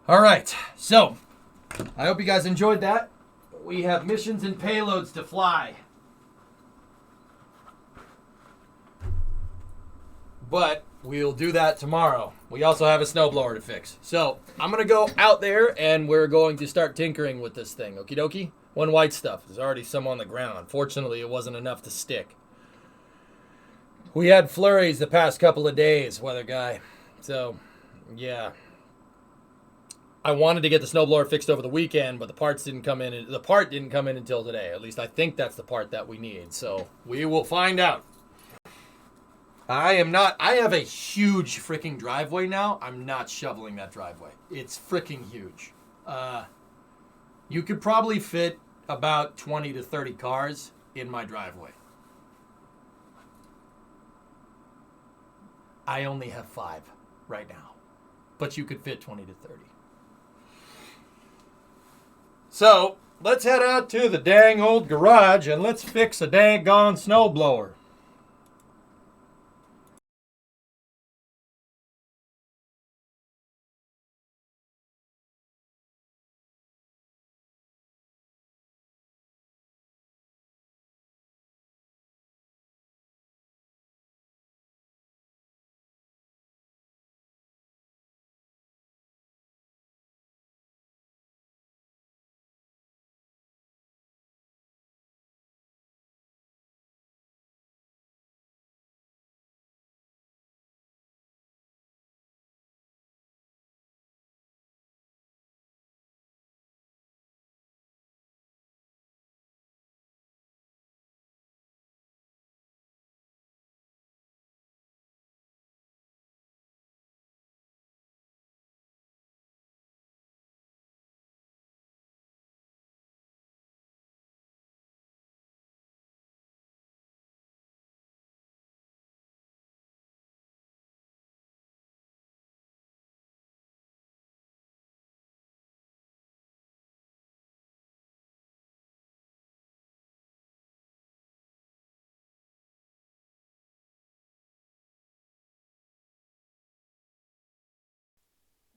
All right, so I hope you guys enjoyed that. We have missions and payloads to fly. But we'll do that tomorrow. We also have a snowblower to fix. So I'm going to go out there and we're going to start tinkering with this thing. Okie dokie? One white stuff. There's already some on the ground. Unfortunately, it wasn't enough to stick. We had flurries the past couple of days, weather guy. So, yeah. I wanted to get the snowblower fixed over the weekend, but the parts didn't come in. The part didn't come in until today. At least I think that's the part that we need. So we will find out. I have a huge freaking driveway now. I'm not shoveling that driveway. It's freaking huge. You could probably fit about 20 to 30 cars in my driveway. I only have 5 right now, but you could fit 20 to 30. So let's head out to the dang old garage and let's fix a dang gone snowblower.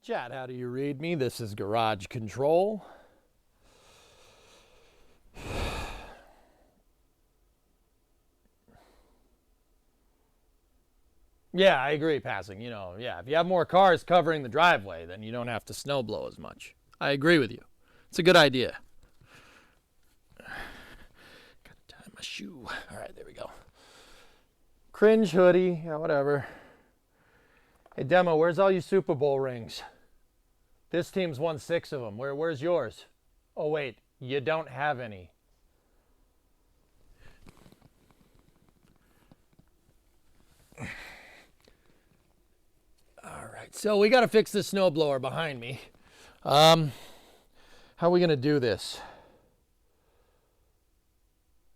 Chat, how do you read me? This is Garage Control. Yeah, I agree, passing. If you have more cars covering the driveway, then you don't have to snow blow as much. I agree with you. It's a good idea. Gotta tie my shoe. All right, there we go. Cringe hoodie. Yeah, whatever. Hey, Demo, where's all your Super Bowl rings? This team's won 6 of them. Where's yours? Oh, wait. You don't have any. All right. So we got to fix this snowblower behind me. How are we going to do this?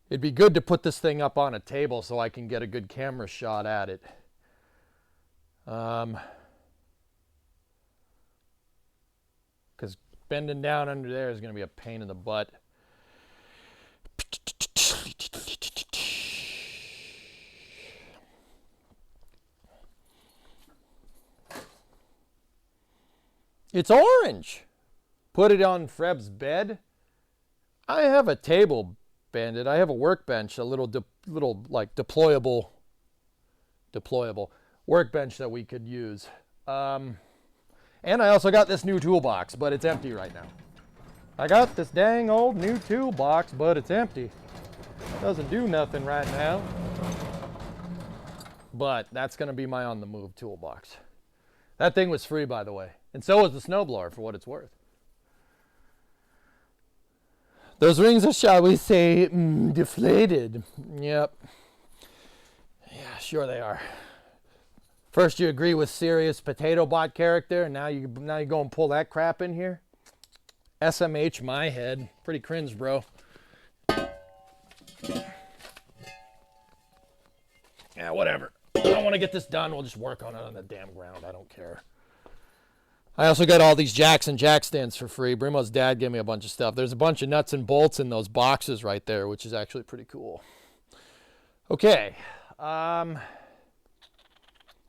It'd be good to put this thing up on a table so I can get a good camera shot at it. Because bending down under there is going to be a pain in the butt. It's orange. Put it on Freb's bed. I have a table, Bandit. I have a workbench, a little like deployable workbench that we could use. And I also got this new toolbox, but it's empty right now. I got this dang old new toolbox, but it's empty. Doesn't do nothing right now. But that's going to be my on-the-move toolbox. That thing was free, by the way. And so was the snowblower, for what it's worth. Those rings are, shall we say, deflated. Yep. Yeah, sure they are. First you agree with serious potato bot character, and now you go and pull that crap in here. SMH my head. Pretty cringe, bro. Yeah, whatever. I don't want to get this done. We'll just work on it on the damn ground. I don't care. I also got all these jacks and jack stands for free. Brimo's dad gave me a bunch of stuff. There's a bunch of nuts and bolts in those boxes right there, which is actually pretty cool. Okay.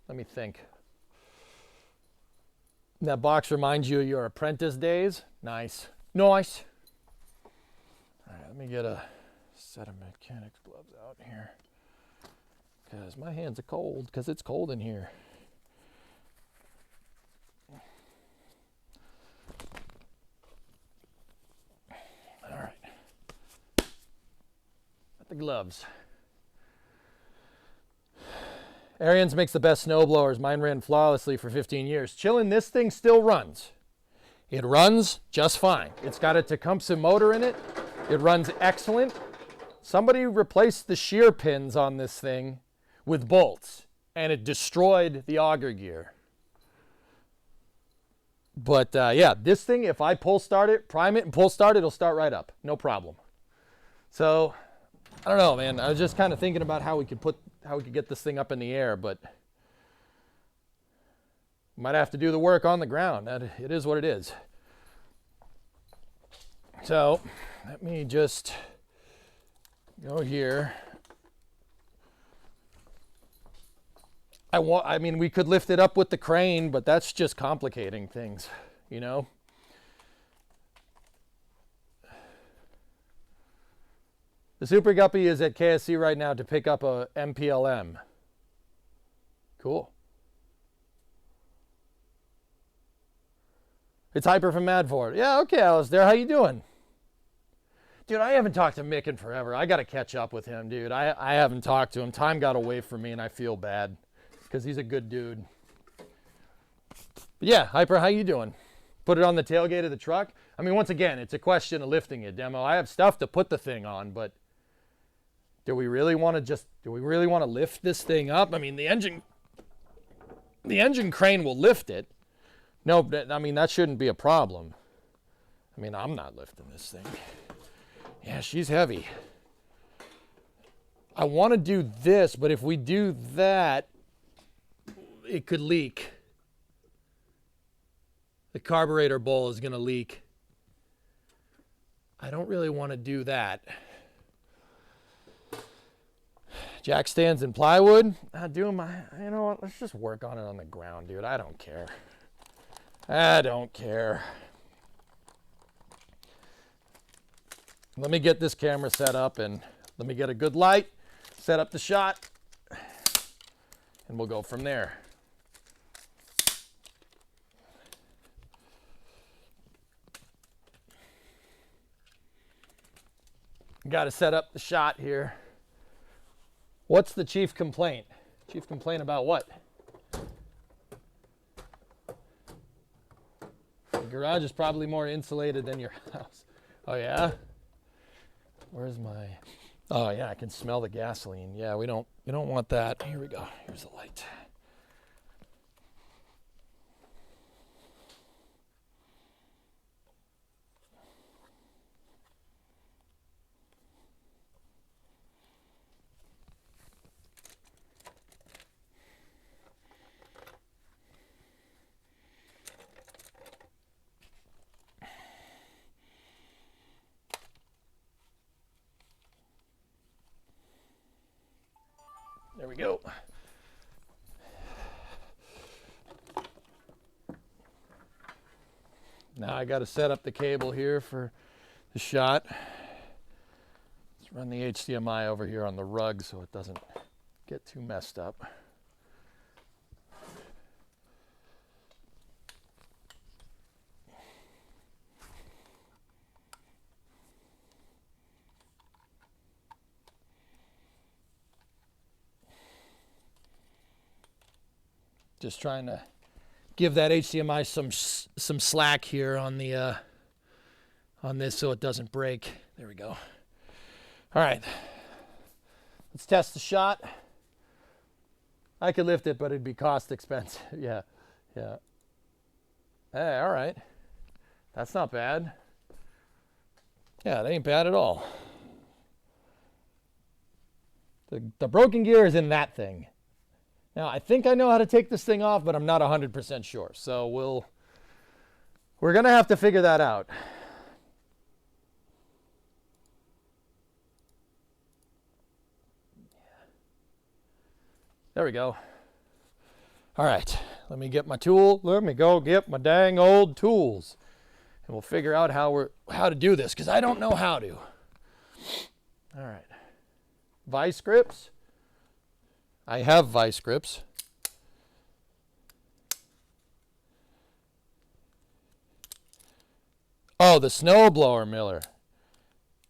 Let me think. That box reminds you of your apprentice days. Nice. Nice. All right, let me get a set of mechanics gloves out here. Because my hands are cold, because it's cold in here. All right. Got the gloves. Ariens makes the best snowblowers. Mine ran flawlessly for 15 years. Chillin', this thing still runs. It runs just fine. It's got a Tecumseh motor in it. It runs excellent. Somebody replaced the shear pins on this thing with bolts, and it destroyed the auger gear. But yeah, this thing, if I pull start it, prime it and pull start it, it'll start right up. No problem. So, I don't know, man. I was just kind of thinking about how we could get this thing up in the air, but might have to do the work on the ground. It is what it is. So, let me just go here. I mean, we could lift it up with the crane, but that's just complicating things, you know? The Super Guppy is at KSC right now to pick up a MPLM. Cool. It's Hyper from Mad Ford. Yeah, okay, Alistair, how you doing? Dude, I haven't talked to Mick in forever. I got to catch up with him, dude. I haven't talked to him. Time got away from me, and I feel bad because he's a good dude. But yeah, Hyper, how you doing? Put it on the tailgate of the truck? I mean, once again, it's a question of lifting it, Demo. I have stuff to put the thing on, but do we really want to lift this thing up? I mean, the engine crane will lift it. No, I mean, that shouldn't be a problem. I mean, I'm not lifting this thing. Yeah, she's heavy. I want to do this, but if we do that, it could leak. The carburetor bowl is going to leak. I don't really want to do that. Jack stands in plywood. You know what? Let's just work on it on the ground, dude. I don't care. I don't care. Let me get this camera set up and let me get a good light, set up the shot, and we'll go from there. Got to set up the shot here. What's the chief complaint? Chief complaint about what? The garage is probably more insulated than your house. Oh yeah? Where's my... Oh yeah, I can smell the gasoline. Yeah, we don't want that. Here we go. Here's the light. There we go. Now I got to set up the cable here for the shot. Let's run the HDMI over here on the rug so it doesn't get too messed up. Just trying to give that HDMI some slack here on the on this so it doesn't break. There we go. All right, let's test the shot. I could lift it, but it'd be cost expensive. Yeah. Hey, all right. That's not bad. Yeah, it ain't bad at all. The broken gear is in that thing. Now, I think I know how to take this thing off, but I'm not 100% sure. So we're going to have to figure that out. There we go. All right. Let me get my tool. Let me go get my dang old tools. And we'll figure out how to do this, because I don't know how to. All right. Vice grips. I have vice grips. Oh, the snowblower, Miller.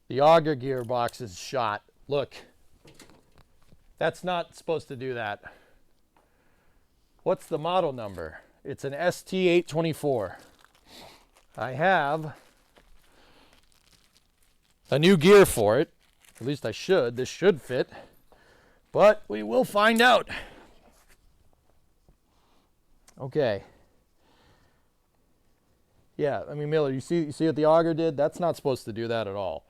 The auger gearbox is shot. Look. That's not supposed to do that. What's the model number? It's an ST824. I have a new gear for it. At least I should. This should fit. But we will find out. Okay. Yeah, I mean, Miller, you see what the auger did? That's not supposed to do that at all.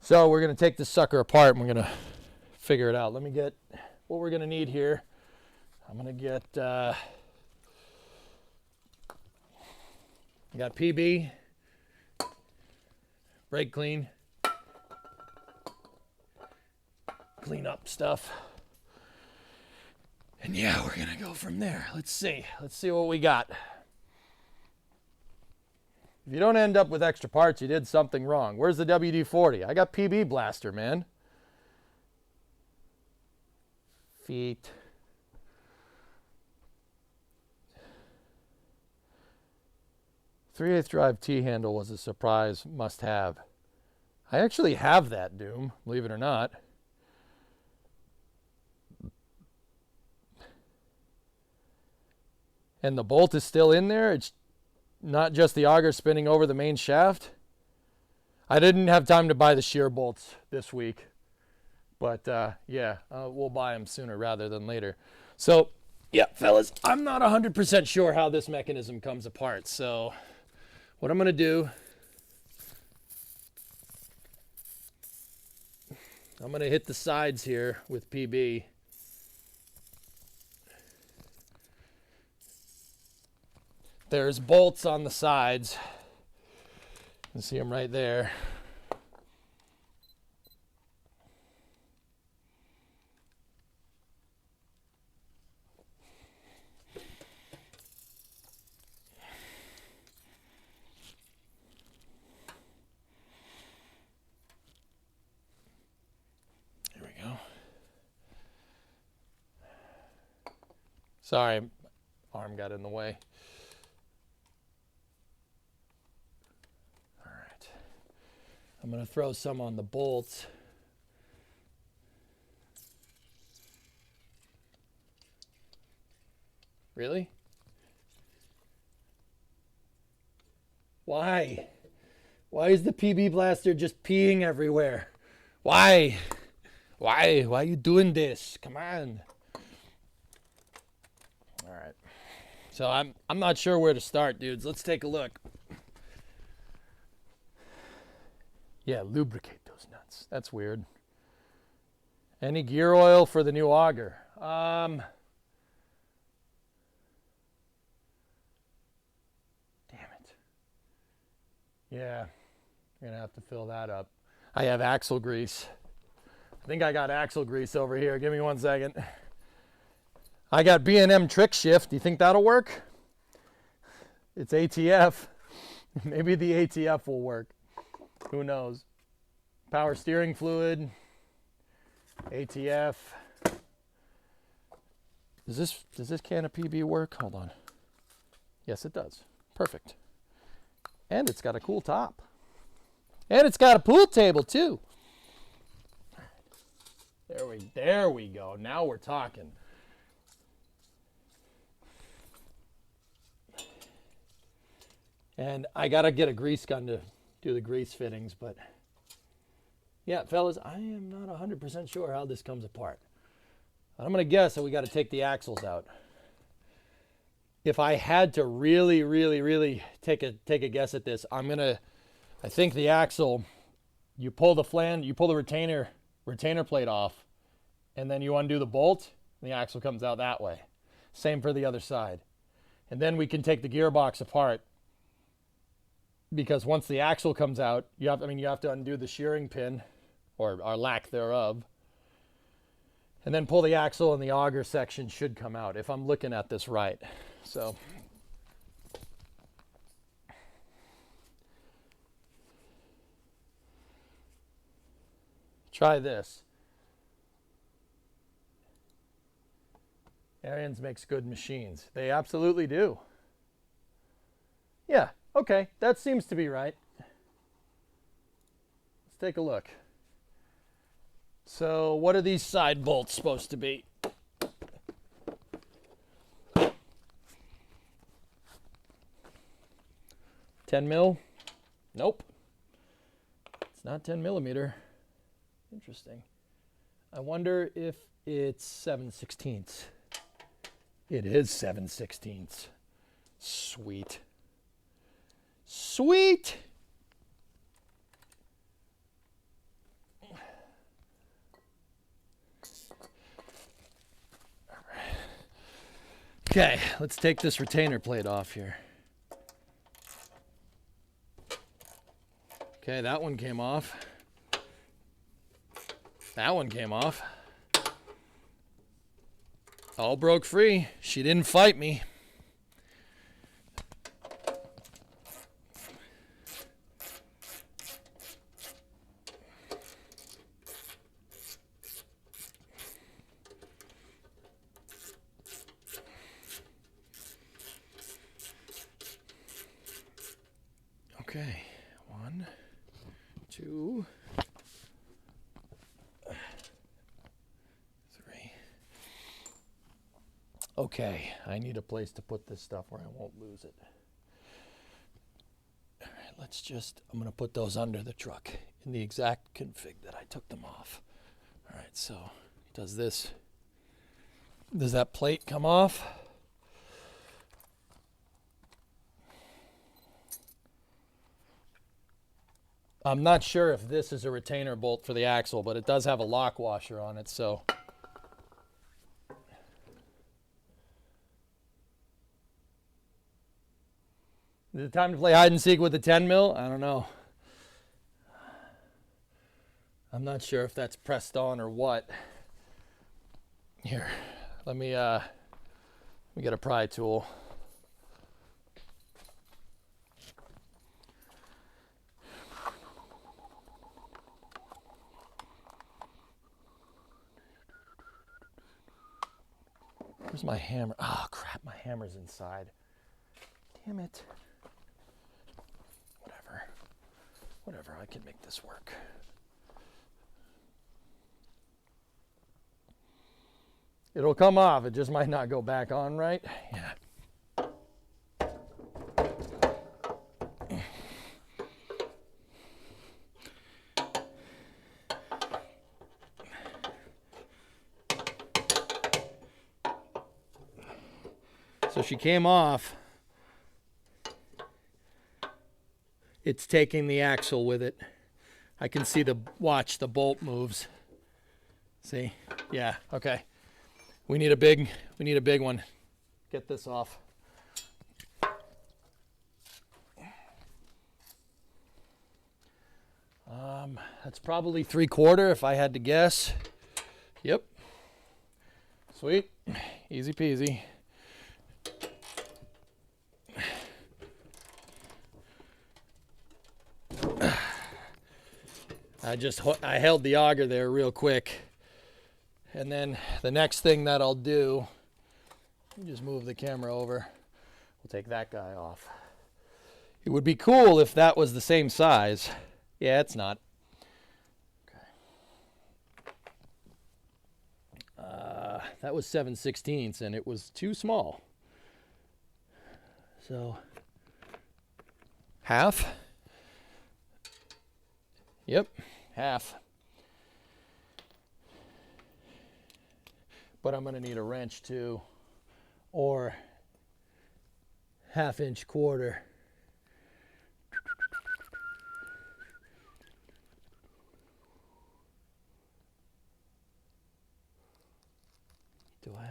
So we're going to take this sucker apart and we're going to figure it out. Let me get what we're going to need here. I'm going to get, I got PB, brake clean, clean up stuff. And yeah, we're going to go from there. Let's see what we got. If you don't end up with extra parts, you did something wrong. Where's the WD-40? I got PB blaster, man. Feet. Three-eighths drive T-handle was a surprise must-have. I actually have that, Doom, believe it or not. And the bolt is still in there. It's not just the auger spinning over the main shaft. I didn't have time to buy the shear bolts this week. But yeah, we'll buy them sooner rather than later. So, yeah, fellas, I'm not 100% sure how this mechanism comes apart. So, what I'm going to do, I'm going to hit the sides here with PB. There's bolts on the sides. You can see them right there. There we go. Sorry, arm got in the way. I'm going to throw some on the bolts. Really? Why? Why is the PB blaster just peeing everywhere? Why? Why are you doing this? Come on. All right. So I'm not sure where to start, dudes. Let's take a look. Yeah, lubricate those nuts. That's weird. Any gear oil for the new auger? Damn it. Yeah, I'm gonna have to fill that up. I have axle grease. I think I got axle grease over here. Give me 1 second. I got B&M trick shift. Do you think that'll work? It's ATF. Maybe the ATF will work. Who knows? Power steering fluid, ATF. Does this can of PB work? Hold on. Yes, it does. Perfect. And it's got a cool top. And it's got a pool table too. There we go. Now we're talking. And I gotta get a grease gun to do the grease fittings, but yeah, fellas, I am not 100% sure how this comes apart. I'm gonna guess that we got to take the axles out. If I had to really take a guess at this, I think the axle, you pull the retainer plate off, and then you undo the bolt, and the axle comes out that way. Same for the other side. And then we can take the gearbox apart, because once the axle comes out, you have to undo the shearing pin, or lack thereof. And then pull the axle and the auger section should come out if I'm looking at this right. So try this. Ariens makes good machines. They absolutely do. Yeah, okay, that seems to be right. Let's take a look. So what are these side bolts supposed to be? $10 Nope. It's not 10 millimeter. Interesting. I wonder if it's 7/16. It is 7/16. Sweet. Sweet! Okay, let's take this retainer plate off here. Okay, that one came off. That one came off. All broke free. She didn't fight me. Okay, 1, 2, 3. Okay, I need a place to put this stuff where I won't lose it. All right, let's just, I'm going to put those under the truck in the exact config that I took them off. All right, so does that plate come off? I'm not sure if this is a retainer bolt for the axle, but it does have a lock washer on it, so. Is it time to play hide and seek with the 10 mil? I don't know. I'm not sure if that's pressed on or what. Here, let me get a pry tool. Where's my hammer? Oh, crap, my hammer's inside. Damn it. Whatever, I can make this work. It'll come off, it just might not go back on right. Yeah. So she came off. It's taking the axle with it. I can see the bolt moves. See? Yeah, okay. We need a big one. Get this off. That's probably 3/4 if I had to guess. Yep. Sweet. Easy peasy. I held the auger there real quick. And then the next thing that I'll do, just move the camera over. We'll take that guy off. It would be cool if that was the same size. Yeah, it's not. Okay. That was 7/16 and it was too small. So, half. Yep, half. But I'm going to need a wrench too, or 1/2 quarter. Do I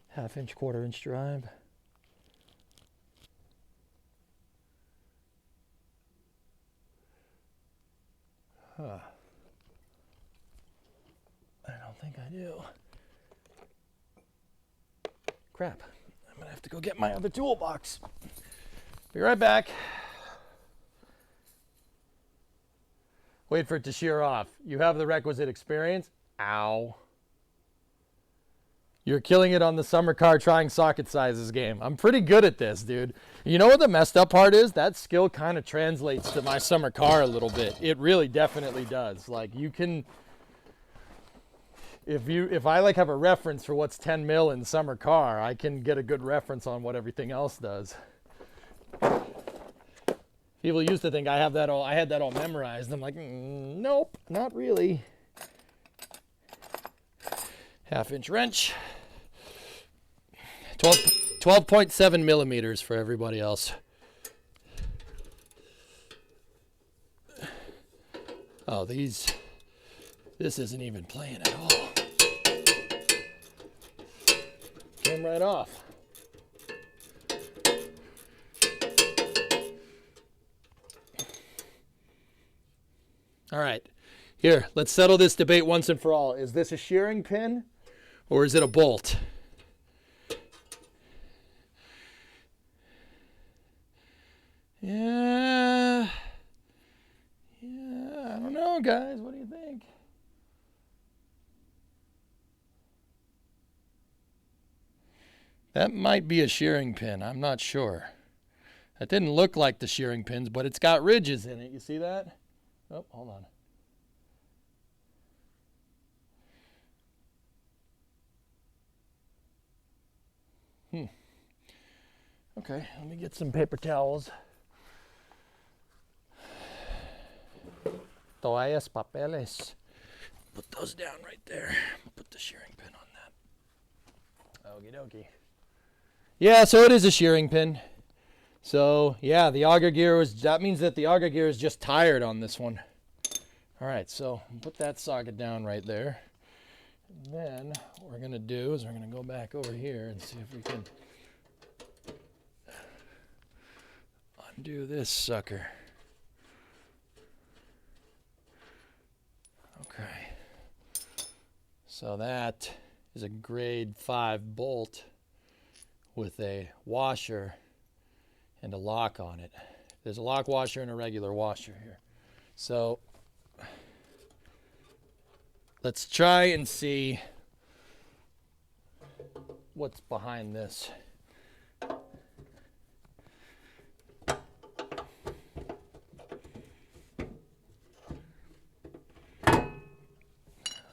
have 1/2 1/4 drive? Huh. I don't think I do. Crap. I'm going to have to go get my other toolbox. Be right back. Wait for it to shear off. You have the requisite experience. Ow. You're killing it on the summer car trying socket sizes game. I'm pretty good at this, dude. You know what the messed up part is? That skill kind of translates to my summer car a little bit. It really definitely does. Like, you can, if I like have a reference for what's 10 mil in summer car, I can get a good reference on what everything else does. People used to think I had that all memorized. I'm like, nope, not really. 1/2-inch wrench. 12.7 millimeters for everybody else. Oh, this isn't even playing at all. Came right off. All right, here, let's settle this debate once and for all. Is this a shearing pin or is it a bolt? Yeah, I don't know, guys. What do you think? That might be a shearing pin. I'm not sure. That didn't look like the shearing pins, but it's got ridges in it. You see that? Oh, hold on. Okay, let me get some paper towels. Toallas, papeles. Put those down right there. I'll put the shearing pin on that. Okie dokie. Yeah, so it is a shearing pin. So, yeah, the auger gear that means that the auger gear is just tired on this one. All right, so put that socket down right there. And then what we're going to do is we're going to go back over here and see if we can undo this sucker. Okay. So that is a grade 5 bolt with a washer and a lock on it. There's a lock washer and a regular washer here. So let's try and see what's behind this.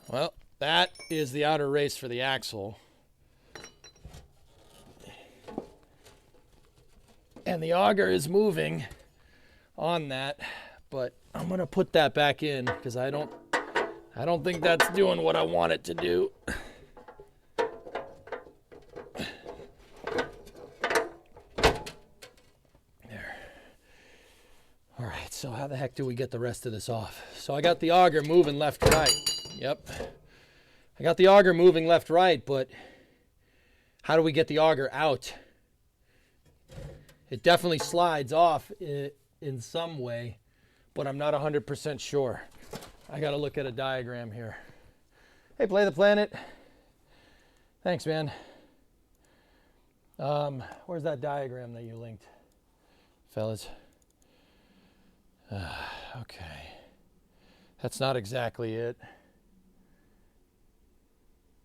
Well, that is the outer race for the axle. And the auger is moving on that, but I'm gonna put that back in because I don't think that's doing what I want it to do. There. All right, so how the heck do we get the rest of this off? So I got the auger moving left, right. Yep. I got the auger moving left, right, but how do we get the auger out? It definitely slides off in some way, but I'm not 100% sure. I got to look at a diagram here. Hey, Play the Planet. Thanks, man. Where's that diagram that you linked, fellas? Okay. That's not exactly it.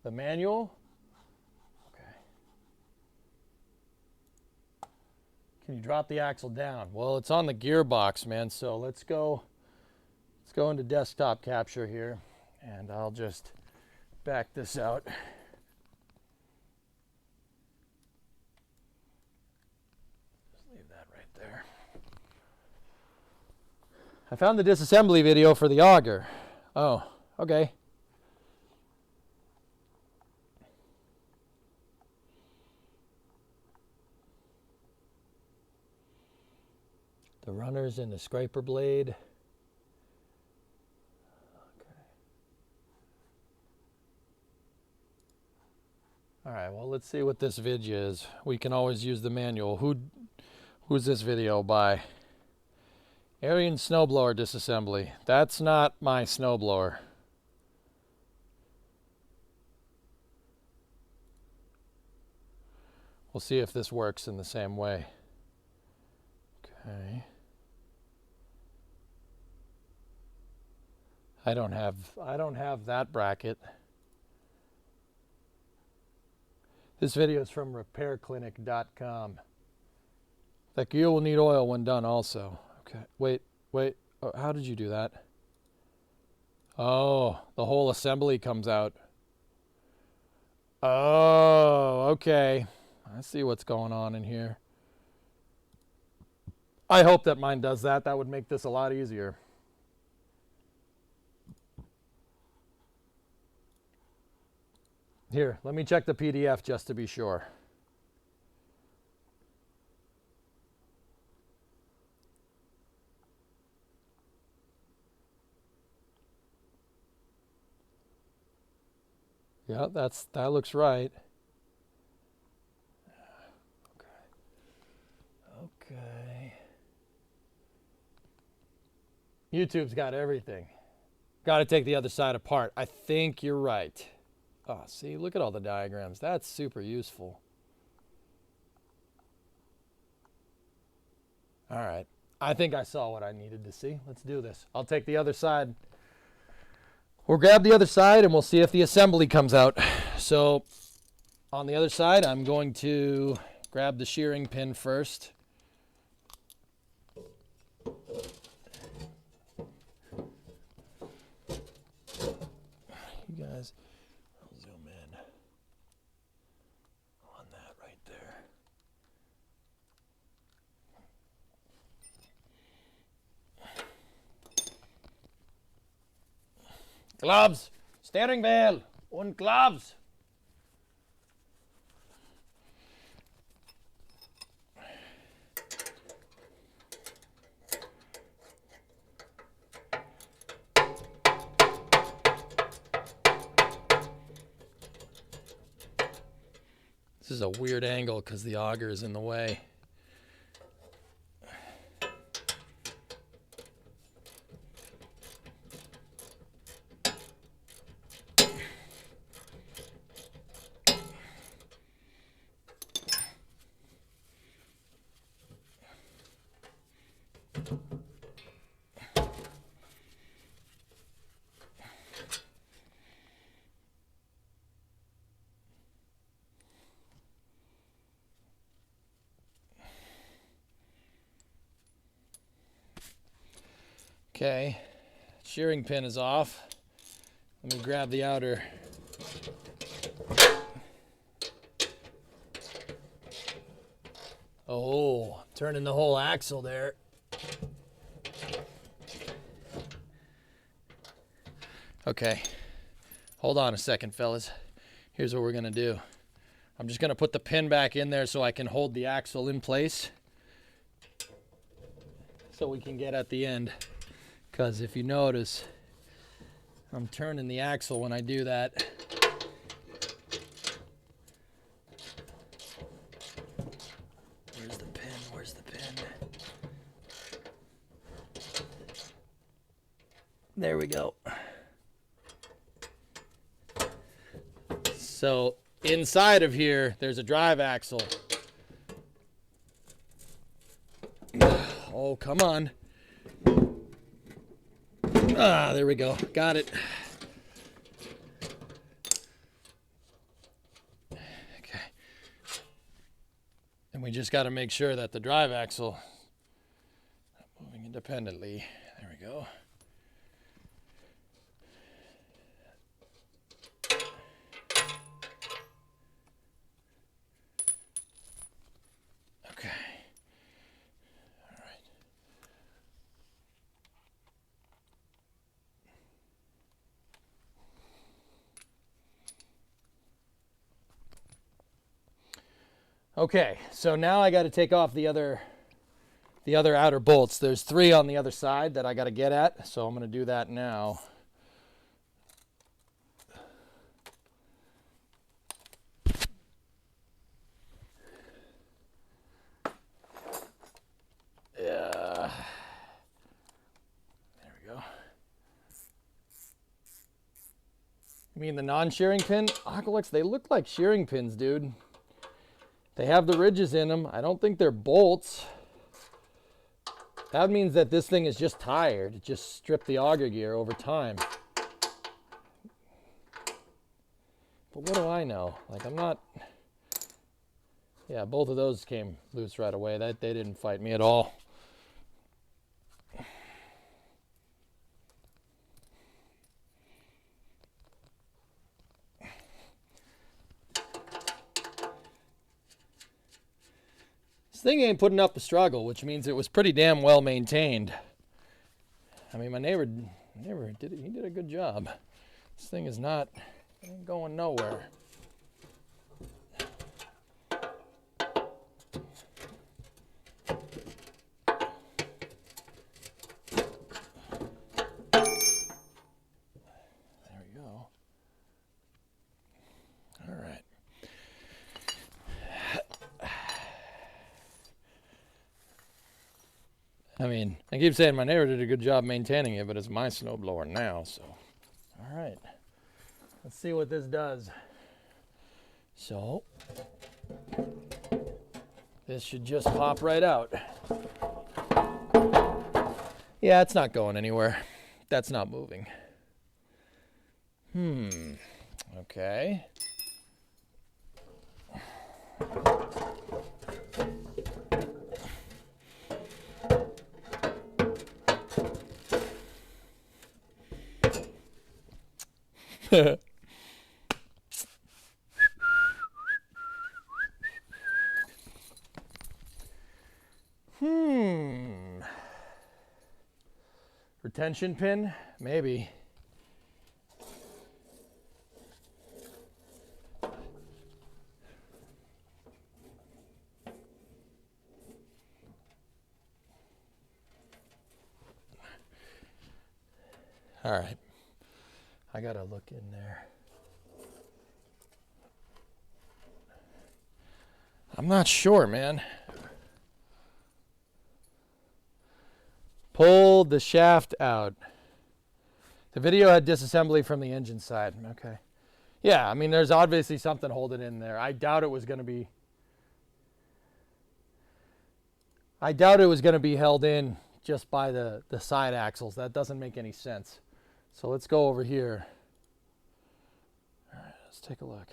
The manual? Okay. Can you drop the axle down? Well, it's on the gearbox, man, so let's go into desktop capture here, and I'll just back this out. Just leave that right there. I found the disassembly video for the auger. Oh, okay. The runners and the scraper blade. Okay. All right, well, let's see what this video is. We can always use the manual. Who's this video by? Aryan snowblower disassembly. That's not my snowblower. We'll see if this works in the same way. Okay. I don't have that bracket. This video is from repairclinic.com. That gear will need oil when done also. Okay, wait. Oh, how did you do that? Oh, the whole assembly comes out. Oh, okay. I see what's going on in here. I hope that mine does that. That would make this a lot easier. Here, let me check the PDF just to be sure. Yeah, that looks right. Okay. YouTube's got everything. Got to take the other side apart. I think you're right. Oh, see, look at all the diagrams. That's super useful. All right. I think I saw what I needed to see. Let's do this. I'll take the other side. We'll grab the other side and we'll see if the assembly comes out. So on the other side, I'm going to grab the shearing pin first. You guys, I'll zoom in on that right there. Gloves, steering wheel, and gloves. This is a weird angle because the auger is in the way. Okay, shearing pin is off. Let me grab the outer. Oh, turning the whole axle there. Okay, hold on a second, fellas. Here's what we're gonna do. I'm just gonna put the pin back in there so I can hold the axle in place so we can get at the end. Because if you notice, I'm turning the axle when I do that. Where's the pin? Where's the pin? There we go. So inside of here, there's a drive axle. Oh, come on. Ah, there we go. Got it. Okay. And we just got to make sure that the drive axle is moving independently. There we go. Okay. All right. Okay, so now I got to take off the other outer bolts. There's 3 on the other side that I got to get at, so I'm going to do that now. Yeah. There we go. You mean the non-shearing pin? Aqualex, they look like shearing pins, dude. They have the ridges in them. I don't think they're bolts. That means that this thing is just tired. It just stripped the auger gear over time. But what do I know? Like, I'm not... Yeah, both of those came loose right away. They didn't fight me at all. This thing ain't putting up a struggle, which means it was pretty damn well maintained. I mean, my neighbor did it. He did a good job. This thing is not going nowhere. There we go. All right. I mean, I keep saying my neighbor did a good job maintaining it, but it's my snowblower now, so. All right. Let's see what this does. So, this should just pop right out. Yeah, it's not going anywhere. That's not moving. Okay. Retention pin? Maybe. All right. I gotta look in there. I'm not sure, man. Pulled the shaft out. The video had disassembly from the engine side. Okay. Yeah, I mean, there's obviously something holding in there. I doubt it was going to be held in just by the side axles. That doesn't make any sense. So let's go over here. All right, let's take a look.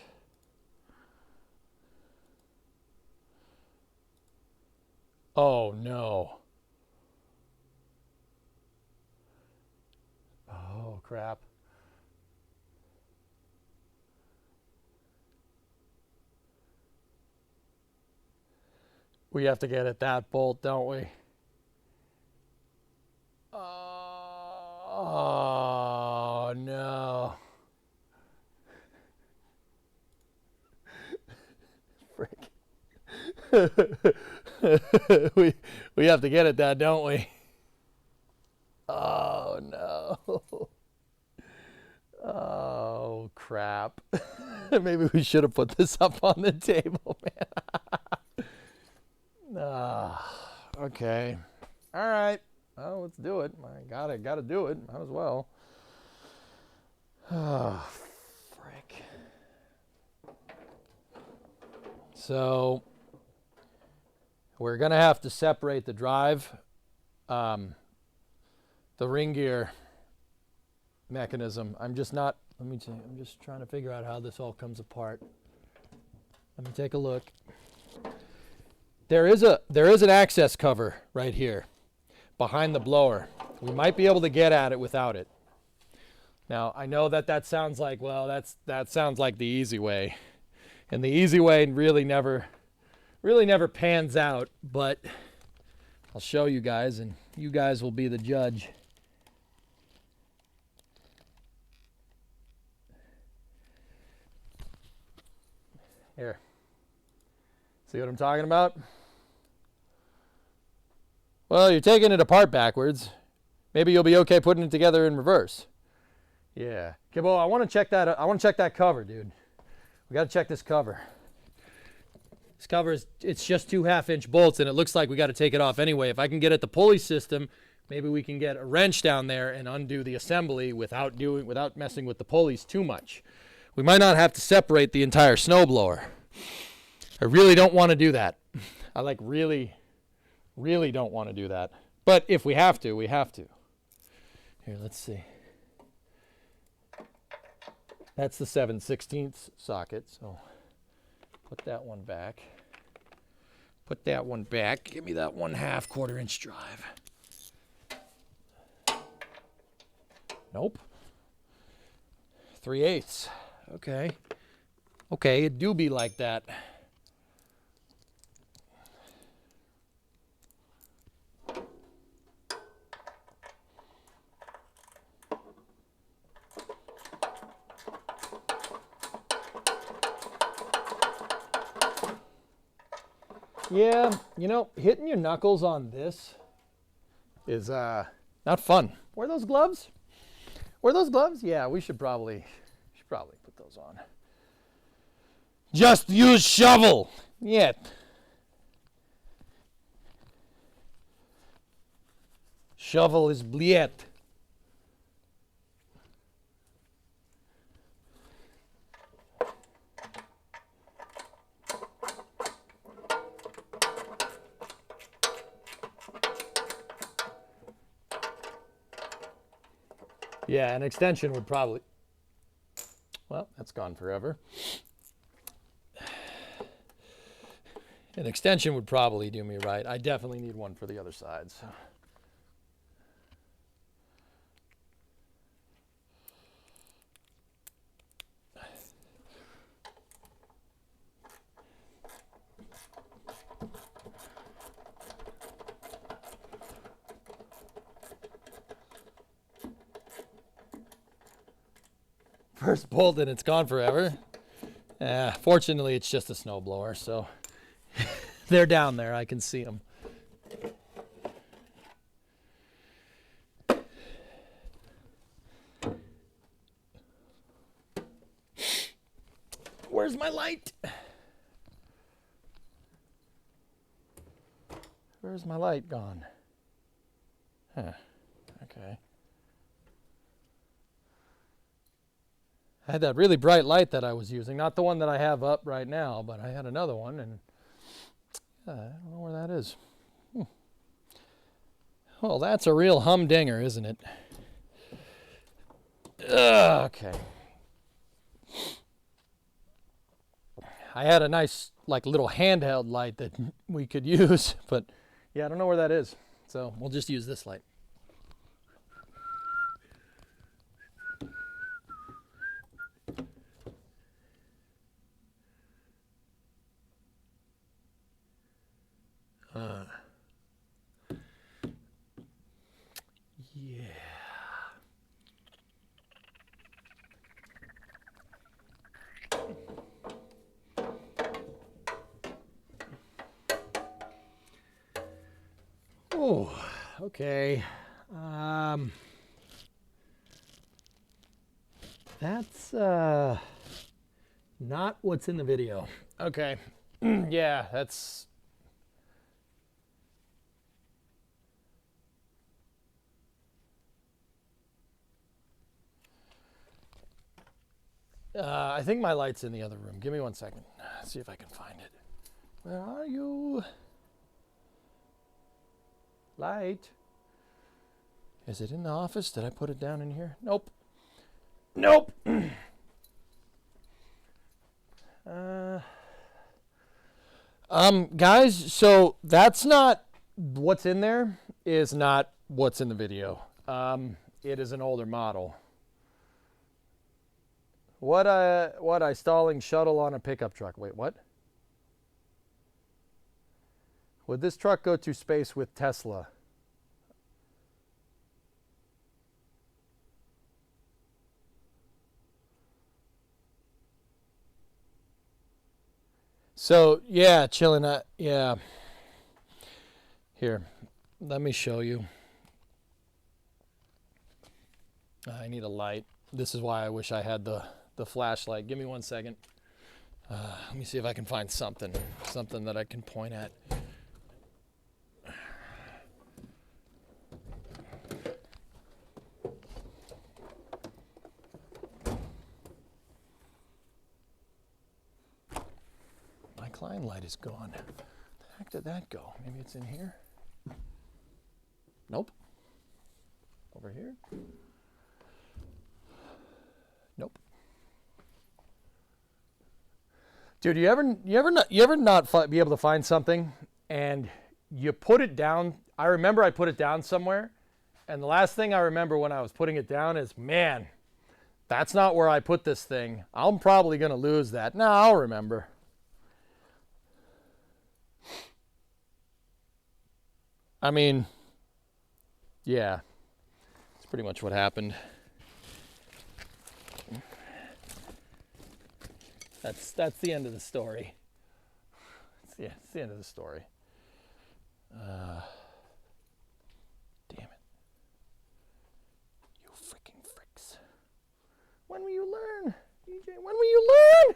Oh, no. Oh, crap. We have to get at that bolt, don't we? Oh, no. Frick. we have to get at that, don't we? Oh, no. Oh, crap. Maybe we should have put this up on the table, man. Okay. All right. Well, let's do it. I gotta do it. Might as well. Oh, frick. So, we're gonna have to separate the drive, the ring gear mechanism. I'm just trying to figure out how this all comes apart. Let me take a look. There is an access cover right here behind the blower. We might be able to get at it without it. Now, I know that sounds like, well, that sounds like the easy way. And the easy way really never pans out, but I'll show you guys and you guys will be the judge. Here. See what I'm talking about? Well, you're taking it apart backwards. Maybe you'll be okay putting it together in reverse. Yeah. Kibbo, I want to check that cover, dude. We got to check this cover. This cover it's just 2 half-inch bolts, and it looks like we got to take it off anyway. If I can get at the pulley system, maybe we can get a wrench down there and undo the assembly without messing with the pulleys too much. We might not have to separate the entire snowblower. I really don't want to do that. I like really don't want to do that. But if we have to, we have to. Here, let's see. That's the 7/16 socket, so put that one back. Put that one back. Give me that 1/2 1/4-inch drive. Nope. 3/8. Okay. Okay, it do be like that. Yeah, you know, hitting your knuckles on this is not fun. Wear those gloves? Wear those gloves? Yeah, we should probably put those on. Just use shovel. Yeah. Shovel is bliet. Yeah, an extension would probably, well, that's gone forever. An extension would probably do me right. I definitely need one for the other side. So. First bolt and it's gone forever. Fortunately, it's just a snowblower, so they're down there. I can see them. Where's my light? Where's my light gone? Huh. Okay. I had that really bright light that I was using, not the one that I have up right now, but I had another one, and I don't know where that is. Well, that's a real humdinger, isn't it? Okay. I had a nice, like, little handheld light that we could use, but yeah, I don't know where that is, so we'll just use this light. Yeah. Oh, okay. That's not what's in the video. Okay. Yeah, that's... I think my light's in the other room. Give me 1 second. Let's see if I can find it. Where are you? Light. Is it in the office? Did I put it down in here? Nope. Nope. Guys, so that's not what's in there, is not what's in the video. It is an older model. What I stalling shuttle on a pickup truck. Wait, what? Would this truck go to space with Tesla? So, yeah, chilling. Yeah. Here, let me show you. I need a light. This is why I wish I had the flashlight. Give me 1 second. Let me see if I can find something that I can point at. incline light is gone. Where the heck did that go? Maybe it's in here? Nope. Over here? Nope. Dude, you ever not be able to find something and you put it down? I remember I put it down somewhere, and the last thing I remember when I was putting it down is, man, that's not where I put this thing. I'm probably going to lose that. No, I'll remember. I mean, yeah, that's pretty much what happened. That's the end of the story. It's the end of the story. Damn it. You freaking fricks. When will you learn, DJ? When will you learn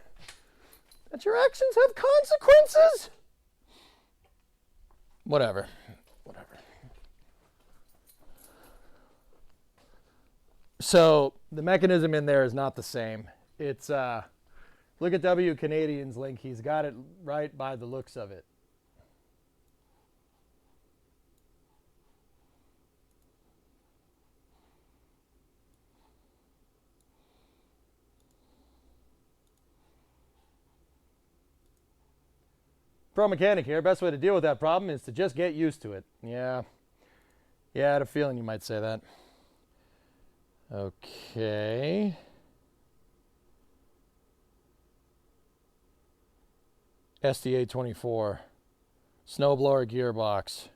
that your actions have consequences? Whatever. So the mechanism in there is not the same. It's look at W Canadian's link. He's got it right by the looks of it. Pro mechanic here. Best way to deal with that problem is to just get used to it. Yeah, I had a feeling you might say that. Okay. SDA 24. Snowblower gearbox.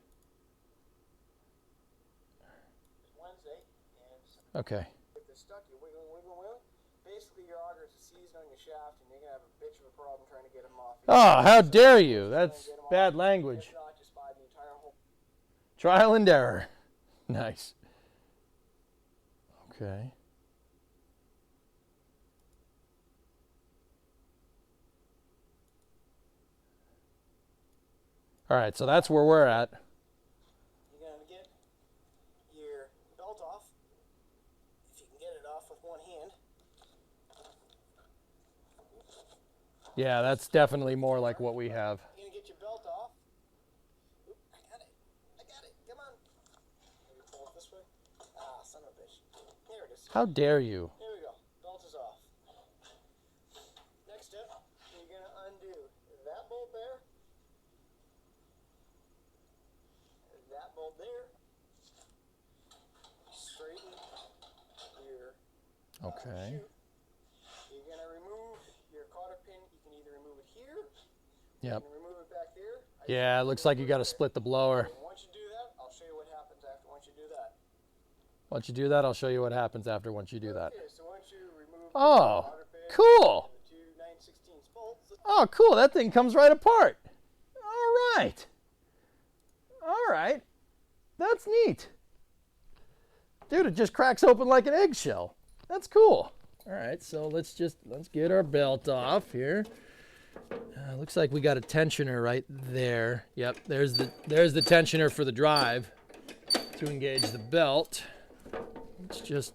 Wednesday. Okay. If they're stuck, you wiggle. Basically, your augers are seized on your shaft, and you're going to have a bitch of a problem trying to get them off. Oh, how dare you? That's bad language. If not, just buy the entire whole. Trial and error. Nice. Okay. All right, so that's where we're at. You're going to get your belt off, if you can get it off with one hand. Yeah, that's definitely more like what we have. You're going to get your belt off. Oop, I got it. Come on. Maybe pull it this way. Ah, son of a bitch. There it is. How dare you? There we go. Belt is off. Next step, you're going to undo that bolt there. That bolt there. Straighten your Okay. chute. You're going to remove your cotter pin. You can either remove it here. Yep. You can remove it back there. Yeah, it looks like you got to split the blower. And once you do that, I'll show you what happens after once you do that. Once you do that, I'll show you what happens after once you do that. Okay, so once you remove Oh, the cotter pin, cool. the two 9/16 bolts, Oh, cool. That thing comes right apart. All right. All right. That's neat. Dude, it just cracks open like an eggshell. That's cool. All right, so let's get our belt off here. Looks like we got a tensioner right there. Yep, there's the tensioner for the drive to engage the belt. Let's just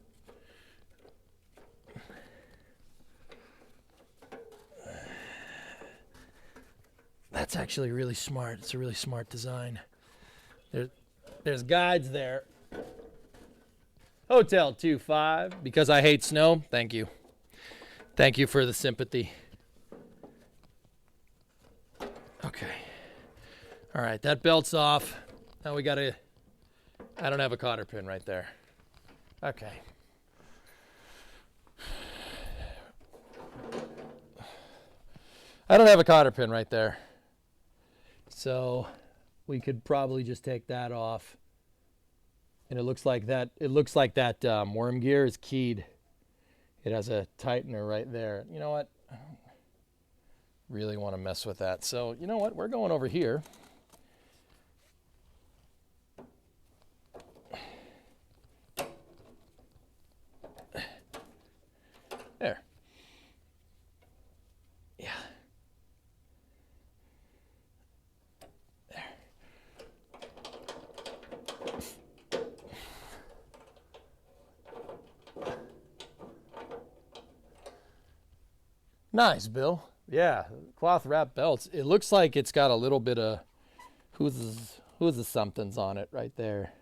That's actually really smart. It's a really smart design. There's guides there. Hotel 25, because I hate snow. Thank you. Thank you for the sympathy. Okay. All right, that belt's off. Now we gotta, I don't have a cotter pin right there. Okay. I don't have a cotter pin right there. So we could probably just take that off. And it looks like that worm gear is keyed. It has a tightener right there. You know what? I don't really want to mess with that. So you know what? We're going over here. There. Yeah. There. Nice, Bill. Yeah, cloth wrap belts. It looks like it's got a little bit of who's the somethings on it right there.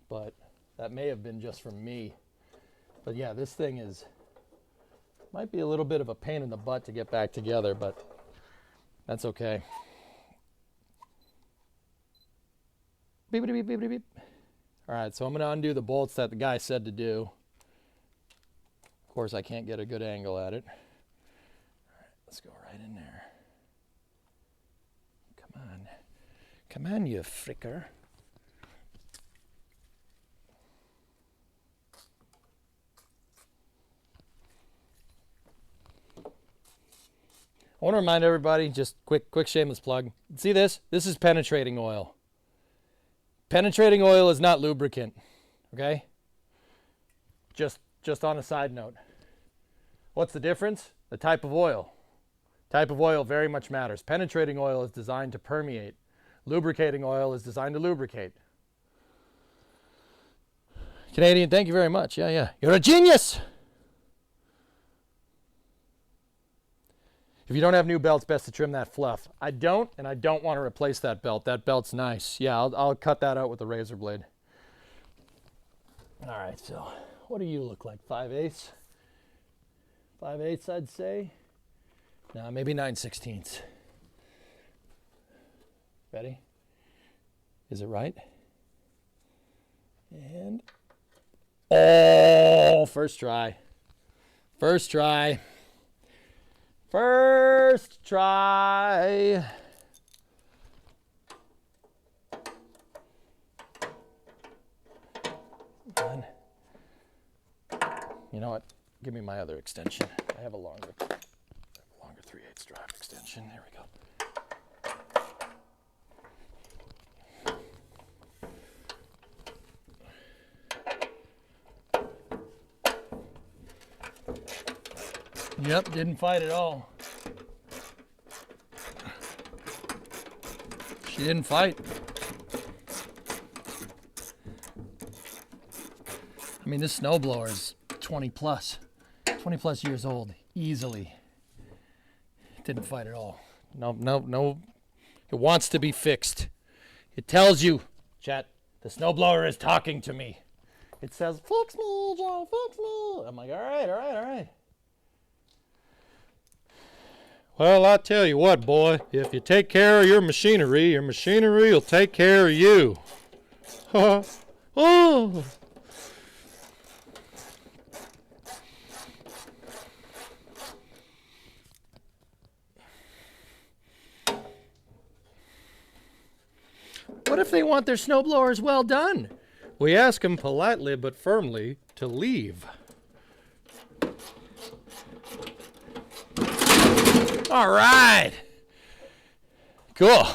But that may have been just from me. But yeah, this thing might be a little bit of a pain in the butt to get back together, but that's okay. Beep, beep, beep, beep, beep. All right, so I'm going to undo the bolts that the guy said to do. Of course, I can't get a good angle at it. All right, let's go right in there. Come on. Come on, you fricker. I want to remind everybody, just quick shameless plug. See this? This is penetrating oil. Penetrating oil is not lubricant, okay? Just on a side note. What's the difference? The type of oil. Type of oil very much matters. Penetrating oil is designed to permeate. Lubricating oil is designed to lubricate. Canadian, thank you very much. Yeah. You're a genius! If you don't have new belts, best to trim that fluff. I don't, and I don't want to replace that belt. That belt's nice. Yeah, I'll cut that out with a razor blade. All right, so what do you look like? 5/8? 5/8, I'd say. No, maybe 9/16. Ready? Is it right? And oh, first try. First try. First try. Done. You know what? Give me my other extension. I have a longer 3/8 drive extension. There we go. Yep, didn't fight at all. She didn't fight. I mean, this snowblower is 20 plus years old, easily. Didn't fight at all. No. It wants to be fixed. It tells you, chat, the snowblower is talking to me. It says, fix me, Joe, fix me. I'm like, all right. Well, I tell you what, boy, if you take care of your machinery will take care of you. Oh. What if they want their snowblowers well done? We ask them politely but firmly to leave. All right. Cool.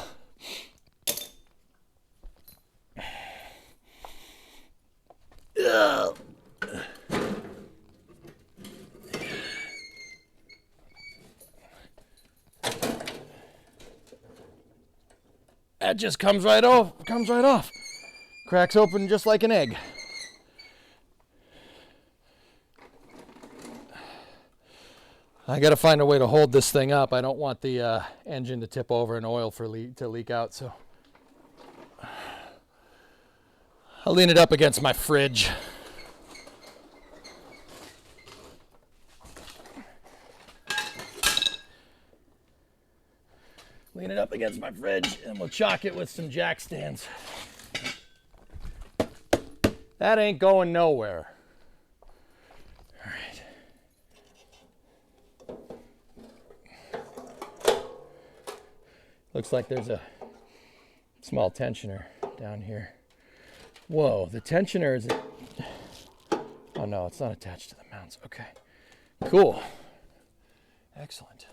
Ugh. That just comes right off. Cracks open just like an egg. I got to find a way to hold this thing up. I don't want the engine to tip over and oil to leak out, so I'll lean it up against my fridge. Lean it up against my fridge, and we'll chock it with some jack stands. That ain't going nowhere. All right. Looks like there's a small tensioner down here. Whoa, the tensioner is... Oh no, it's not attached to the mounts. Okay, cool. Excellent.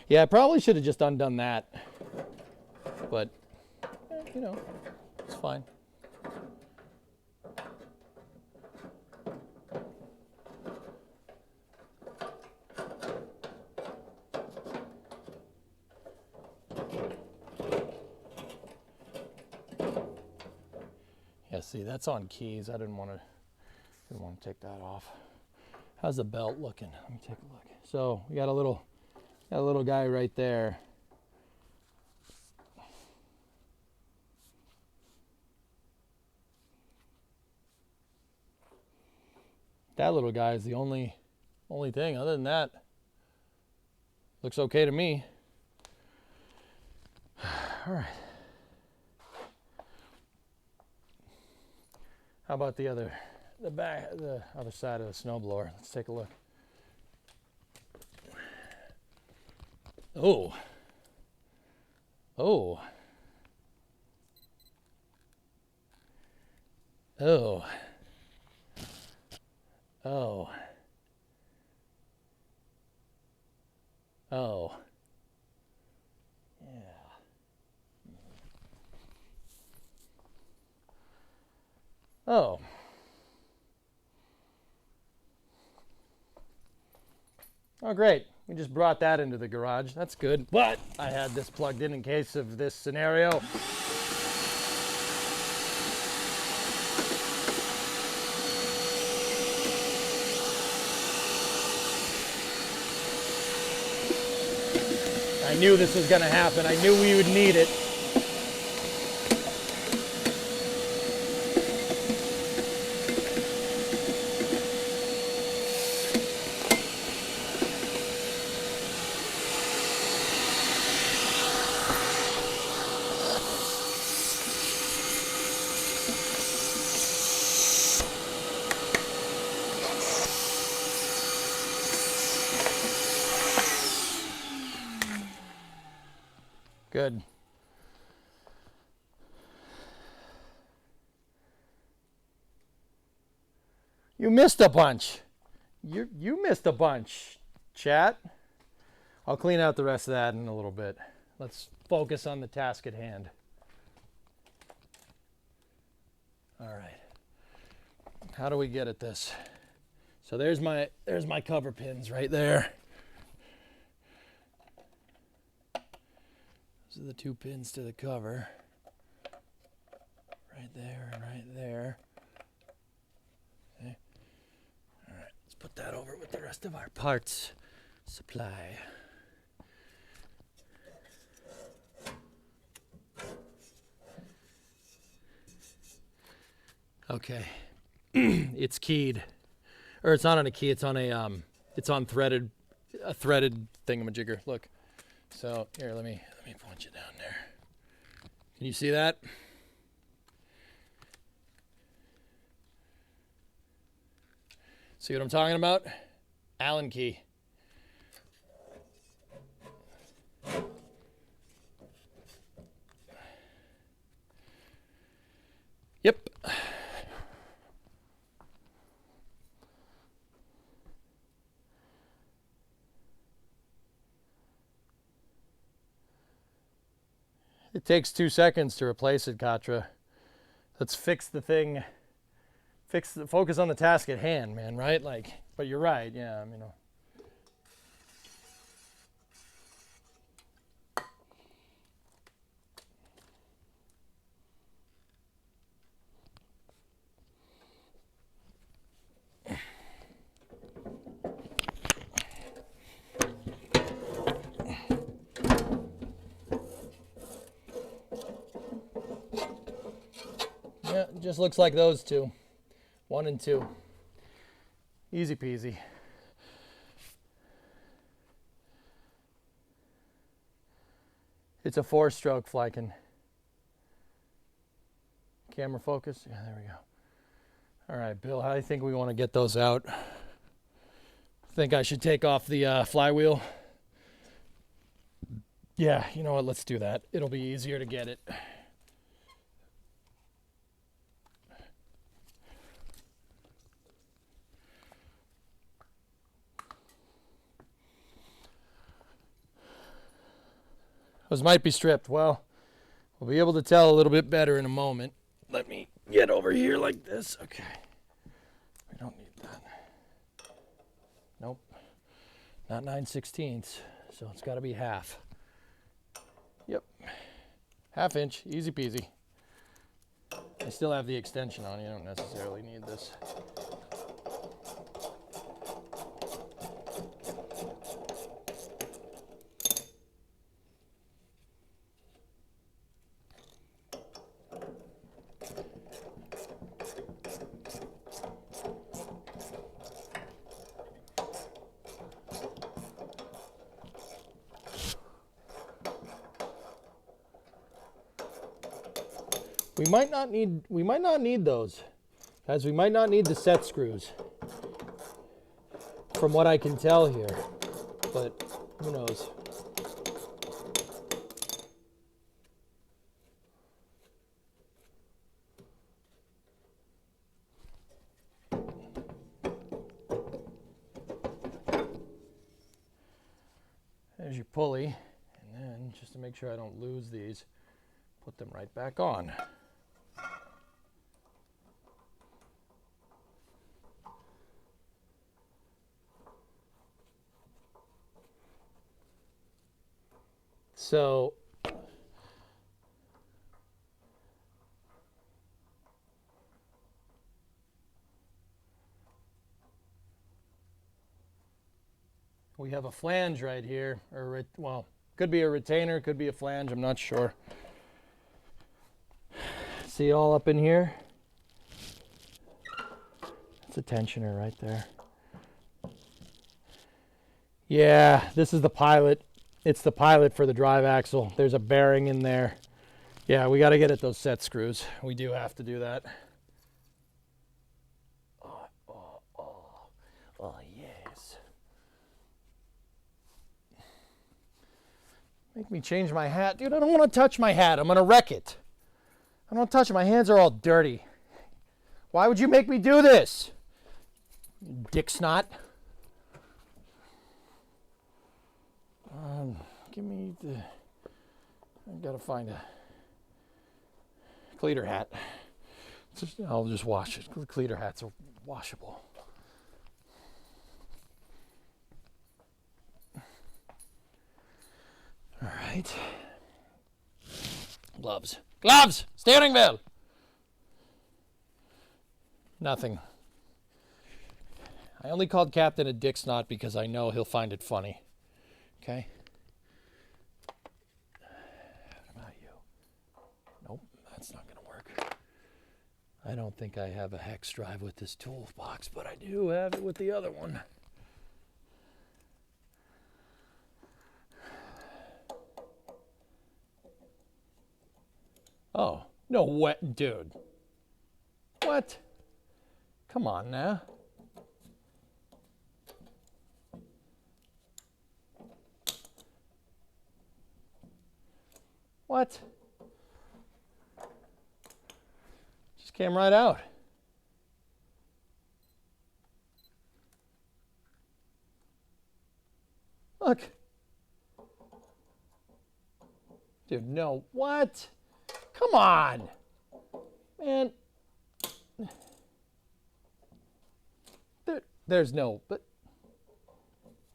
Yeah, I probably should have just undone that, but, you know, it's fine. Yeah, see, that's on keys. I didn't want to take that off. How's the belt looking? Let me take a look. So we got a little guy right there. That little guy is the only thing. Other than that, looks okay to me. All right. How about the other side of the snowblower? Let's take a look. Oh. Oh. Oh. Oh. Oh. Yeah. Oh. Oh, great. We just brought that into the garage. That's good. But I had this plugged in case of this scenario. I knew this was going to happen. I knew we would need it. Good. You missed a bunch. You missed a bunch, chat. I'll clean out the rest of that in a little bit. Let's focus on the task at hand. All right. How do we get at this? So there's my cover pins right there. Those are the 2 pins to the cover. Right there and right there. Okay. All right, let's put that over with the rest of our parts supply. Okay. It's keyed. Or it's not on a key, it's on a threaded thingamajigger. Look. So here, let me point you down there. Can you see that? See what I'm talking about? Allen key. Yep. It takes 2 seconds to replace it, Katra. Let's fix the thing. Focus on the task at hand, man, right? Like, but you're right, yeah, you know. Yeah, it just looks like those two. 1 and 2. Easy peasy. It's a 4-stroke Flykin. Camera focus. Yeah, there we go. All right, Bill, how do you think we want to get those out? Think I should take off the flywheel? Yeah, you know what? Let's do that. It'll be easier to get it. Those might be stripped. Well, we'll be able to tell a little bit better in a moment. Let me get over here like this. Okay. We don't need that. Nope. Not 9/16, so it's got to be half. Yep. 1/2 inch. Easy peasy. I still have the extension on. You don't necessarily need this. We might not need those. Guys, we might not need the set screws. From what I can tell here. But who knows? There's your pulley, and then just to make sure I don't lose these, put them right back on. So we have a flange right here, or well, could be a retainer, could be a flange, I'm not sure. See all up in here? It's a tensioner right there. Yeah, this is the pilot. It's the pilot for the drive axle. There's a bearing in there. Yeah, we got to get at those set screws. We do have to do that. Oh, yes. Make me change my hat. Dude, I don't want to touch my hat. I'm going to wreck it. I don't want to touch it. My hands are all dirty. Why would you make me do this? Dick snot. Give me the... I've got to find a cleater hat. I'll just wash it. The cleater hats are washable. All right. Gloves. Gloves! Steering wheel! Nothing. I only called Captain a dick snot because I know he'll find it funny. Okay? What about you? Nope, that's not going to work. I don't think I have a hex drive with this toolbox, but I do have it with the other one. Oh, no wet, dude. What? Come on now. What? Just came right out. Look. Dude, no. What? Come on. Man. There's no, but.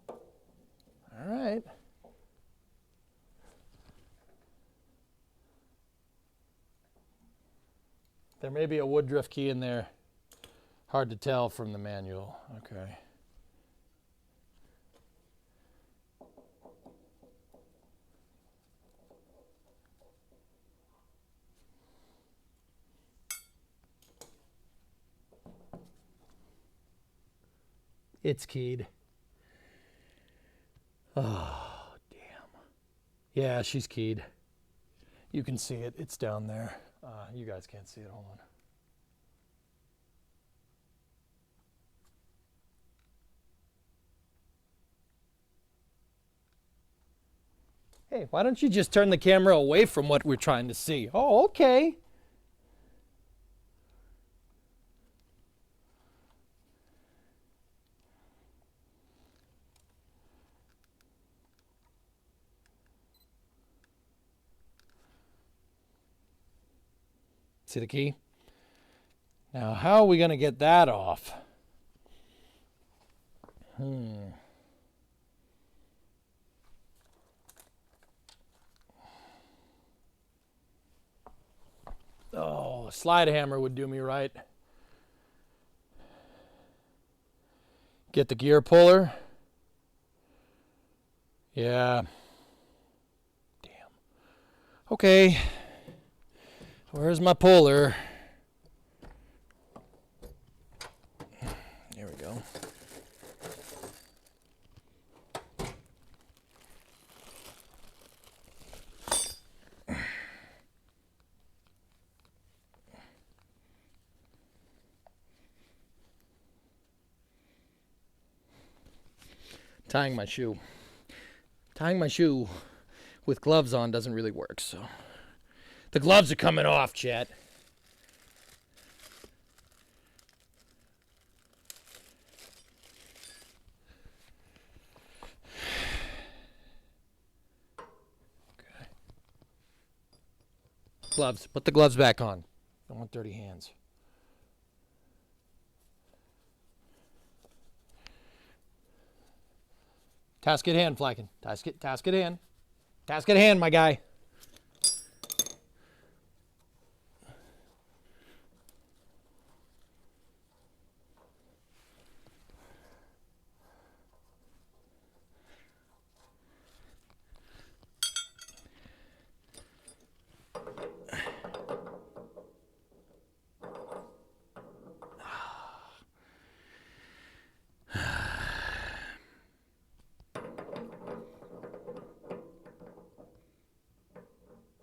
All right. There may be a Woodruff key in there. Hard to tell from the manual. Okay. It's keyed. Oh, damn. Yeah, she's keyed. You can see it. It's down there. You guys can't see it. Hold on. Hey, why don't you just turn the camera away from what we're trying to see? Oh, okay. See the key? Now, how are we going to get that off? Oh, a slide hammer would do me right. Get the gear puller. Yeah. Damn. Okay. Where's my puller? There we go. Tying my shoe. Tying my shoe with gloves on doesn't really work, so. The gloves are coming off, chat. Okay. Gloves. Put the gloves back on. I want dirty hands. Task at hand, Flacken. Task at hand. Task at hand, my guy.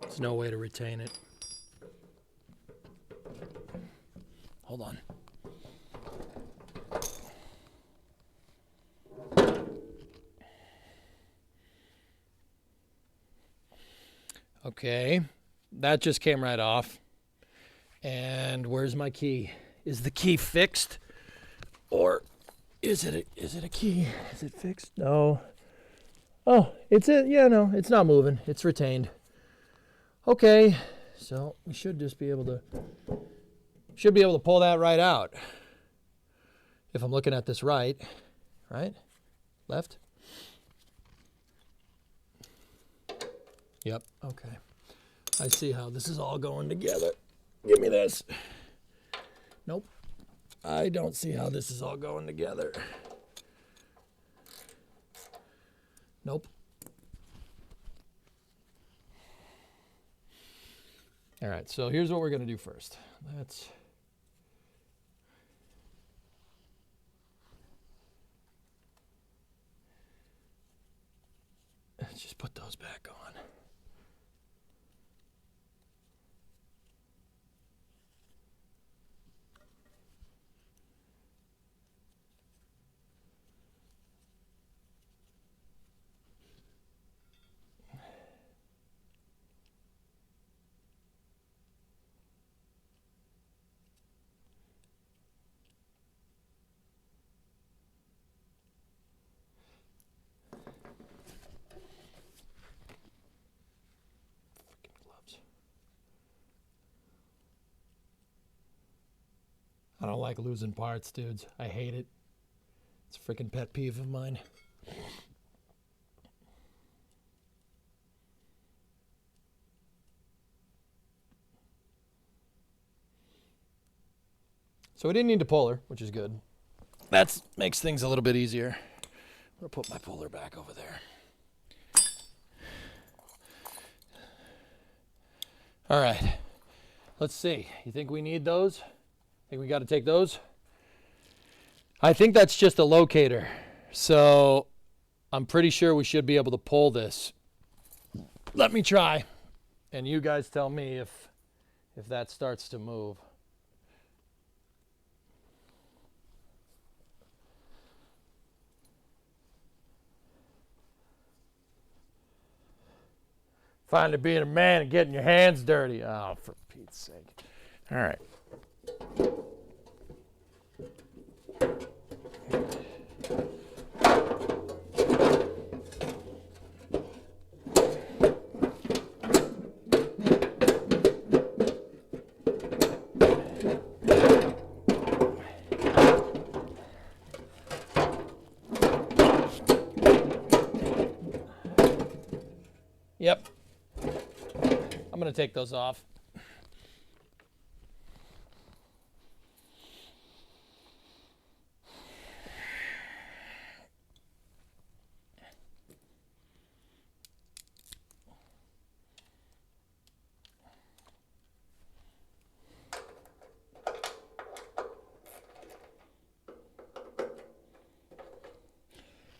There's no way to retain it. Hold on. Okay, that just came right off. And where's my key? Is the key fixed? Or is it a key? Is it fixed? No. Oh, it's it. Yeah, no, it's not moving. It's retained. Okay, so we should just be able to pull that right out. If I'm looking at this right, left. Yep. Okay. I see how this is all going together. Give me this. Nope. I don't see how this is all going together. Nope. All right, so here's what we're going to do first. Let's just put those back on. I don't like losing parts, dudes. I hate it. It's a freaking pet peeve of mine. So we didn't need to puller, which is good. That makes things a little bit easier. I'm going to put my puller back over there. All right. Let's see. You think we need those? Think we got to take those? I think that's just a locator. So I'm pretty sure we should be able to pull this. Let me try. And you guys tell me if that starts to move. Finally being a man and getting your hands dirty. Oh, for Pete's sake. All right. Yep. I'm going to take those off.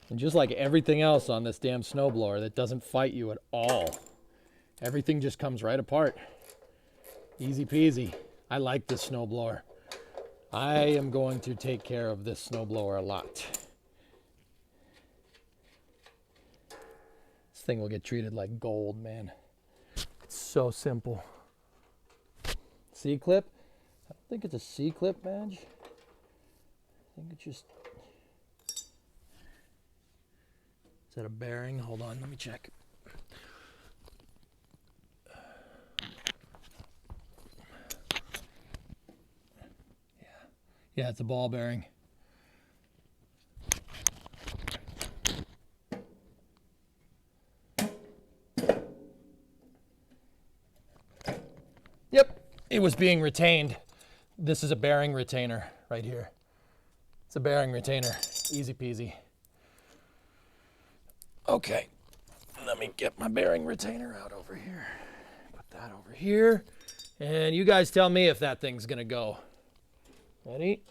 And just like everything else on this damn snowblower that doesn't fight you at all, everything just comes right apart. Easy peasy. I like this snowblower. I am going to take care of this snowblower a lot. This thing will get treated like gold, man. It's so simple. C-clip? I don't think it's a C-clip badge. I think it's just... Is that a bearing? Hold on, let me check. Yeah, it's a ball bearing. Yep, it was being retained. This is a bearing retainer right here. It's a bearing retainer, easy peasy. Okay, let me get my bearing retainer out over here. Put that over here. And you guys tell me if that thing's gonna go. Ready?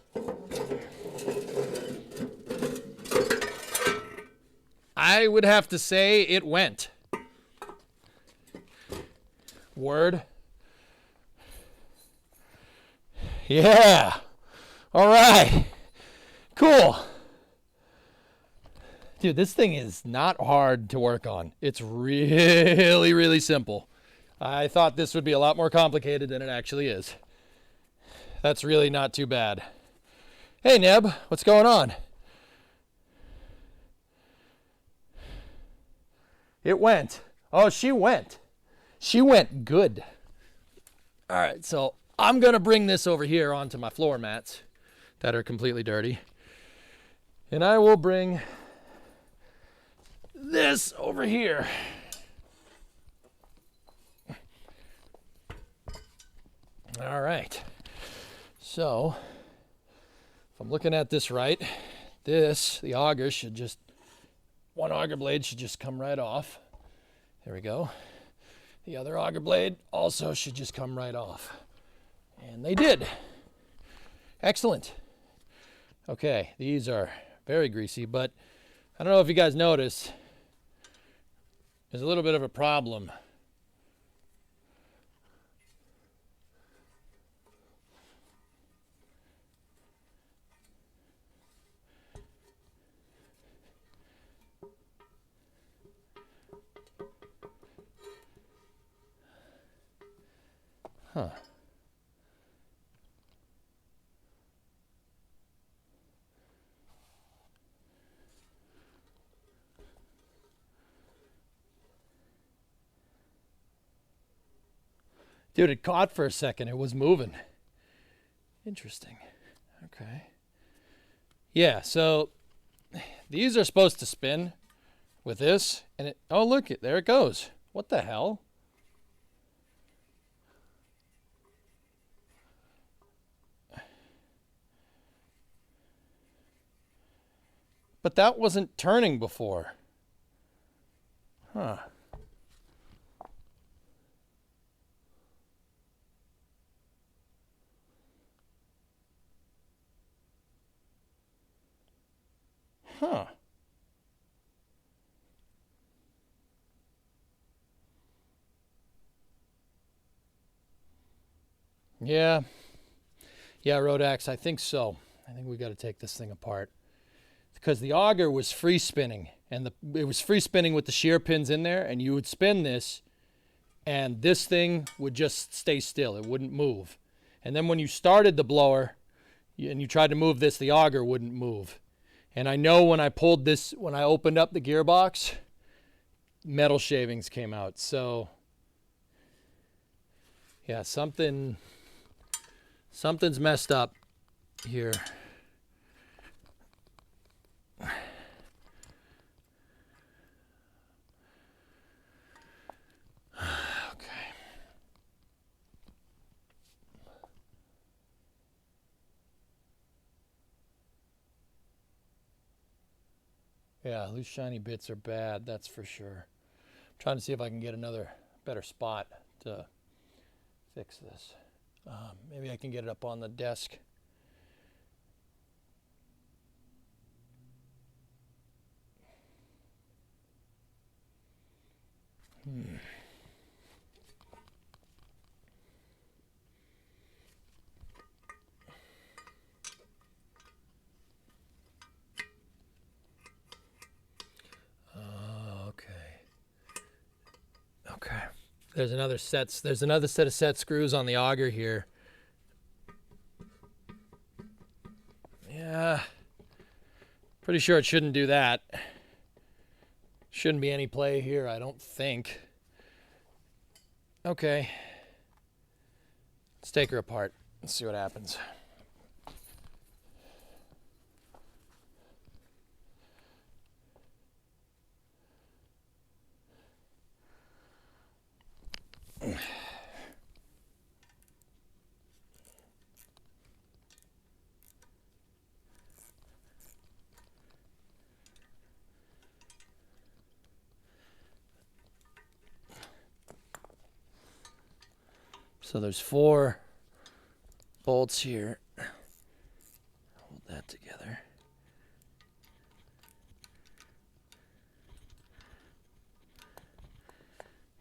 I would have to say it went. Word. Yeah. All right. Cool. Dude, this thing is not hard to work on. It's really, really simple. I thought this would be a lot more complicated than it actually is. That's really not too bad. Hey, Neb, what's going on? It went. Oh, she went. She went good. All right, so I'm going to bring this over here onto my floor mats that are completely dirty. And I will bring this over here. All right. So, if I'm looking at this right, the auger should just, one auger blade should just come right off. There we go. The other auger blade also should just come right off. And they did. Excellent. Okay, these are very greasy, but I don't know if you guys noticed, there's a little bit of a problem. Huh. Dude, it caught for a second. It was moving. Interesting. Okay. Yeah, so these are supposed to spin with this, and it, oh, look, there it goes. What the hell? But that wasn't turning before. Huh. Huh. Yeah. Yeah, Rodax, I think so. I think we got to take this thing apart. Because the auger was free spinning, and it was free spinning with the shear pins in there, and you would spin this, and this thing would just stay still. It wouldn't move. And then when you started the blower and you tried to move this, the auger wouldn't move. And I know when I pulled this, when I opened up the gearbox, metal shavings came out. So yeah, something's messed up here. Yeah, loose shiny bits are bad, that's for sure. I'm trying to see if I can get another better spot to fix this. Maybe I can get it up on the desk. Okay. There's another set of set screws on the auger here. Yeah. Pretty sure it shouldn't do that. Shouldn't be any play here, I don't think. Okay. Let's take her apart. Let's see what happens. So there's 4 bolts here. Hold that together.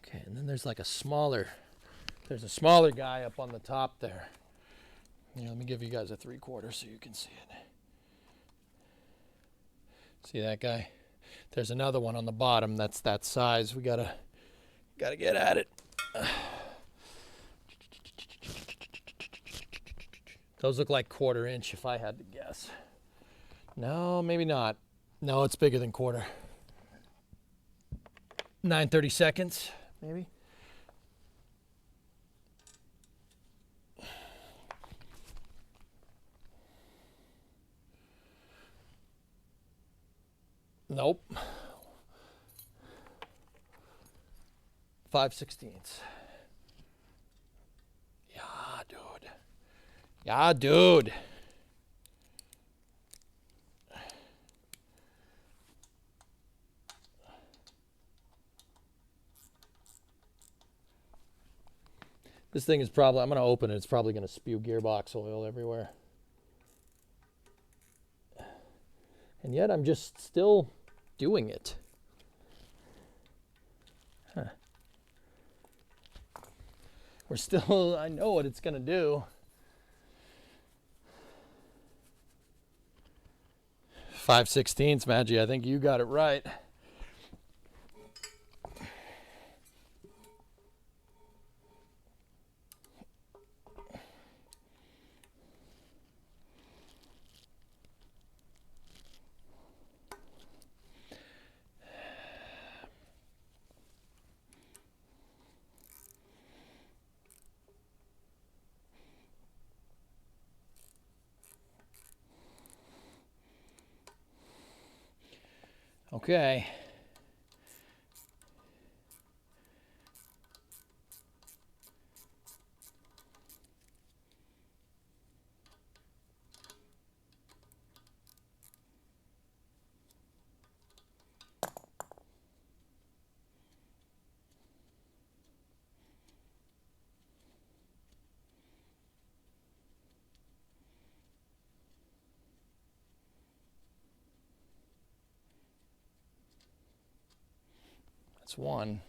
Okay, and then there's like a smaller guy up on the top there. Yeah, let me give you guys a 3/4 so you can see it. See that guy? There's another one on the bottom that's that size. We gotta get at it. Those look like 1/4 inch if I had to guess. No, maybe not. No, it's bigger than 1/4. 9/32, maybe. Nope. 5/16. Yeah, dude. Yeah, dude. This thing is probably, I'm going to open it, it's probably going to spew gearbox oil everywhere. And yet I'm just still doing it. Huh. We're still, I know what it's going to do. 5/16, Maggie, I think you got it right. Okay. That's one.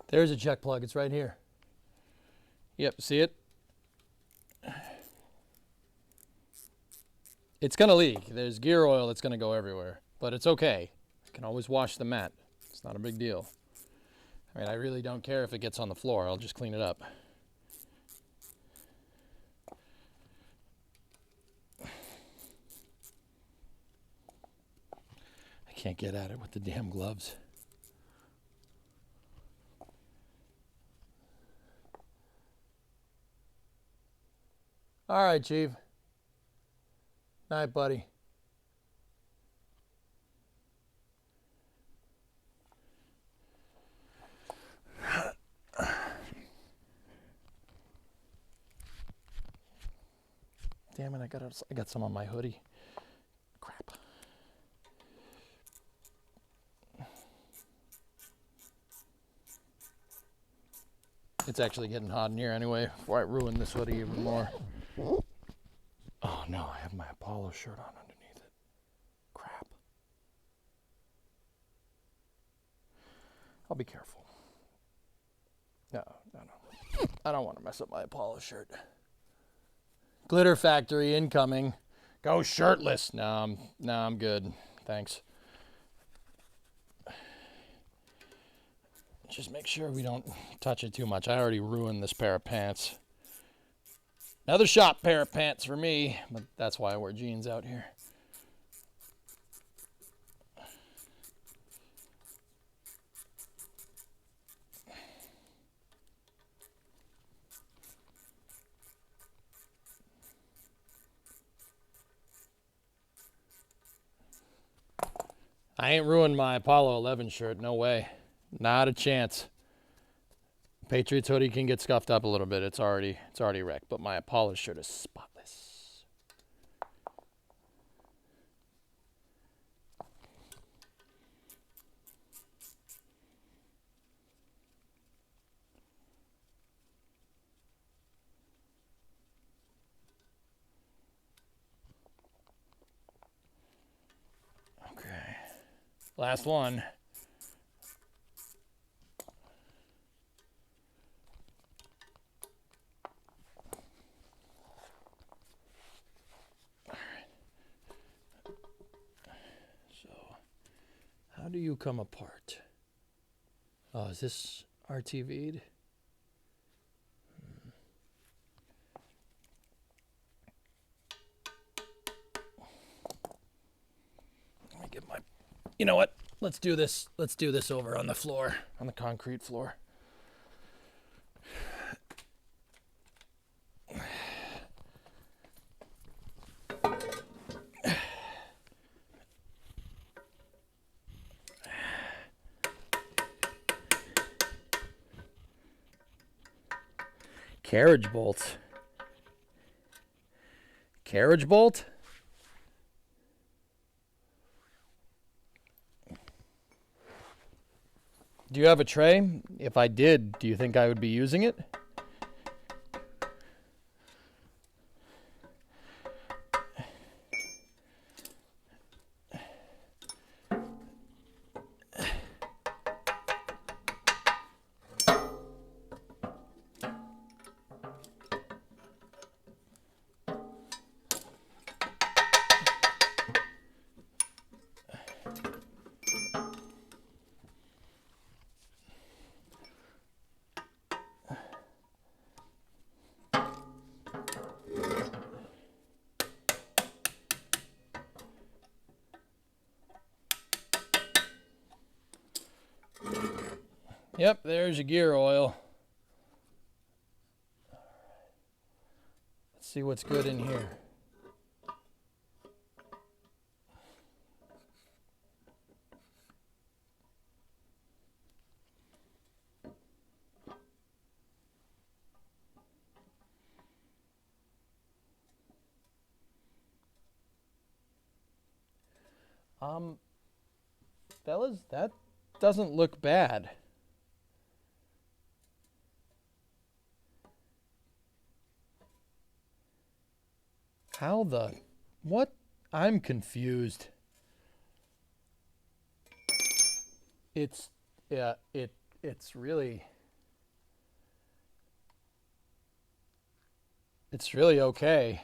There's a check plug. It's right here. Yep, see it? It's going to leak. There's gear oil that's going to go everywhere. But it's okay. I can always wash the mat. It's not a big deal. I mean, I really don't care if it gets on the floor. I'll just clean it up. I can't get at it with the damn gloves. All right, Chief. Night, buddy. Damn it, I got some on my hoodie. Crap. It's actually getting hot in here anyway, before I ruin this hoodie even more. Oh no, I have my Apollo shirt on underneath it. Crap. I'll be careful. No. I don't want to mess up my Apollo shirt. Glitter factory incoming. Go shirtless. No, I'm good. Thanks. Just make sure we don't touch it too much. I already ruined this pair of pants. Another shop pair of pants for me, but that's why I wear jeans out here. I ain't ruined my Apollo 11 shirt. No way. Not a chance. Patriots hoodie can get scuffed up a little bit. It's already wrecked, but my Apollo shirt is spotless. Okay. Last one. How do you come apart? Oh, is this RTV'd? Let me get my... You know what? Let's do this. Let's do this over on the floor, on the concrete floor. Carriage bolt. Carriage bolt? Do you have a tray? If I did, do you think I would be using it? Yep, there's your gear oil. Let's see what's good in here. Fellas, that doesn't look bad. How the... What? I'm confused. It's... Yeah, it's really... It's really okay.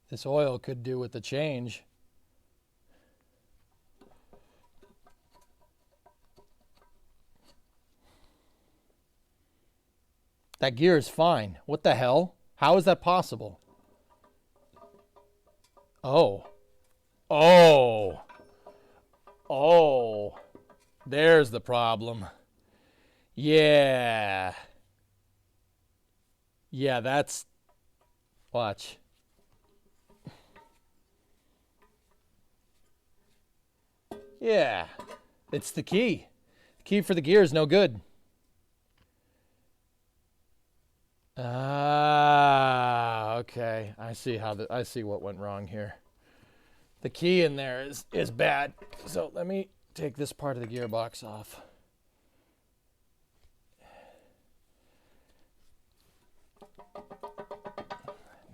This oil could do with the change. That gear is fine. What the hell? How is that possible? Oh. Oh. Oh. There's the problem. Yeah. Yeah, that's... Watch. Yeah. It's the key. The key for the gear is no good. Ah, okay. I see I see what went wrong here. The key in there is bad. So let me take this part of the gearbox off.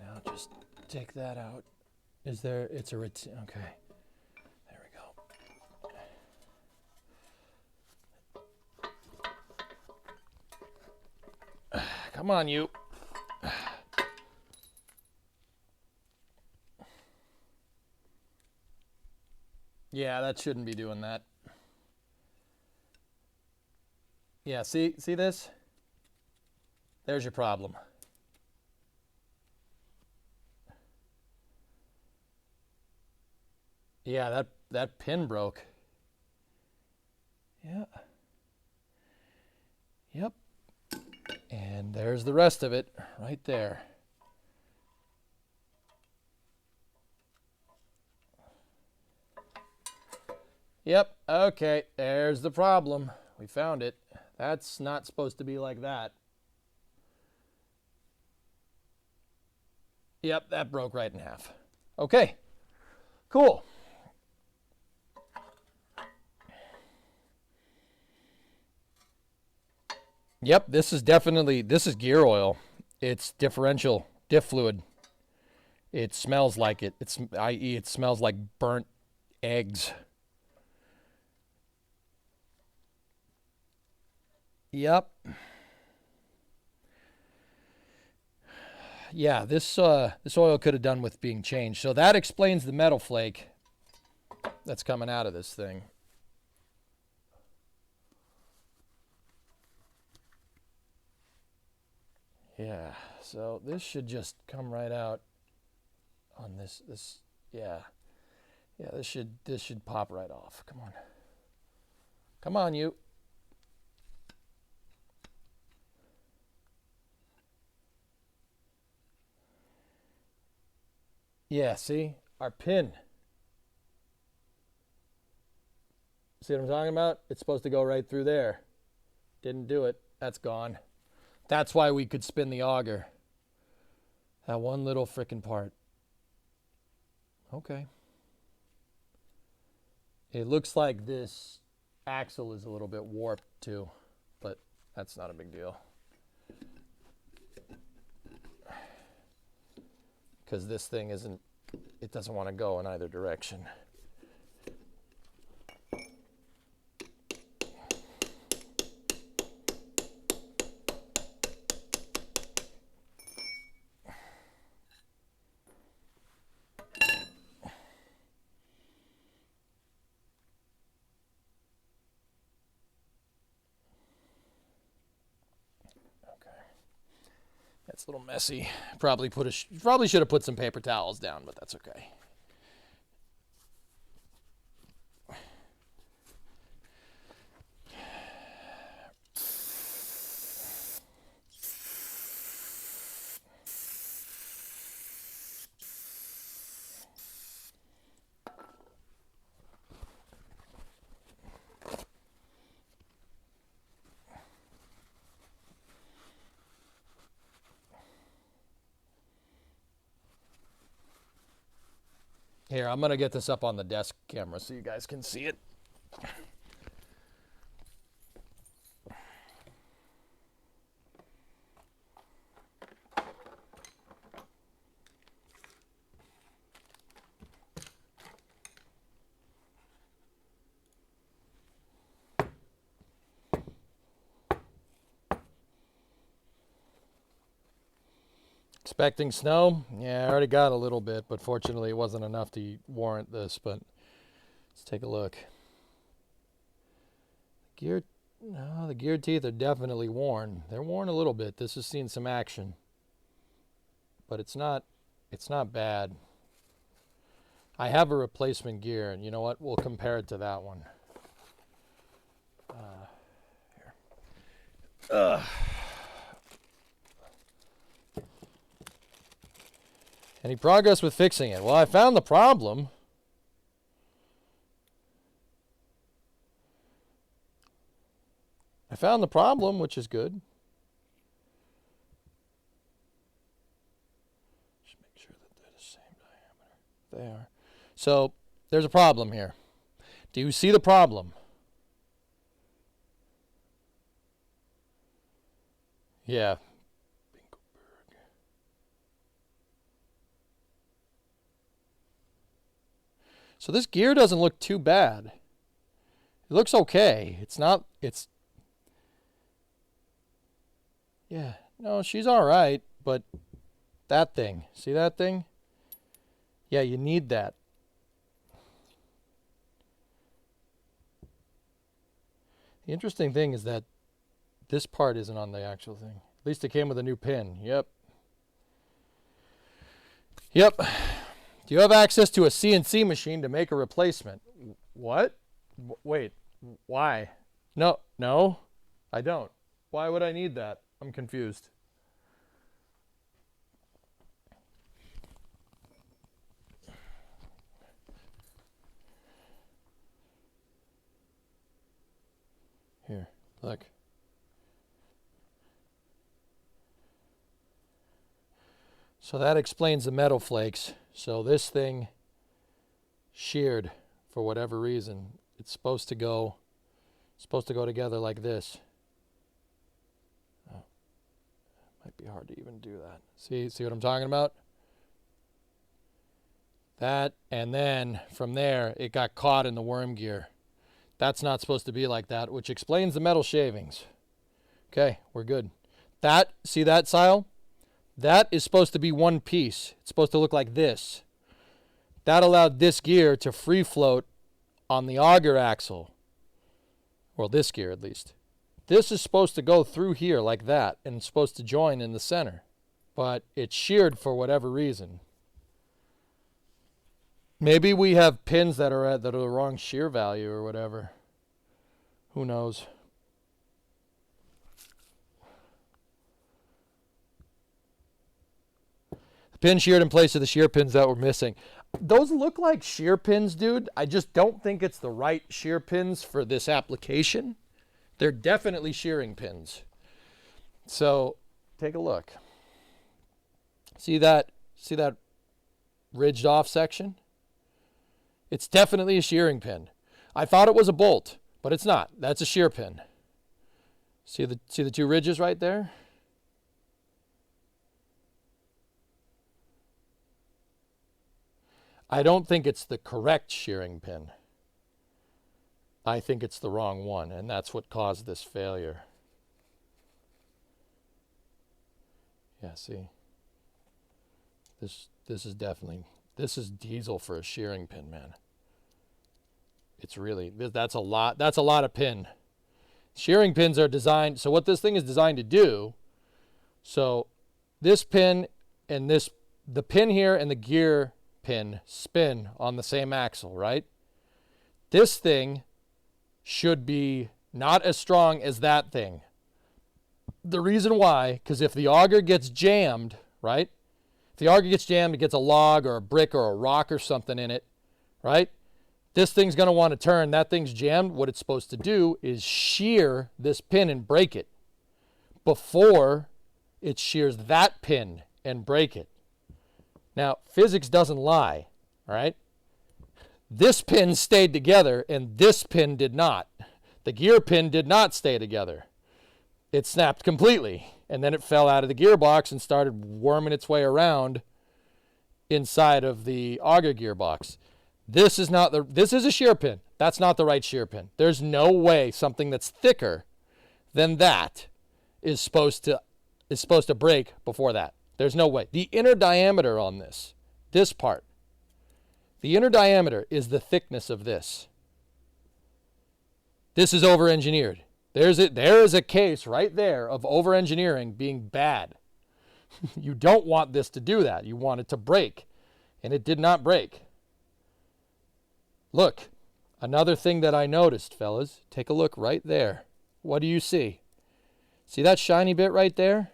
Now just take that out. It's a okay. There we go. Come on, you. Yeah, that shouldn't be doing that. Yeah, see this? There's your problem. Yeah, that pin broke. Yeah. Yep. And there's the rest of it right there. Yep, okay, there's the problem. We found it. That's not supposed to be like that. Yep, that broke right in half. Okay, cool. Yep, this is gear oil. It's differential, diff fluid. It smells like it. I.e. it smells like burnt eggs. Yep. Yeah, this oil could have done with being changed. So that explains the metal flake that's coming out of this thing. Yeah, so this should just come right out on this yeah. Yeah, this should pop right off. Come on. Come on, you. Yeah, see? Our pin. See what I'm talking about? It's supposed to go right through there. Didn't do it. That's gone. That's why we could spin the auger. That one little frickin' part. Okay. It looks like this axle is a little bit warped too, but that's not a big deal. Because this thing it doesn't want to go in either direction. That's a little messy. Probably should have put some paper towels down, but that's okay. Here, I'm going to get this up on the desk camera so you guys can see it. Expecting snow? Yeah, I already got a little bit, but fortunately it wasn't enough to warrant this, but let's take a look. The gear teeth are definitely worn. They're worn a little bit. This has seen some action. But it's not bad. I have a replacement gear, and you know what? We'll compare it to that one. Here. Any progress with fixing it? Well, I found the problem. Which is good. Just make sure that they're the same diameter. They are. So, there's a problem here. Do you see the problem? Yeah. So this gear doesn't look too bad. It looks okay. Yeah, No, she's all right, but that thing, see that thing? Yeah, you need that. The interesting thing is that this part isn't on the actual thing. At least it came with a new pin. Yep. Yep. Do you have access to a CNC machine to make a replacement? What? Wait, why? No, I don't. Why would I need that? I'm confused. Here, look. So that explains the metal flakes. So this thing sheared for whatever reason. It's supposed to go together like this. Oh, might be hard to even do that. See what I'm talking about? That, and then from there it got caught in the worm gear. That's not supposed to be like that, which explains the metal shavings. Okay, we're good. That, see that, Sile? That is supposed to be one piece. It's supposed to look like this. That allowed this gear to free float on the auger axle. Well, this gear at least. This is supposed to go through here like that, and it's supposed to join in the center. But it's sheared for whatever reason. Maybe we have pins that are the wrong shear value or whatever. Who knows? The pin sheared in place of the shear pins that were missing. Those look like shear pins, dude. I just don't think it's the right shear pins for this application. They're definitely shearing pins. So take a look. See that ridged off section? It's definitely a shearing pin. I thought it was a bolt, but it's not. That's a shear pin. See the two ridges right there? I don't think it's the correct shearing pin. I think it's the wrong one, and that's what caused this failure. Yeah, see? This is definitely, this is diesel for a shearing pin, man. It's really, that's a lot of pin. Shearing pins are designed, so what this thing is designed to do, so this pin and the pin here and the gear pin spin on the same axle, right? This thing should be not as strong as that thing. The reason why, because if the auger gets jammed, right? If the auger gets jammed, it gets a log or a brick or a rock or something in it, right? This thing's going to want to turn. That thing's jammed. What it's supposed to do is shear this pin and break it before it shears that pin and break it. Now, physics doesn't lie, all right? This pin stayed together and this pin did not. The gear pin did not stay together. It snapped completely, and then it fell out of the gearbox and started worming its way around inside of the auger gearbox. This is a shear pin. That's not the right shear pin. There's no way something that's thicker than that is supposed to break before that. There's no way. The inner diameter on this part, the inner diameter is the thickness of this. This is over-engineered. There is a case right there of over-engineering being bad. You don't want this to do that. You want it to break, and it did not break. Look, another thing that I noticed, fellas, take a look right there. What do you see? See that shiny bit right there?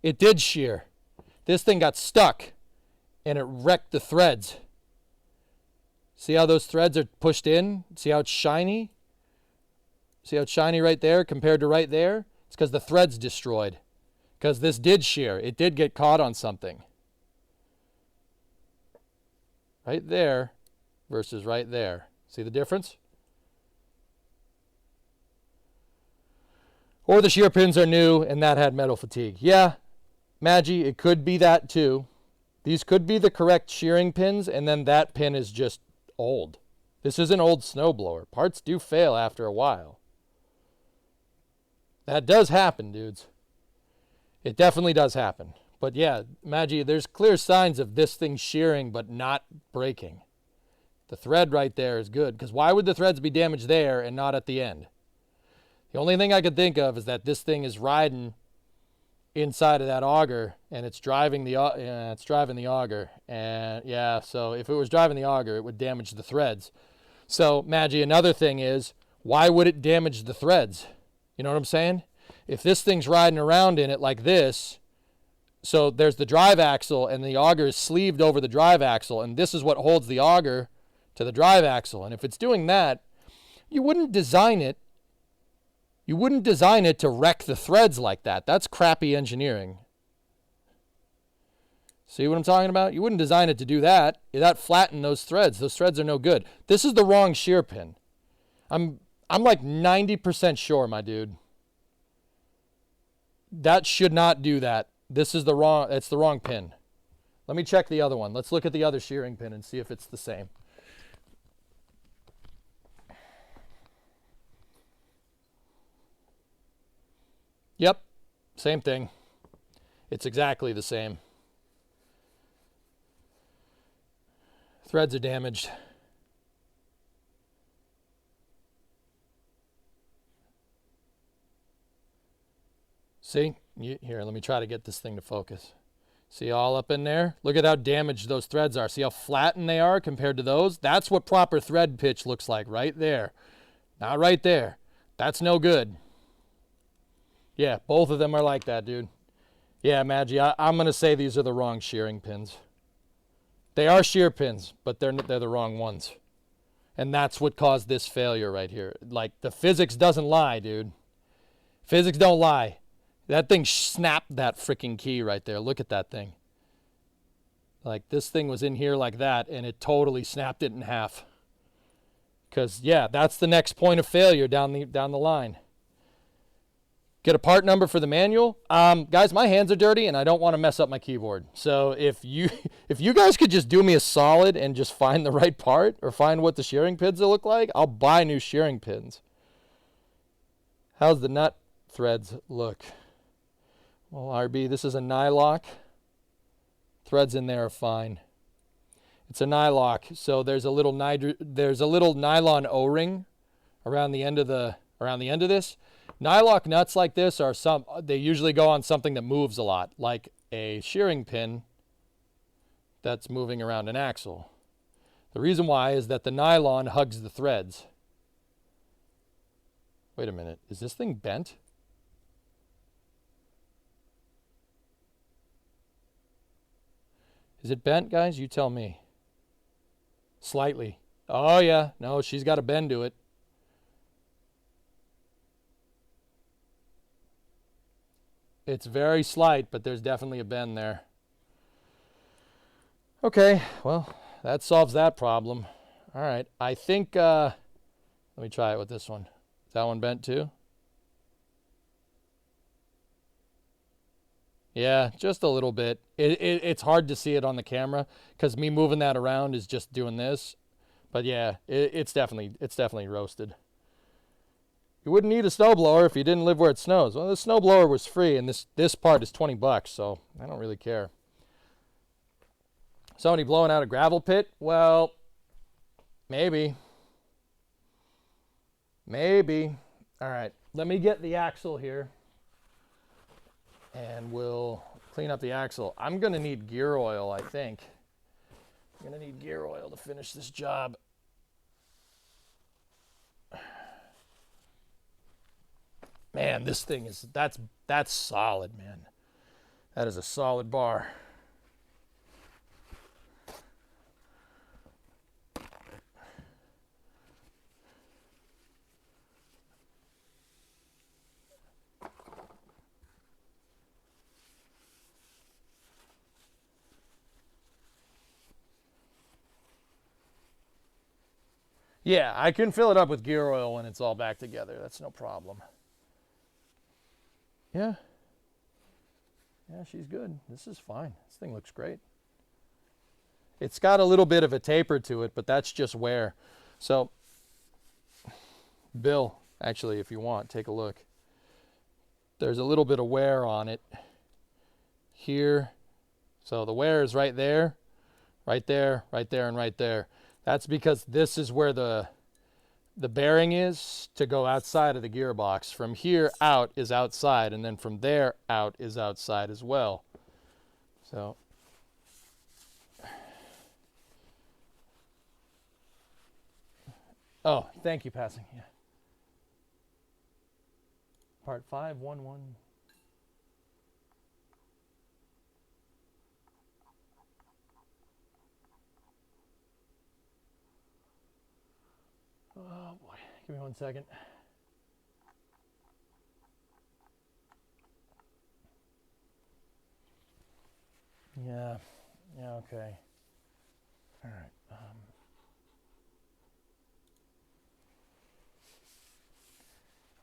It did shear. This thing got stuck, and it wrecked the threads. See how those threads are pushed in? See how it's shiny? See how it's shiny right there compared to right there? It's because the thread's destroyed. Because this did shear. It did get caught on something. Right there versus right there. See the difference? Or the shear pins are new and that had metal fatigue. Yeah, Maggie, it could be that too. These could be the correct shearing pins, and then that pin is just old. This is an old snowblower. Parts do fail after a while. That does happen, dudes. It definitely does happen. But yeah, Maggie, there's clear signs of this thing shearing but not breaking. The thread right there is good, because why would the threads be damaged there and not at the end? The only thing I could think of is that this thing is riding inside of that auger, and it's driving the auger. And yeah, so if it was driving the auger, it would damage the threads. So, Maggie, another thing is, why would it damage the threads? You know what I'm saying? If this thing's riding around in it like this, so there's the drive axle and the auger is sleeved over the drive axle, and this is what holds the auger to the drive axle. And if it's doing that, you wouldn't design it to wreck the threads like that. That's crappy engineering. See what I'm talking about? You wouldn't design it to do that. That flatten those threads. Those threads are no good. This is the wrong shear pin. I'm like 90% sure, my dude. That should not do that. It's the wrong pin. Let me check the other one. Let's look at the other shearing pin and see if it's the same. Yep, same thing. It's exactly the same. Threads are damaged. See? Here, let me try to get this thing to focus. See all up in there? Look at how damaged those threads are. See how flattened they are compared to those? That's what proper thread pitch looks like right there. Not right there. That's no good. Yeah, both of them are like that, dude. Yeah, Maggie, I'm going to say these are the wrong shearing pins. They are shear pins, but they're the wrong ones. And that's what caused this failure right here. Like, the physics doesn't lie, dude. Physics don't lie. That thing snapped that freaking key right there. Look at that thing. Like, this thing was in here like that, and it totally snapped it in half. Because, yeah, that's the next point of failure down the line. Get a part number for the manual. Guys, my hands are dirty, and I don't want to mess up my keyboard. So if you guys could just do me a solid and just find the right part or find what the shearing pins will look like, I'll buy new shearing pins. How's the nut threads look? Well, RB, this is a nylock. Threads in there are fine. It's a nylock, so there's a little nylon O-ring around the end of this. Nylock nuts like this they usually go on something that moves a lot, like a shearing pin that's moving around an axle. The reason why is that the nylon hugs the threads. Wait a minute, is this thing bent? Is it bent, guys? You tell me. Slightly. Oh yeah, no, she's got a bend to it. It's very slight, but there's definitely a bend there. Okay, well, that solves that problem. All right, I think, let me try it with this one. Is that one bent too? Yeah, just a little bit. It's hard to see it on the camera because me moving that around is just doing this. But yeah, it's definitely roasted. You wouldn't need a snowblower if you didn't live where it snows. Well, the snowblower was free, and this part is $20, so I don't really care. Somebody blowing out a gravel pit? Well, maybe. Maybe. All right, let me get the axle here, and we'll clean up the axle. I'm going to need gear oil, I think. I'm going to need gear oil to finish this job. Man, this thing that's solid, man. That is a solid bar. Yeah, I can fill it up with gear oil when it's all back together. That's no problem. Yeah. Yeah, she's good. This is fine. This thing looks great. It's got a little bit of a taper to it, but that's just wear. So, Bill, actually, if you want, take a look. there's a little bit of wear on it here. So the wear is right there, right there, right there, and right there. That's because this is where the bearing is to go outside of the gearbox. From here out is outside, and then from there out is outside as well. So oh, thank you, passing. Yeah. Part 511. Oh boy, give me 1 second. Yeah, okay. All right.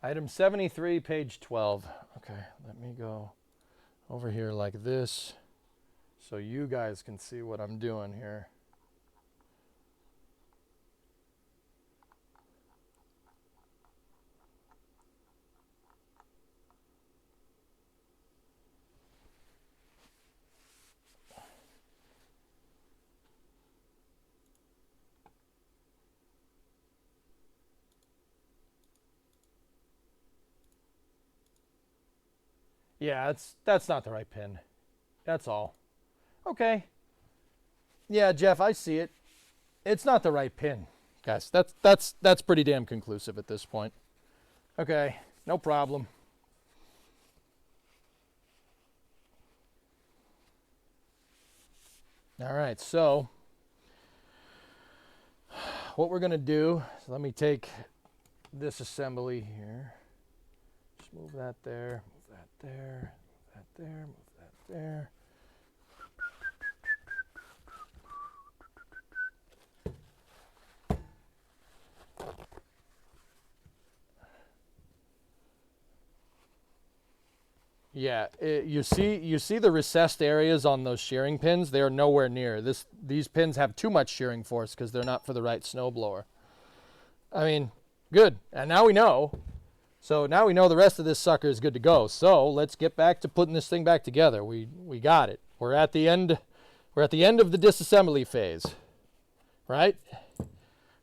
Item 73, page 12. Okay, let me go over here like this so you guys can see what I'm doing here. Yeah, that's not the right pin. That's all. Okay. Yeah, Jeff, I see it. It's not the right pin. Guys, that's pretty damn conclusive at this point. Okay, no problem. All right, so what we're going to do is let me take this assembly here. Just move that there, move that there, move that there, move that there. Yeah, you see the recessed areas on those shearing pins. They are nowhere near. These pins have too much shearing force because they're not for the right snowblower. I mean, good. And now we know. So now we know the rest of this sucker is good to go. So let's get back to putting this thing back together. We got it. We're at the end. We're at the end of the disassembly phase, right?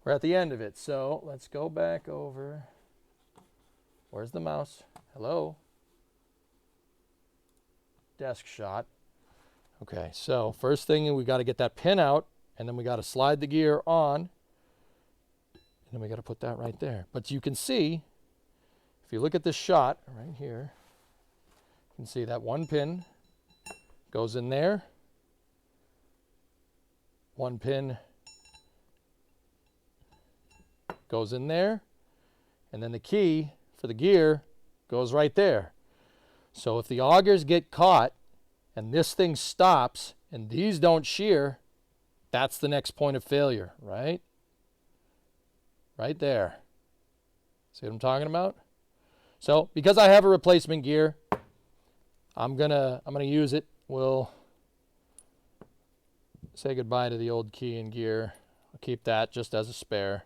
We're at the end of it. So let's go back over. Where's the mouse? Hello. Desk shot. Okay, so first thing, we got to get that pin out, and then we got to slide the gear on, and then we got to put that right there. But you can see, if you look at this shot right here, you can see that one pin goes in there, one pin goes in there, and then the key for the gear goes right there. So if the augers get caught and this thing stops and these don't shear, that's the next point of failure, right? Right there. See what I'm talking about? So because I have a replacement gear, I'm gonna use it. We'll say goodbye to the old key and gear. I'll keep that just as a spare.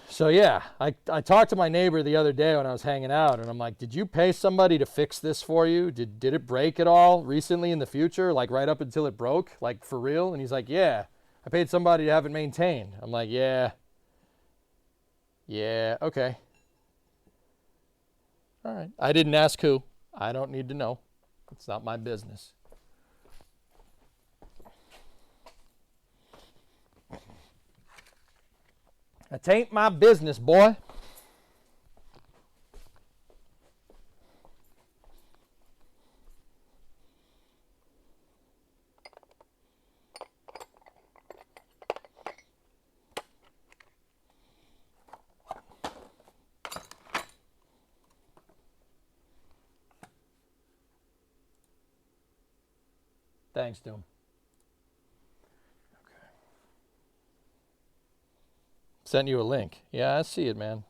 So yeah, I talked to my neighbor the other day when I was hanging out, and I'm like, did you pay somebody to fix this for you? Did it break at all recently in the future, like right up until it broke, like for real? And he's like, yeah, I paid somebody to have it maintained. I'm like, yeah, okay. All right. I didn't ask who. I don't need to know. It's not my business. It ain't my business, boy. Thanks, Doom. Okay. Sent you a link. Yeah, I see it, man.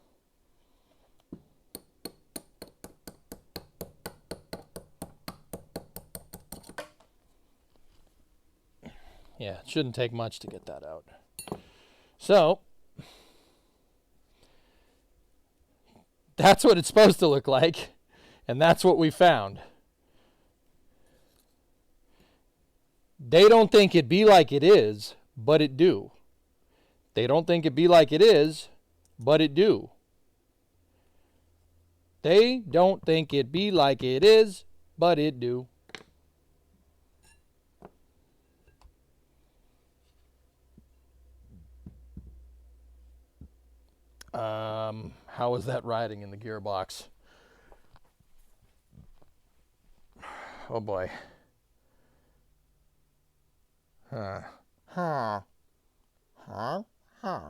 Yeah, it shouldn't take much to get that out. So, That's what it's supposed to look like, and that's what we found. They don't think it be like it is, but it do. They don't think it be like it is, but it do. They don't think it be like it is, but it do. How is that riding in the gearbox? Oh boy. Huh. Huh. Huh. Huh.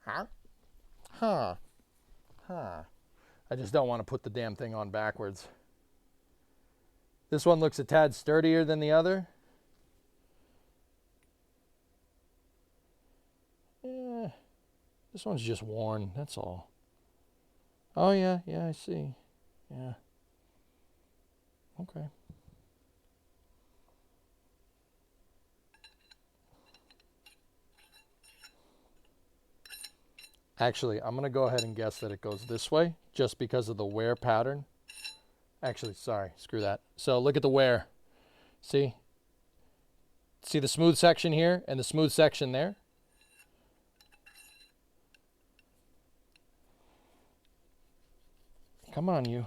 Huh. Huh. Huh. I just don't want to put the damn thing on backwards. This one looks a tad sturdier than the other. This one's just worn, that's all. Oh yeah, I see. Yeah. Okay. Actually, I'm going to go ahead and guess that it goes this way, just because of the wear pattern. Actually, sorry, screw that. So look at the wear. See? See the smooth section here and the smooth section there? Come on, you.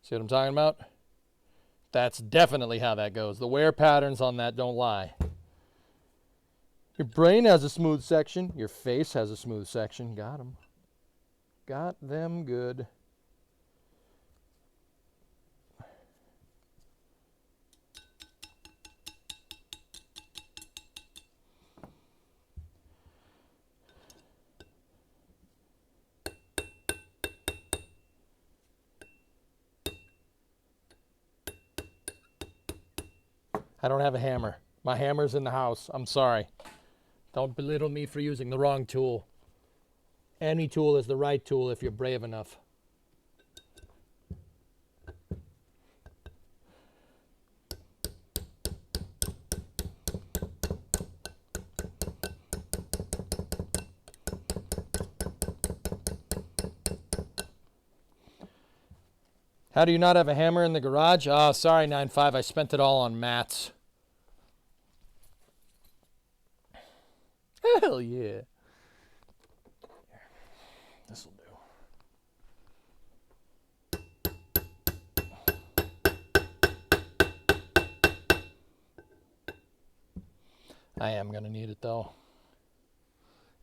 See what I'm talking about? That's definitely how that goes. The wear patterns on that don't lie. Your brain has a smooth section. Your face has a smooth section. Got them. Got them good. I don't have a hammer. My hammer's in the house. I'm sorry. Don't belittle me for using the wrong tool. Any tool is the right tool if you're brave enough. How do you not have a hammer in the garage? Oh, sorry, 9.5. I spent it all on mats. Hell yeah. This'll do. I am gonna need it though.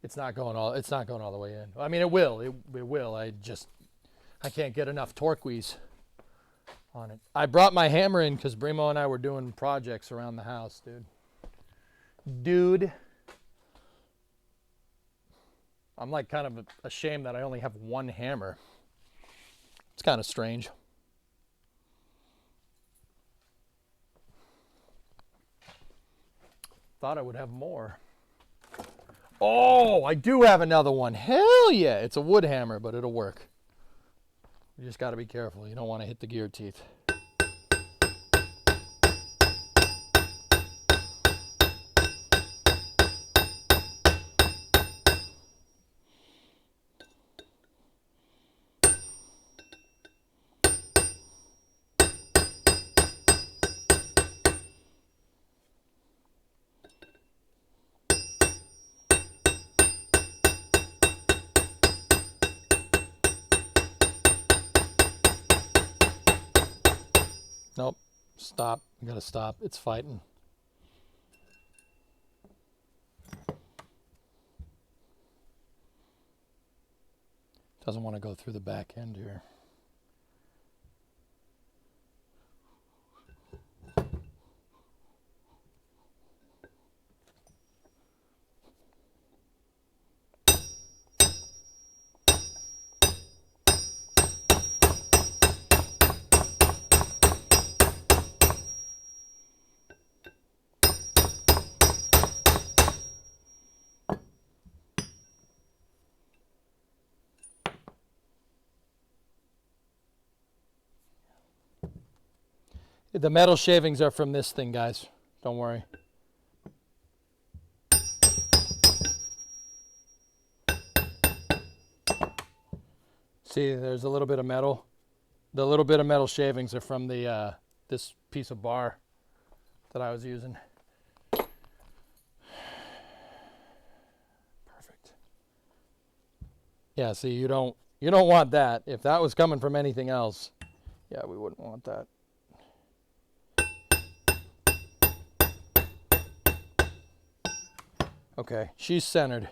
It's not going all the way in. I mean, it will. It will. I can't get enough torque wheeze on it. I brought my hammer in because Brimo and I were doing projects around the house, dude. I'm like kind of ashamed that I only have one hammer. It's kind of strange. Thought I would have more. Oh, I do have another one. Hell yeah. It's a wood hammer, but it'll work. You just got to be careful. You don't want to hit the gear teeth. Nope. Stop. You gotta stop. It's fighting. Doesn't want to go through the back end here. The metal shavings are from this thing, guys. Don't worry. See, there's a little bit of metal. The little bit of metal shavings are from the this piece of bar that I was using. Perfect. Yeah, see, you don't want that. If that was coming from anything else, yeah, we wouldn't want that. Okay, she's centered. There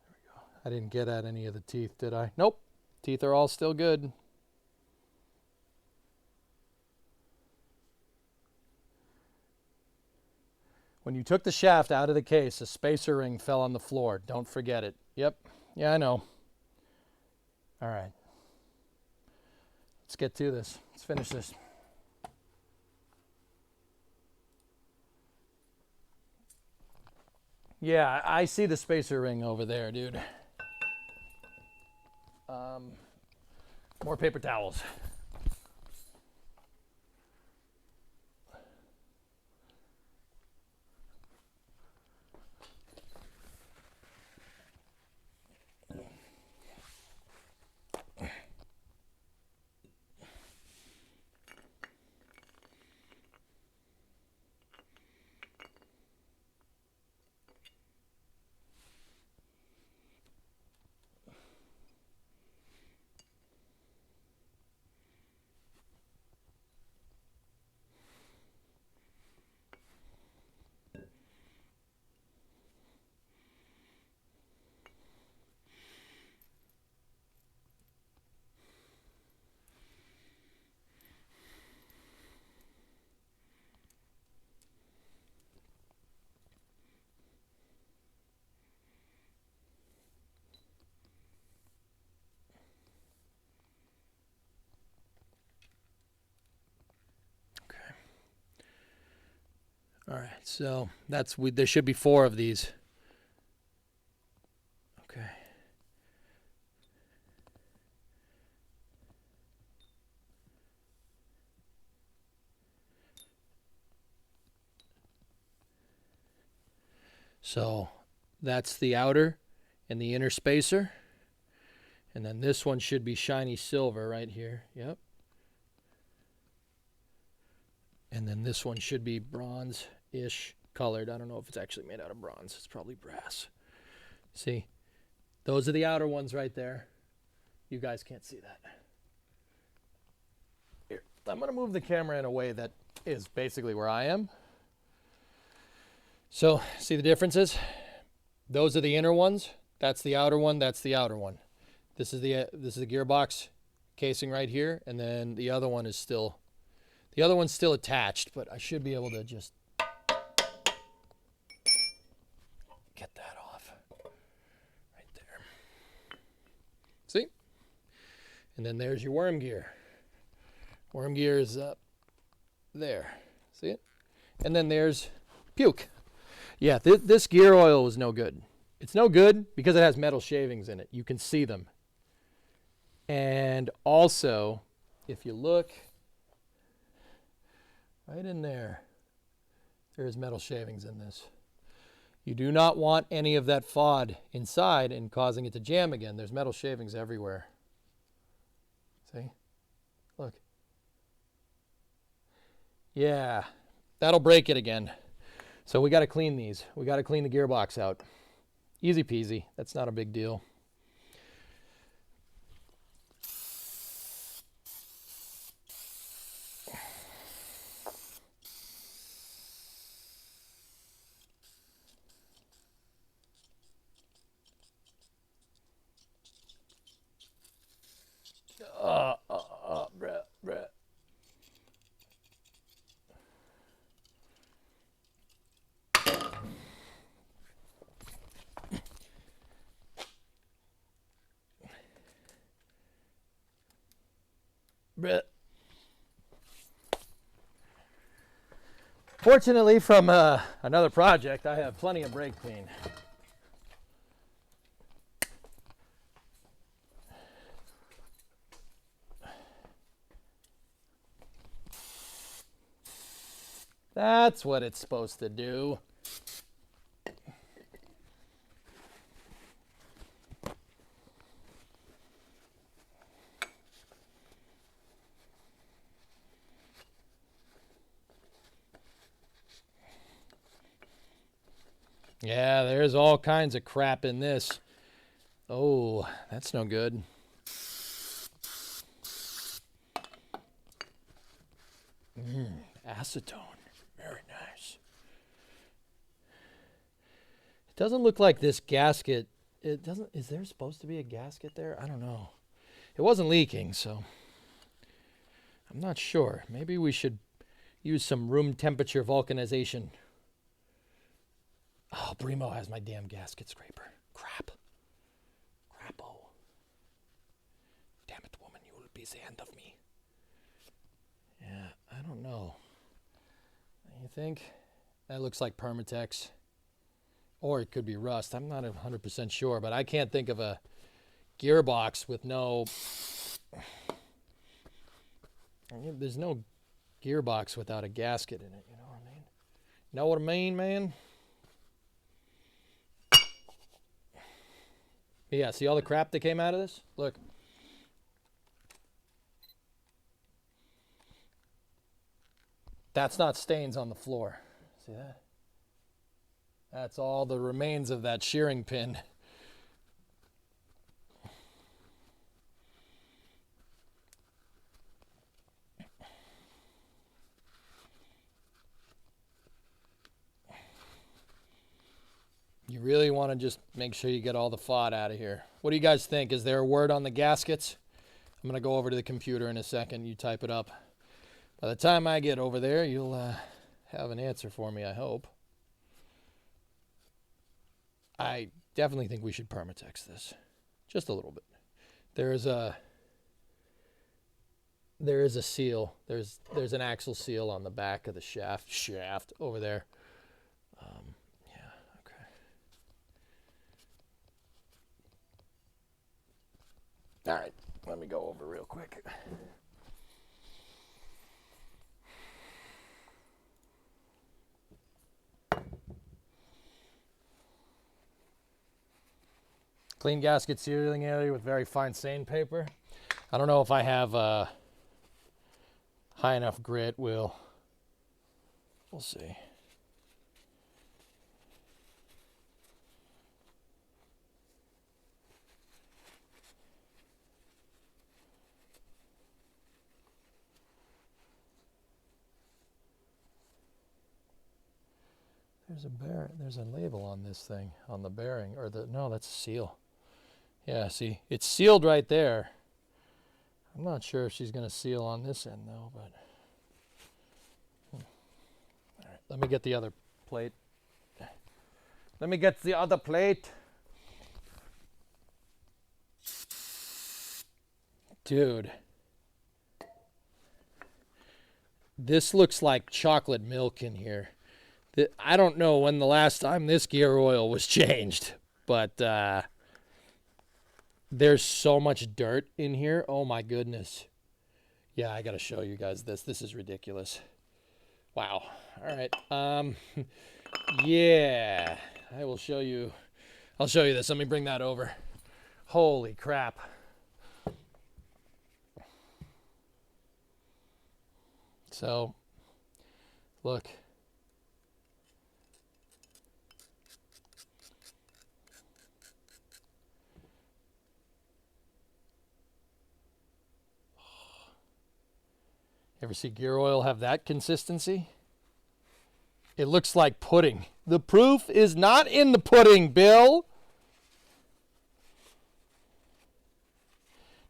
we go. I didn't get at any of the teeth, did I? Nope. Teeth are all still good. When you took the shaft out of the case, a spacer ring fell on the floor. Don't forget it. Yep. Yeah, I know. All right. Let's get to this. Let's finish this. Yeah, I see the spacer ring over there, dude. More paper towels. All right, so there should be 4 of these. Okay. So that's the outer and the inner spacer. And then this one should be shiny silver right here. Yep. And then this one should be bronze-ish colored. I don't know if it's actually made out of bronze. It's probably brass. See? Those are the outer ones right there. You guys can't see that. Here, I'm going to move the camera in a way that is basically where I am. So, see the differences? Those are the inner ones. That's the outer one. That's the outer one. This is the gearbox casing right here, and then the other one is still... The other one's still attached, but I should be able to just get that off right there. See? And then there's your worm gear. Worm gear is up there. See it? And then there's puke. Yeah, this gear oil was no good. It's no good because it has metal shavings in it. You can see them. And also, if you look... right in there, there's metal shavings in this. You do not want any of that FOD inside and causing it to jam again. There's metal shavings everywhere. See? Look. Yeah, that'll break it again. So we got to clean these. We got to clean the gearbox out. Easy peasy. That's not a big deal. Brett. Brett. Fortunately, from another project, I have plenty of brake clean. That's what it's supposed to do. Yeah, there's all kinds of crap in this. Oh, that's no good. Acetone. Very nice. It doesn't look like this gasket. It doesn't. Is there supposed to be a gasket there? I don't know. It wasn't leaking, so I'm not sure. Maybe we should use some room temperature vulcanization. Oh, Brimo has my damn gasket scraper. Crap. Crappo. Damn it, woman, you will be the end of me. Yeah, I don't know. You think? That looks like Permatex. Or it could be rust. I'm not 100% sure, but I can't think of a gearbox with no... There's no gearbox without a gasket in it, you know what I mean? Know what I mean, man? Yeah, see all the crap that came out of this? Look. That's not stains on the floor. See that? That's all the remains of that shearing pin. You really want to just make sure you get all the FOD out of here. What do you guys think? Is there a word on the gaskets? I'm going to go over to the computer in a second. You type it up. By the time I get over there, you'll have an answer for me, I hope. I definitely think we should Permatex this. Just a little bit. There is a seal. There's an axle seal on the back of the shaft over there. Yeah, okay. All right, let me go over real quick. Clean gasket sealing area with very fine sandpaper. I don't know if I have high enough grit. We'll see. There's a label on this thing, on the bearing, or no, that's a seal. Yeah, see, it's sealed right there. I'm not sure if she's going to seal on this end, though, but... All right, let me get the other plate. Let me get the other plate. Dude. This looks like chocolate milk in here. I don't know when the last time this gear oil was changed, but... there's so much dirt in here. Oh my goodness. Yeah, I gotta show you guys this. This is ridiculous. Wow. All right. Yeah, I will show you. I'll show you this. Let me bring that over. Holy crap. So, look. Ever see gear oil have that consistency? It looks like pudding. The proof is not in the pudding, Bill.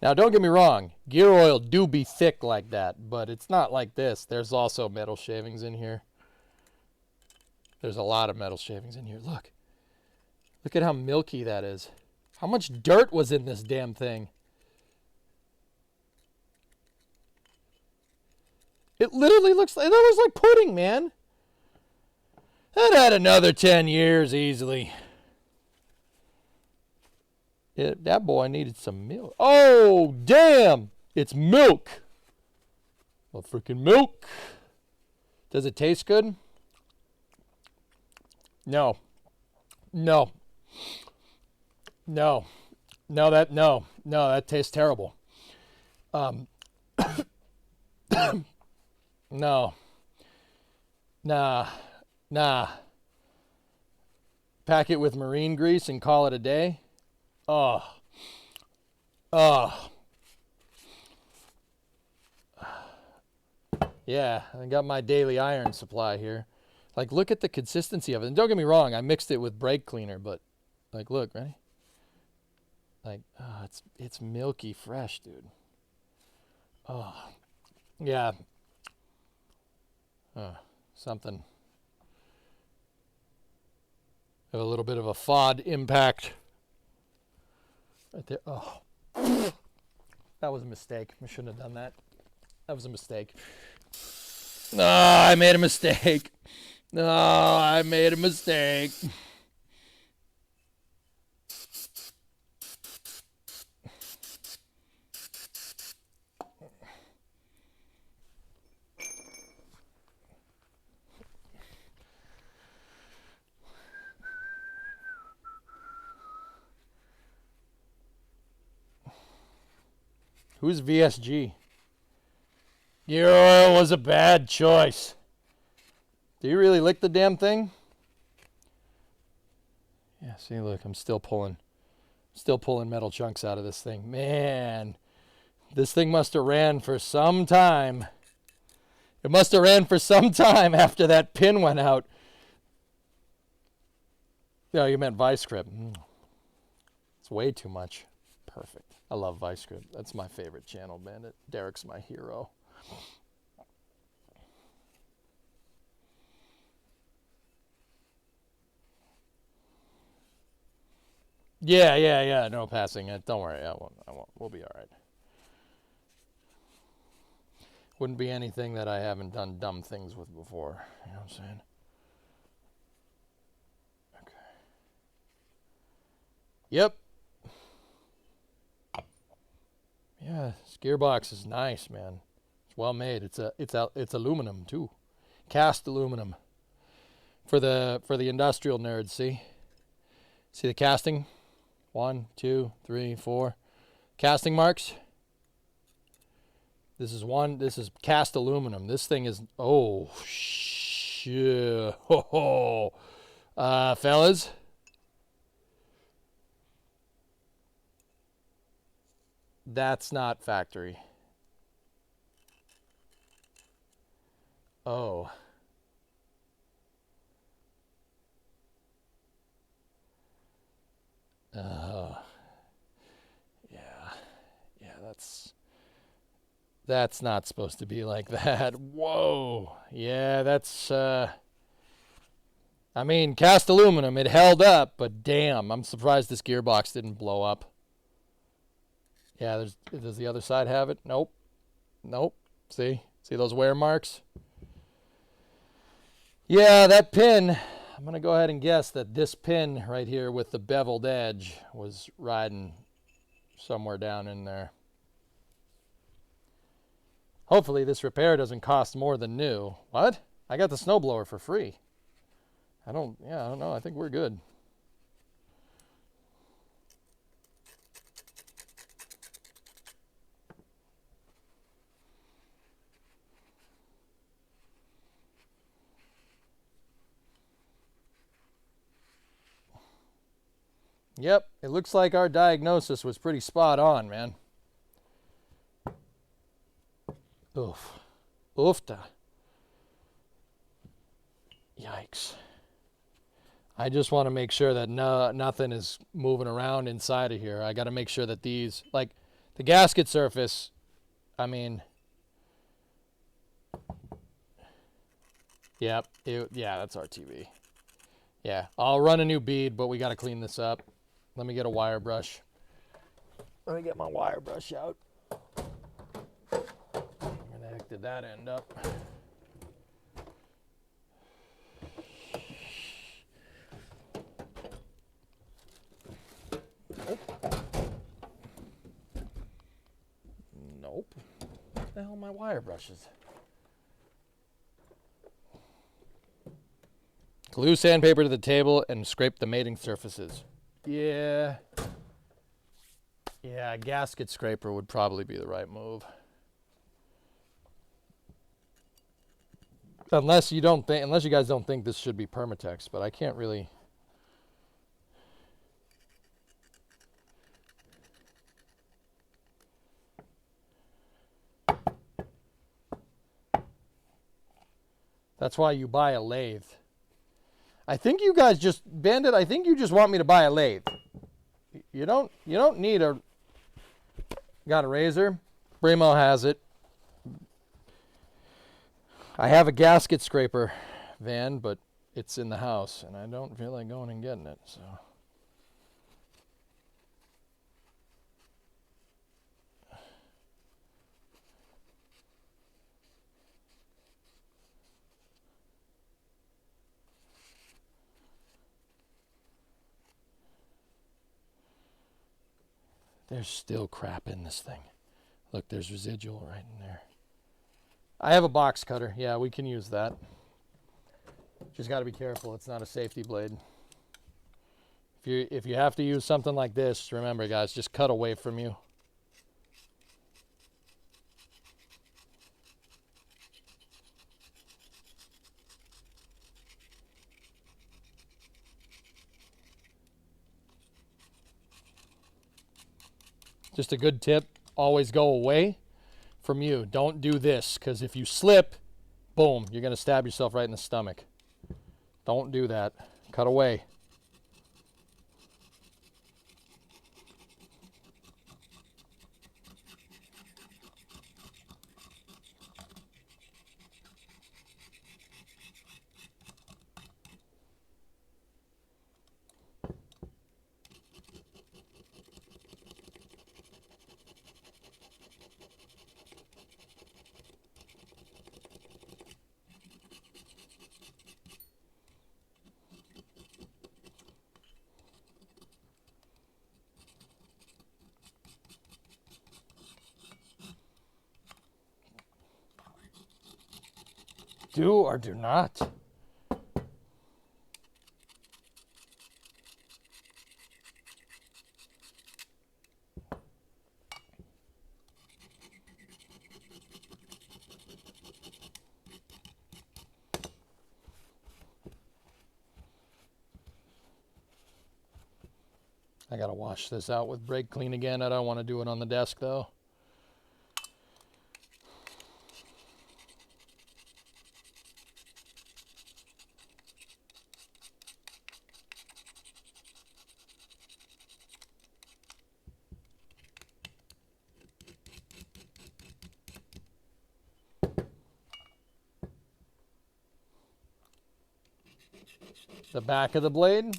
Now, don't get me wrong. Gear oil do be thick like that, but it's not like this. There's also metal shavings in here. There's a lot of metal shavings in here. Look. Look at how milky that is. How much dirt was in this damn thing? It literally looks like pudding, man. That had another 10 years easily. That boy needed some milk. Oh, damn. It's milk. Well, freaking milk. Does it taste good? No. No. No. No, that tastes terrible. No. Nah. pack it with marine grease and call it a day. Oh. Oh. Yeah, I got my daily iron supply here. Like, look at the consistency of it. And don't get me wrong, I mixed it with brake cleaner, but, like, look, ready? Like, oh, it's milky fresh, dude. Oh, yeah. Something. Have a little bit of a FOD impact right there. Oh, that was a mistake. I shouldn't have done that. That was a mistake. No, I made a mistake. No, I made a mistake. Who's VSG? Gear oil was a bad choice. Do you really lick the damn thing? Yeah, see, look, I'm still pulling metal chunks out of this thing. Man, this thing must have ran for some time. It must have ran for some time after that pin went out. No, you meant vice grip. It's way too much. Perfect. I love vice grip. That's my favorite channel, man. Derek's my hero. Yeah. No passing it. Don't worry. I won't. We'll be all right. Wouldn't be anything that I haven't done dumb things with before. You know what I'm saying? Okay. Yep. Yeah, this gearbox is nice, man. It's well made. It's aluminum too, cast aluminum. For the industrial nerds, see the casting, 1, 2, 3, 4, casting marks. This is cast aluminum. This thing is shit. Fellas. That's not factory. Oh. Yeah, that's not supposed to be like that. Whoa. Yeah, that's I mean, cast aluminum, it held up, but damn, I'm surprised this gearbox didn't blow up. Yeah, does the other side have it? Nope. See those wear marks? Yeah, that pin, I'm going to go ahead and guess that this pin right here with the beveled edge was riding somewhere down in there. Hopefully this repair doesn't cost more than new. What? I got the snowblower for free. I don't know. I think we're good. Yep, it looks like our diagnosis was pretty spot on, man. Oof. Oofta. Yikes. I just want to make sure that nothing is moving around inside of here. I got to make sure that these, like the gasket surface, I mean, yep, yeah, that's RTV. Yeah, I'll run a new bead, but we got to clean this up. Let me get a wire brush. Let me get my wire brush out. Where the heck did that end up? Nope. What the hell are my wire brushes? Glue sandpaper to the table and scrape the mating surfaces. Yeah, a gasket scraper would probably be the right move. Unless you guys don't think this should be Permatex, but I can't really That's why you buy a lathe. I think you guys just, Bandit, I think you just want me to buy a lathe. You don't need a, got a razor? Bremo has it. I have a gasket scraper, Van, but it's in the house, and I don't feel like going and getting it, so. There's still crap in this thing. Look, there's residual right in there. I have a box cutter. Yeah, we can use that. Just got to be careful. It's not a safety blade. If you have to use something like this, remember, guys, just cut away from you. Just a good tip, always go away from you. Don't do this, because if you slip, boom, you're going to stab yourself right in the stomach. Don't do that. Cut away. Do or do not. I gotta wash this out with brake clean again. I don't want to do it on the desk though. The back of the blade.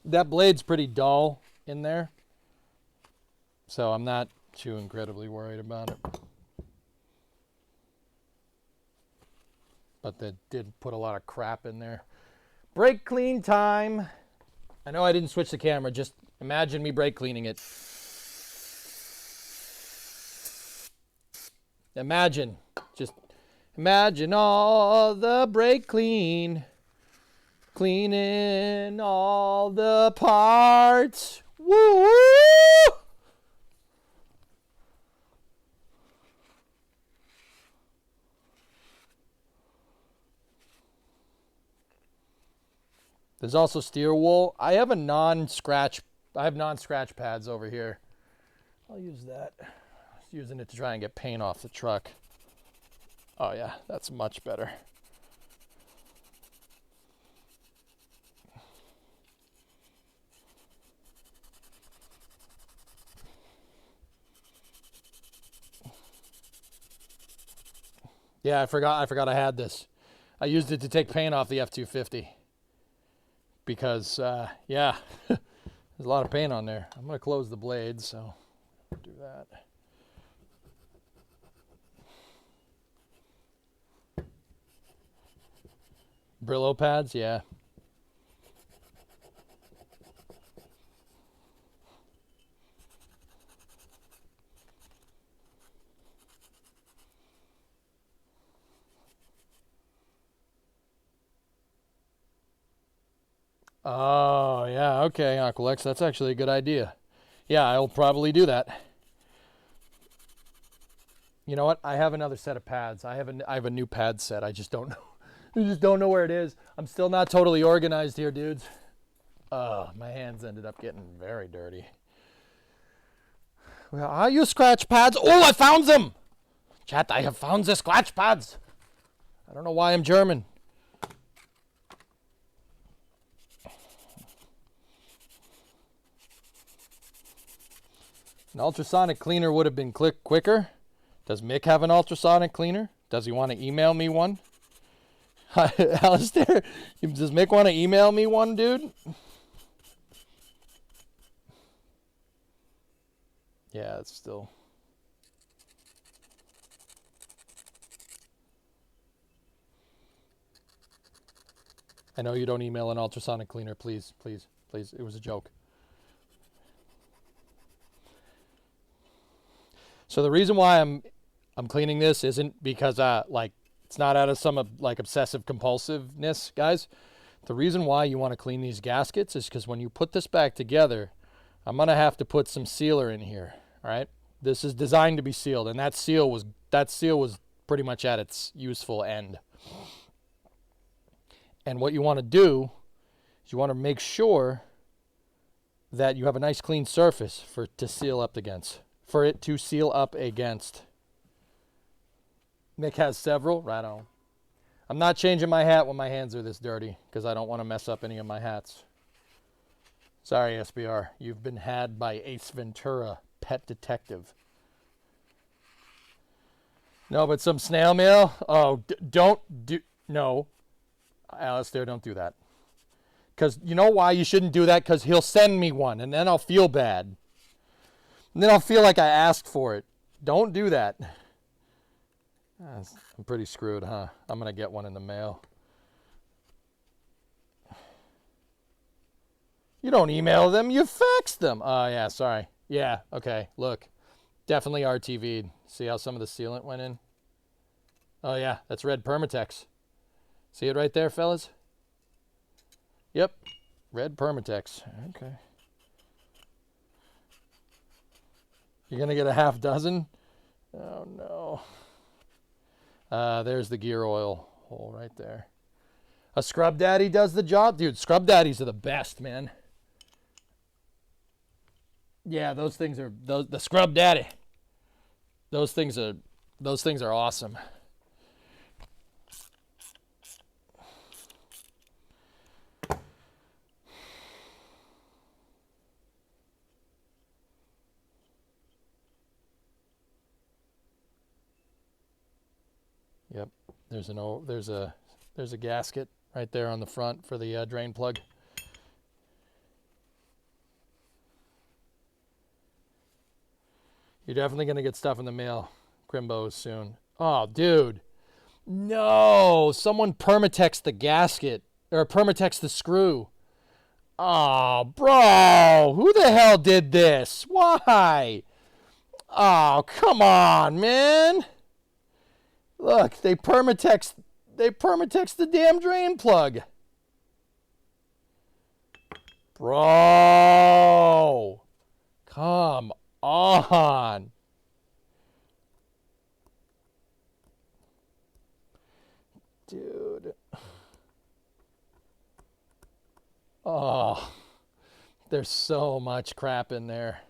That blade's pretty dull in there, so I'm not too incredibly worried about it. But they did put a lot of crap in there. Brake clean time. I know I didn't switch the camera, just imagine me brake cleaning it. Imagine, just imagine all the brake clean. Cleaning all the parts. Woo! There's also steer wool. I have non-scratch pads over here. I'll use that. I was using it to try and get paint off the truck. Oh yeah, that's much better. Yeah, I forgot I had this. I used it to take paint off the F250 because, yeah, there's a lot of paint on there. I'm going to close the blade, so do that. Brillo pads, yeah. Oh, yeah, okay, Aqualex, that's actually a good idea. Yeah, I'll probably do that. You know what? I have another set of pads. I have a new pad set. I just don't know. I just don't know where it is. I'm still not totally organized here, dudes. My hands ended up getting very dirty. Well, I use scratch pads. Oh, I found them! Chat, I have found the scratch pads. I don't know why I'm German. An ultrasonic cleaner would have been quicker. Does Mick have an ultrasonic cleaner? Does he want to email me one? Alistair, does Mick want to email me one, dude? Yeah, it's still... I know you don't email an ultrasonic cleaner. Please, please, please. It was a joke. So the reason why I'm cleaning this isn't because like it's not out of some like obsessive compulsiveness, guys. The reason why you want to clean these gaskets is because when you put this back together, I'm gonna have to put some sealer in here. All right. This is designed to be sealed, and that seal was pretty much at its useful end. And what you want to do is you want to make sure that you have a nice clean surface for it to seal up against. Nick has several. Right on. I'm not changing my hat when my hands are this dirty because I don't want to mess up any of my hats. Sorry, SBR. You've been had by Ace Ventura, pet detective. No, but some snail mail? Oh, no. Alistair, don't do that. Because you know why you shouldn't do that? Because he'll send me one, and then I'll feel bad. And then I'll feel like I asked for it. Don't do that. I'm pretty screwed, huh? I'm going to get one in the mail. You don't email them, you fax them. Oh, yeah, sorry. Yeah, okay, look. Definitely RTV'd. See how some of the sealant went in? Oh, yeah, that's red Permatex. See it right there, fellas? Yep, red Permatex. Okay. You're going to get a half dozen? Oh, no. There's the gear oil hole right there. A Scrub Daddy does the job? Dude, Scrub Daddies are the best, man. Yeah, those things are... the Scrub Daddy. Those things are awesome. Yep, there's a gasket right there on the front for the drain plug. You're definitely gonna get stuff in the mail, Crimbos, soon. Oh, dude, no! Someone Permatex the gasket or Permatex the screw. Oh, bro, who the hell did this? Why? Oh, come on, man. Look, they Permatex the damn drain plug. Bro. Come on. Dude. Oh. There's so much crap in there.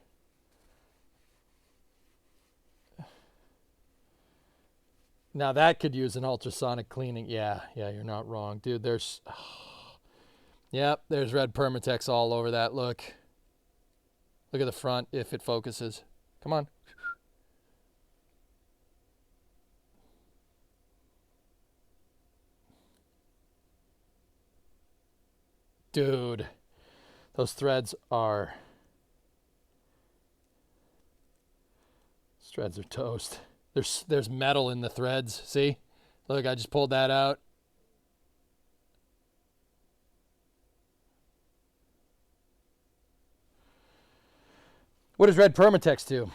Now that could use an ultrasonic cleaning. Yeah, you're not wrong. Dude, there's... Yep, there's red Permatex all over that. Look. Look at the front if it focuses. Come on. Dude, those threads are... Those threads are toast. There's metal in the threads. See? Look, I just pulled that out. What does red Permatex do?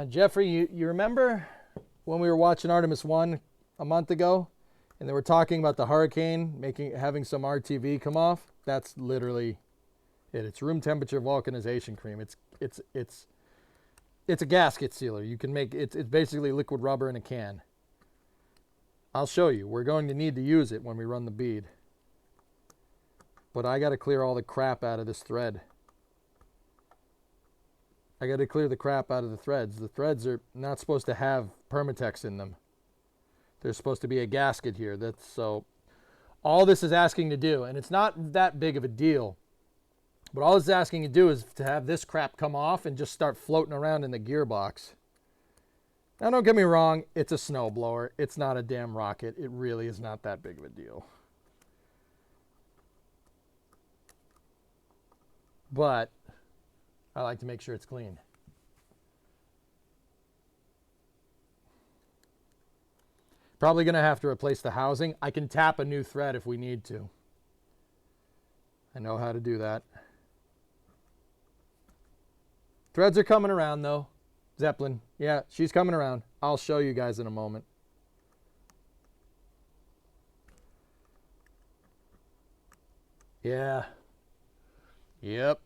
Jeffrey, you remember when we were watching Artemis 1 a month ago and they were talking about the hurricane having some RTV come off? That's literally it. It's room temperature vulcanization cream. It's It's a gasket sealer. You can make it's basically liquid rubber in a can. I'll show you. We're going to need to use it when we run the bead. But I got to clear all the crap out of this thread. I got to clear the crap out of the threads. The threads are not supposed to have Permatex in them. There's supposed to be a gasket here. That's so all this is asking to do, and it's not that big of a deal. But all it's asking to do is to have this crap come off and just start floating around in the gearbox. Now, don't get me wrong, it's a snowblower. It's not a damn rocket. It really is not that big of a deal. But I like to make sure it's clean. Probably going to have to replace the housing. I can tap a new thread if we need to. I know how to do that. Threads are coming around, though. Zeppelin. Yeah, she's coming around. I'll show you guys in a moment. Yeah. Yep.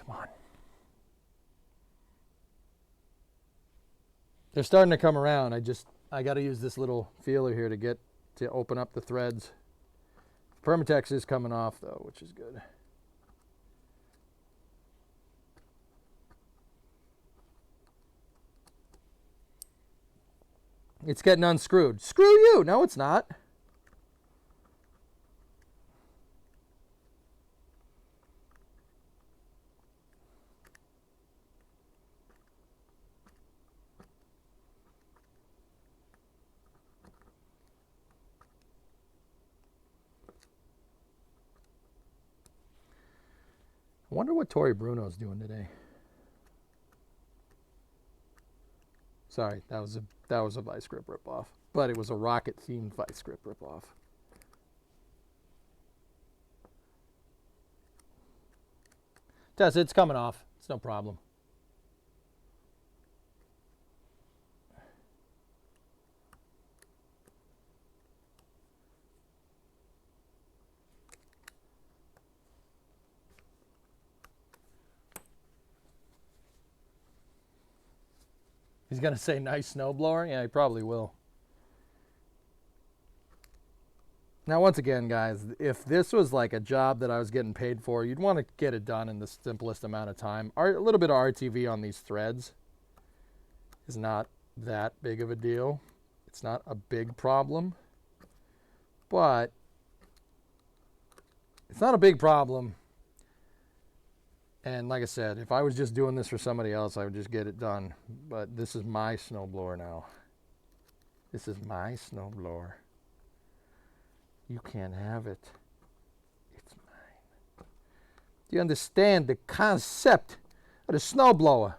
Come on. They're starting to come around. I got to use this little feeler here to open up the threads. Permatex is coming off though, which is good. It's getting unscrewed. Screw you! No, it's not. I wonder what Tori Bruno's doing today. Sorry, that was a vice grip ripoff, but it was a rocket themed vice grip ripoff. Tess, it's coming off. It's no problem. He's going to say nice snowblower? Yeah, he probably will. Now, once again, guys, if this was like a job that I was getting paid for, you'd want to get it done in the simplest amount of time. A little bit of RTV on these threads is not that big of a deal. It's not a big problem, but it's not a big problem. And like I said, if I was just doing this for somebody else, I would just get it done. But this is my snowblower now. This is my snowblower. You can't have it. It's mine. Do you understand the concept of the snowblower?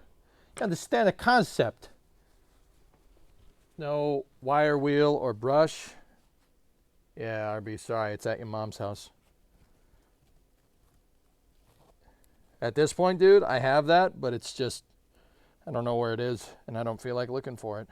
You understand the concept? No wire wheel or brush. Yeah, RB, sorry, it's at your mom's house. At this point, dude, I have that, but it's just, I don't know where it is, and I don't feel like looking for it.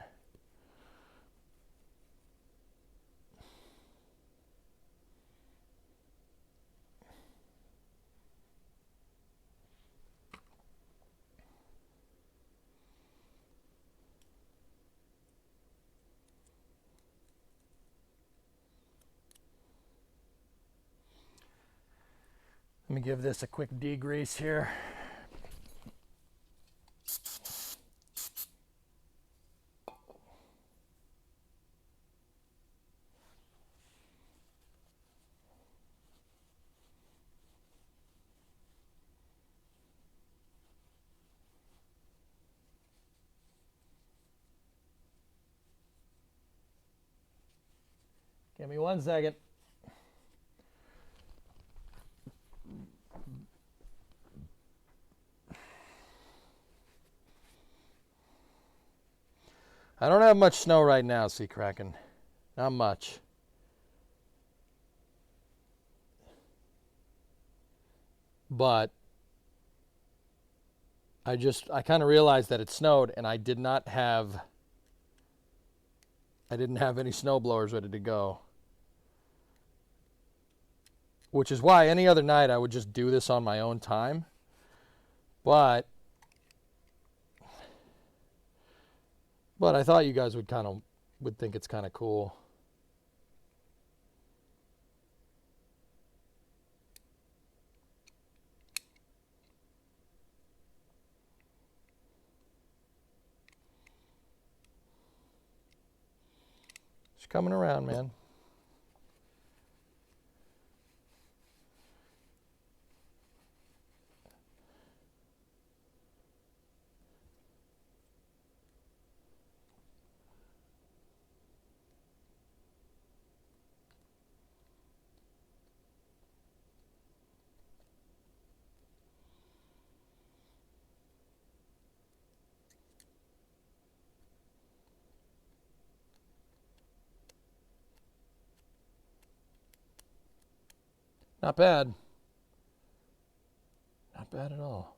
Let me give this a quick degrease here. Give me 1 second. I don't have much snow right now, Sea Kraken. Not much. But I kind of realized that it snowed, and I didn't have any snow blowers ready to go. Which is why any other night I would just do this on my own time. But I thought you guys would think it's kind of cool. It's coming around, man. Not bad. Not bad at all.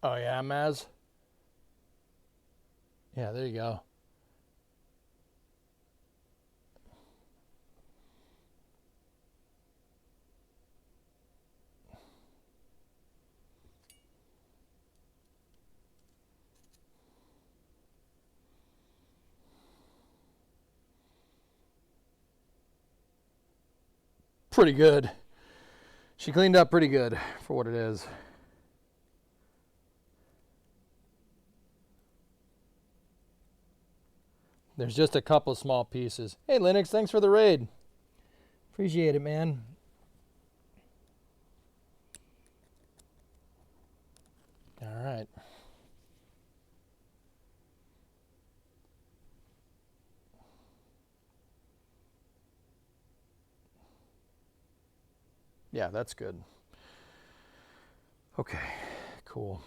Oh yeah, Maz? Yeah, there you go. Pretty good. She cleaned up pretty good for what it is. There's just a couple small pieces. Hey, Linux, thanks for the raid. Appreciate it, man. All right. Yeah, that's good. Okay, cool.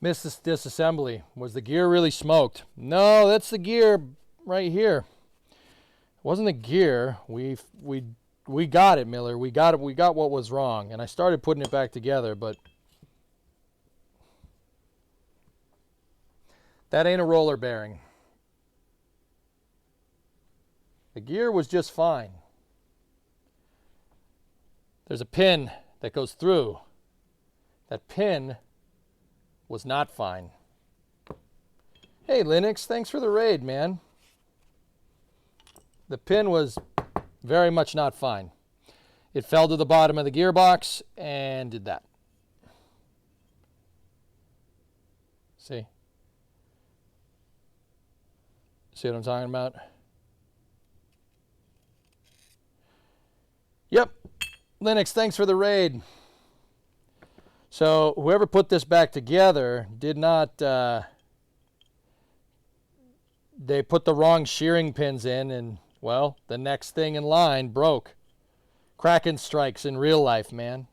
Missed this disassembly. Was the gear really smoked? No, that's the gear right here. It wasn't the gear. We got it, Miller. We got what was wrong, and I started putting it back together, but that ain't a roller bearing. The gear was just fine. There's a pin that goes through. That pin was not fine. Hey, Linux, thanks for the raid, man. The pin was very much not fine. It fell to the bottom of the gearbox and did that. See? See what I'm talking about? Yep. Linux, thanks for the raid. So whoever put this back together did not, they put the wrong shearing pins in, and, well, the next thing in line broke. Kraken strikes in real life, man.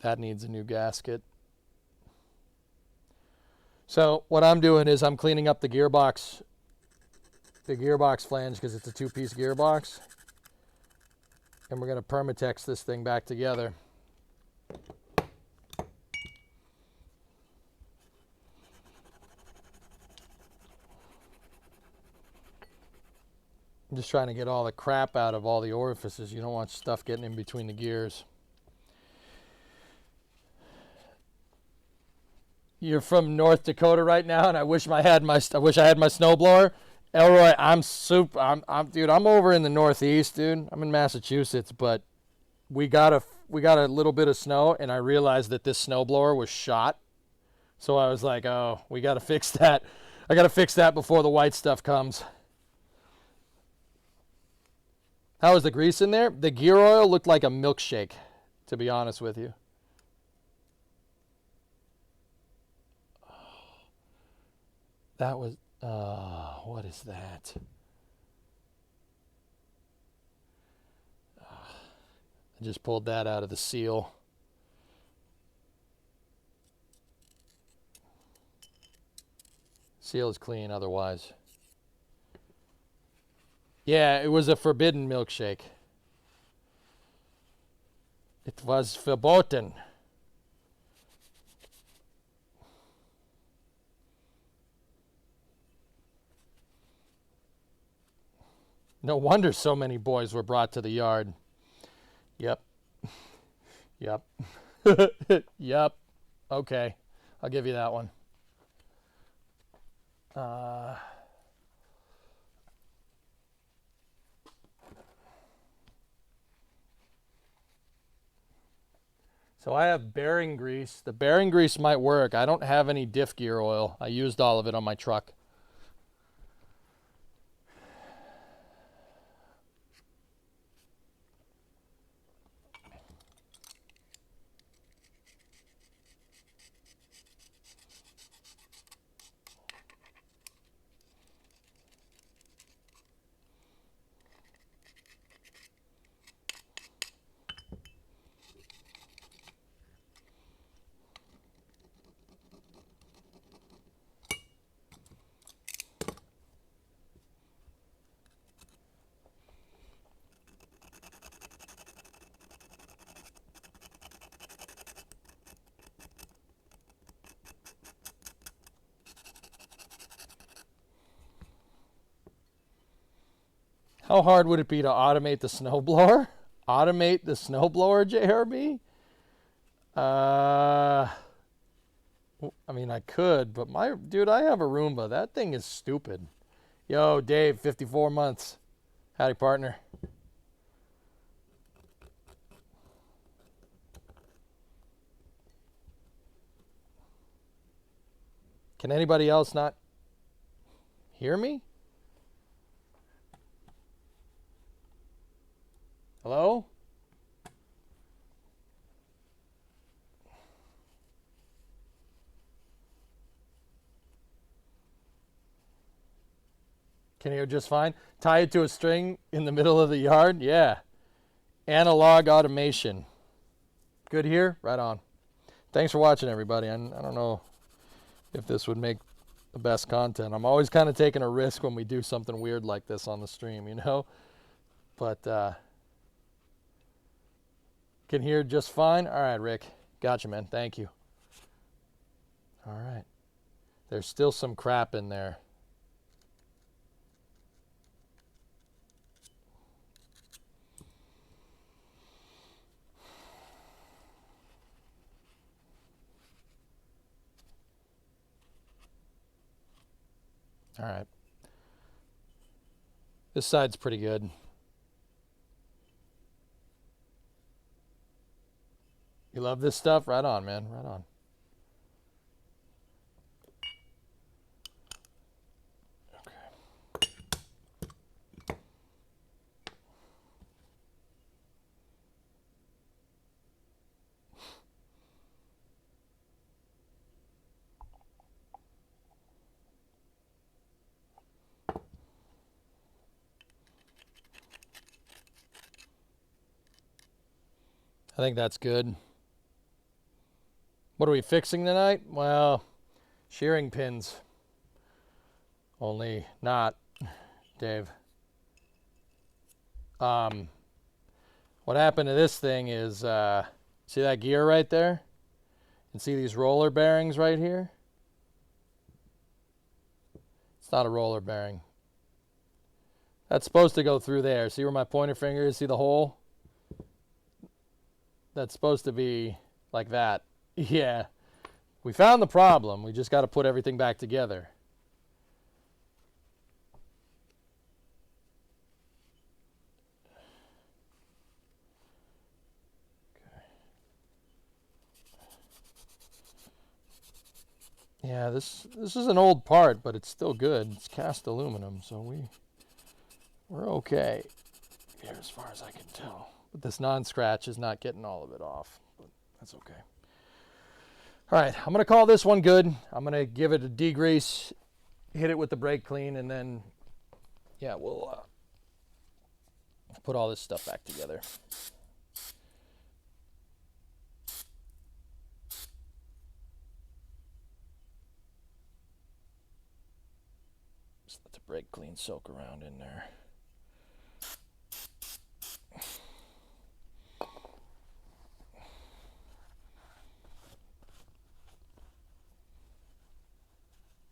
That needs a new gasket. So what I'm doing is I'm cleaning up the gearbox flange because it's a two-piece gearbox. And we're going to Permatex this thing back together. I'm just trying to get all the crap out of all the orifices. You don't want stuff getting in between the gears. You're from North Dakota right now, and I wish I had my snowblower. Elroy, dude, I'm over in the Northeast, dude. I'm in Massachusetts, but we got a little bit of snow, and I realized that this snowblower was shot So I was like, oh, we got to fix that. I got to fix that before the white stuff comes. How was the grease in there? The gear oil looked like a milkshake, to be honest with you. That was, what is that? I just pulled that out of the seal. Seal is clean otherwise. Yeah, it was a forbidden milkshake. It was verboten. No wonder so many boys were brought to the yard. Yep. Yep. Yep. Okay. I'll give you that one. So I have bearing grease. The bearing grease might work. I don't have any diff gear oil. I used all of it on my truck. How hard would it be to automate the snowblower? Automate the snowblower, JRB? I mean, I could, but dude, I have a Roomba. That thing is stupid. Yo, Dave, 54 months. Howdy, partner. Can anybody else not hear me? Hello? Can you hear just fine? Tie it to a string in the middle of the yard? Yeah. Analog automation. Good here? Right on. Thanks for watching, everybody. I don't know if this would make the best content. I'm always kind of taking a risk when we do something weird like this on the stream, you know? But, can hear just fine? All right, Rick. Gotcha, man. Thank you. All right. There's still some crap in there. All right. This side's pretty good. You love this stuff? Right on, man. Right on. I think that's good. What are we fixing tonight? Well, shearing pins. Only not, Dave. What happened to this thing is, see that gear right there? And see these roller bearings right here? It's not a roller bearing. That's supposed to go through there. See where my pointer finger is? See the hole? That's supposed to be like that. Yeah. We found the problem. We just got to put everything back together. Yeah, this is an old part, but it's still good. It's cast aluminum, so we're okay here as far as I can tell. But this non-scratch is not getting all of it off, but that's okay. All right, I'm gonna call this one good. I'm gonna give it a degrease, hit it with the brake clean, and then, yeah, we'll put all this stuff back together. Just let the brake clean soak around in there.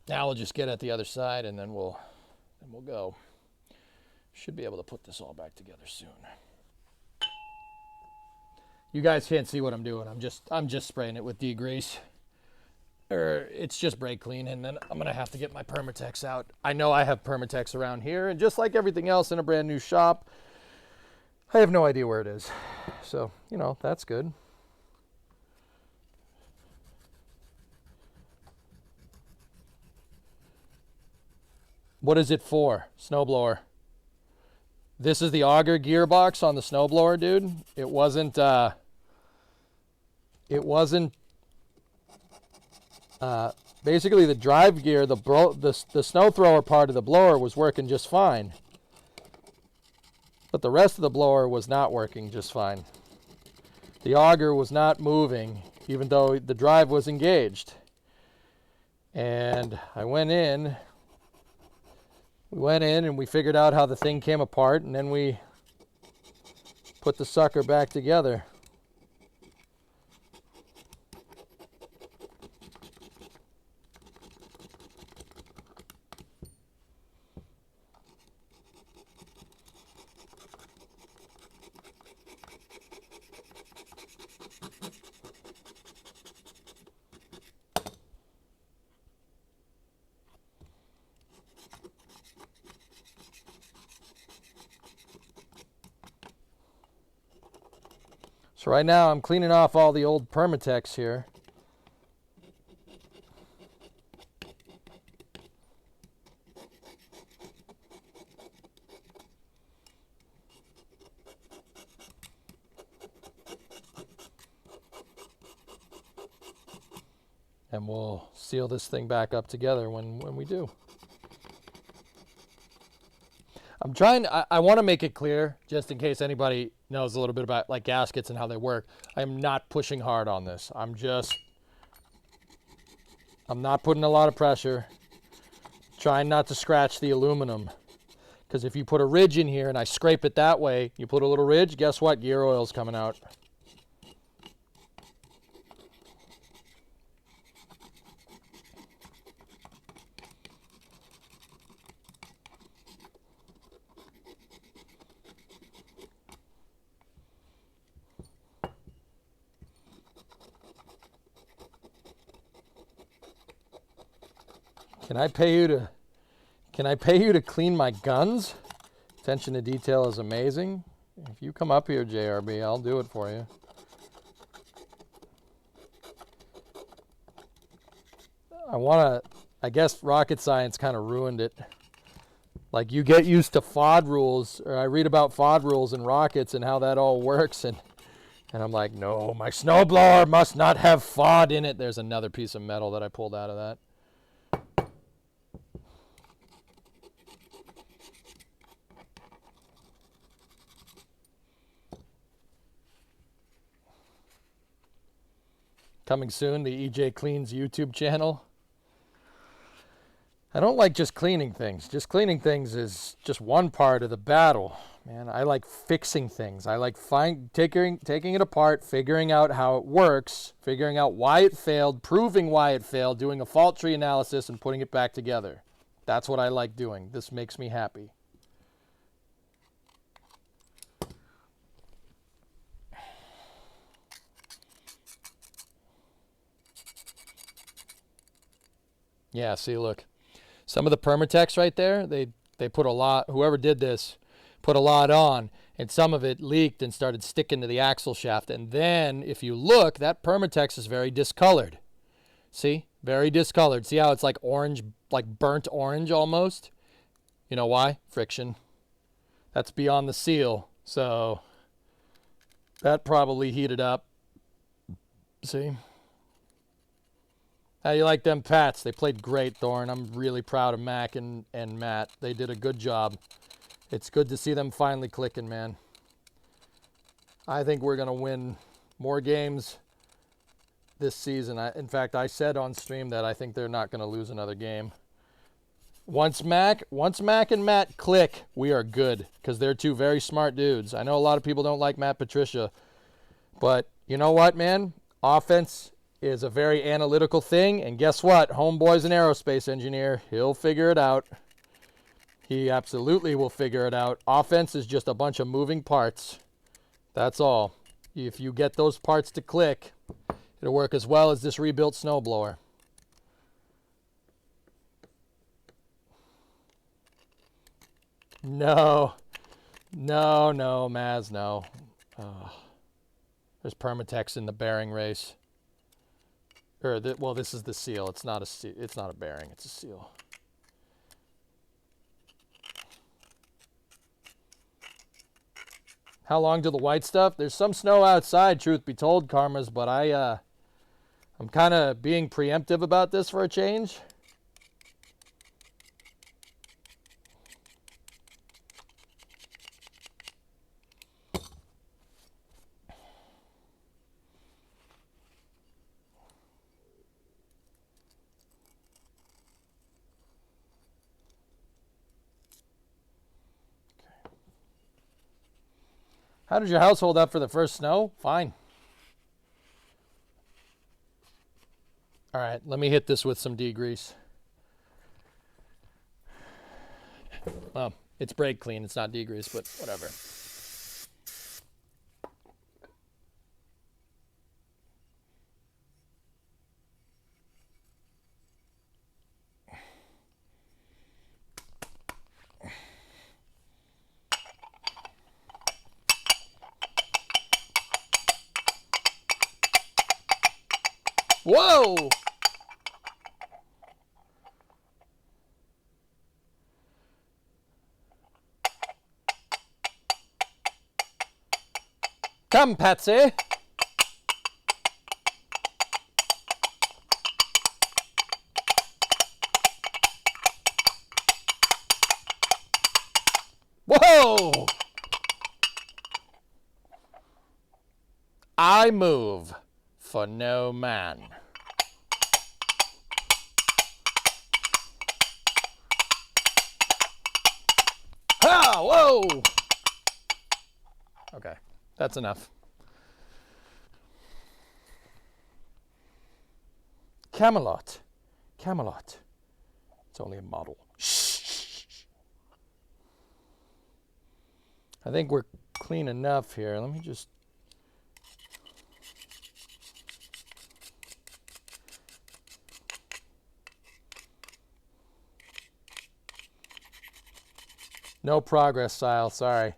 Now we'll just get at the other side, and then we'll go. Should be able to put this all back together soon. You guys can't see what I'm doing. I'm just spraying it with degrease. It's just brake clean, and then I'm gonna have to get my Permatex out. I know I have Permatex around here, and just like everything else in a brand new shop, I have no idea where it is. So, you know, that's good. What is it for? Snowblower. This is the auger gearbox on the snowblower, dude. It wasn't basically the drive gear, the snow thrower part of the blower was working just fine. But the rest of the blower was not working just fine. The auger was not moving, even though the drive was engaged. And we went in and we figured out how the thing came apart, and then we put the sucker back together. So right now I'm cleaning off all the old Permatex here. And we'll seal this thing back up together when we do. I'm trying, I want to make it clear, just in case anybody knows a little bit about like gaskets and how they work. I'm not pushing hard on this. I'm not putting a lot of pressure. Trying not to scratch the aluminum. Because if you put a ridge in here and I scrape it that way, you put a little ridge, guess what? Gear oil's coming out. Can I pay you to clean my guns? Attention to detail is amazing. If you come up here, JRB, I'll do it for you. I guess rocket science kind of ruined it. Like you get used to FOD rules, or I read about FOD rules and rockets and how that all works, and I'm like, no, my snowblower must not have FOD in it. There's another piece of metal that I pulled out of that. Coming soon, the EJ Cleans YouTube channel. I don't like just cleaning things. Just cleaning things is just one part of the battle. Man, I like fixing things. I like taking it apart, figuring out how it works, figuring out why it failed, proving why it failed, doing a fault tree analysis, and putting it back together. That's what I like doing. This makes me happy. Yeah, see, look. Some of the Permatex right there, they put a lot, whoever did this, put a lot on, and some of it leaked and started sticking to the axle shaft. And then, if you look, that Permatex is very discolored. See? Very discolored. See how it's like orange, like burnt orange almost? You know why? Friction. That's beyond the seal. So that probably heated up. See? How you like them Pats? They played great, Thorne. I'm really proud of Mac and Matt. They did a good job. It's good to see them finally clicking, man. I think we're going to win more games this season. In fact, I said on stream that I think they're not going to lose another game. Once Mac and Matt click, we are good because they're two very smart dudes. I know a lot of people don't like Matt Patricia, but you know what, man? Offense is a very analytical thing, and guess what? Homeboy's an aerospace engineer. He'll figure it out. He absolutely will figure it out. Offense is just a bunch of moving parts. That's all. If you get those parts to click, it'll work as well as this rebuilt snowblower. No, Maz, no. There's Permatex in the bearing race. Well, this is the seal. It's not a bearing. It's a seal. How long to the white stuff? There's some snow outside, truth be told, Karmas, but I'm kind of being preemptive about this for a change. How did your house hold up for the first snow? Fine. All right, let me hit this with some degrease. Well, it's brake clean. It's not degrease, but whatever. Whoa! Come, Patsy. Whoa! I move for no man. Ah, whoa! Okay, that's enough. Camelot. Camelot. It's only a model. Shh. I think we're clean enough here. Let me just... No progress, Sile. Sorry.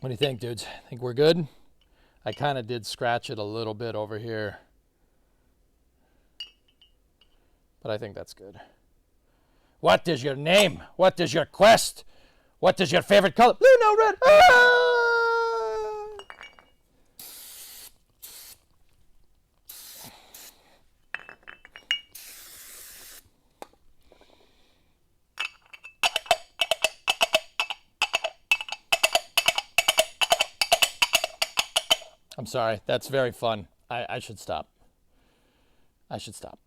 What do you think, dudes? Think we're good? I kind of did scratch it a little bit over here, but I think that's good. What is your name? What is your quest? What is your favorite color? Blue, no red. Ah! I'm sorry. That's very fun. I should stop. I should stop.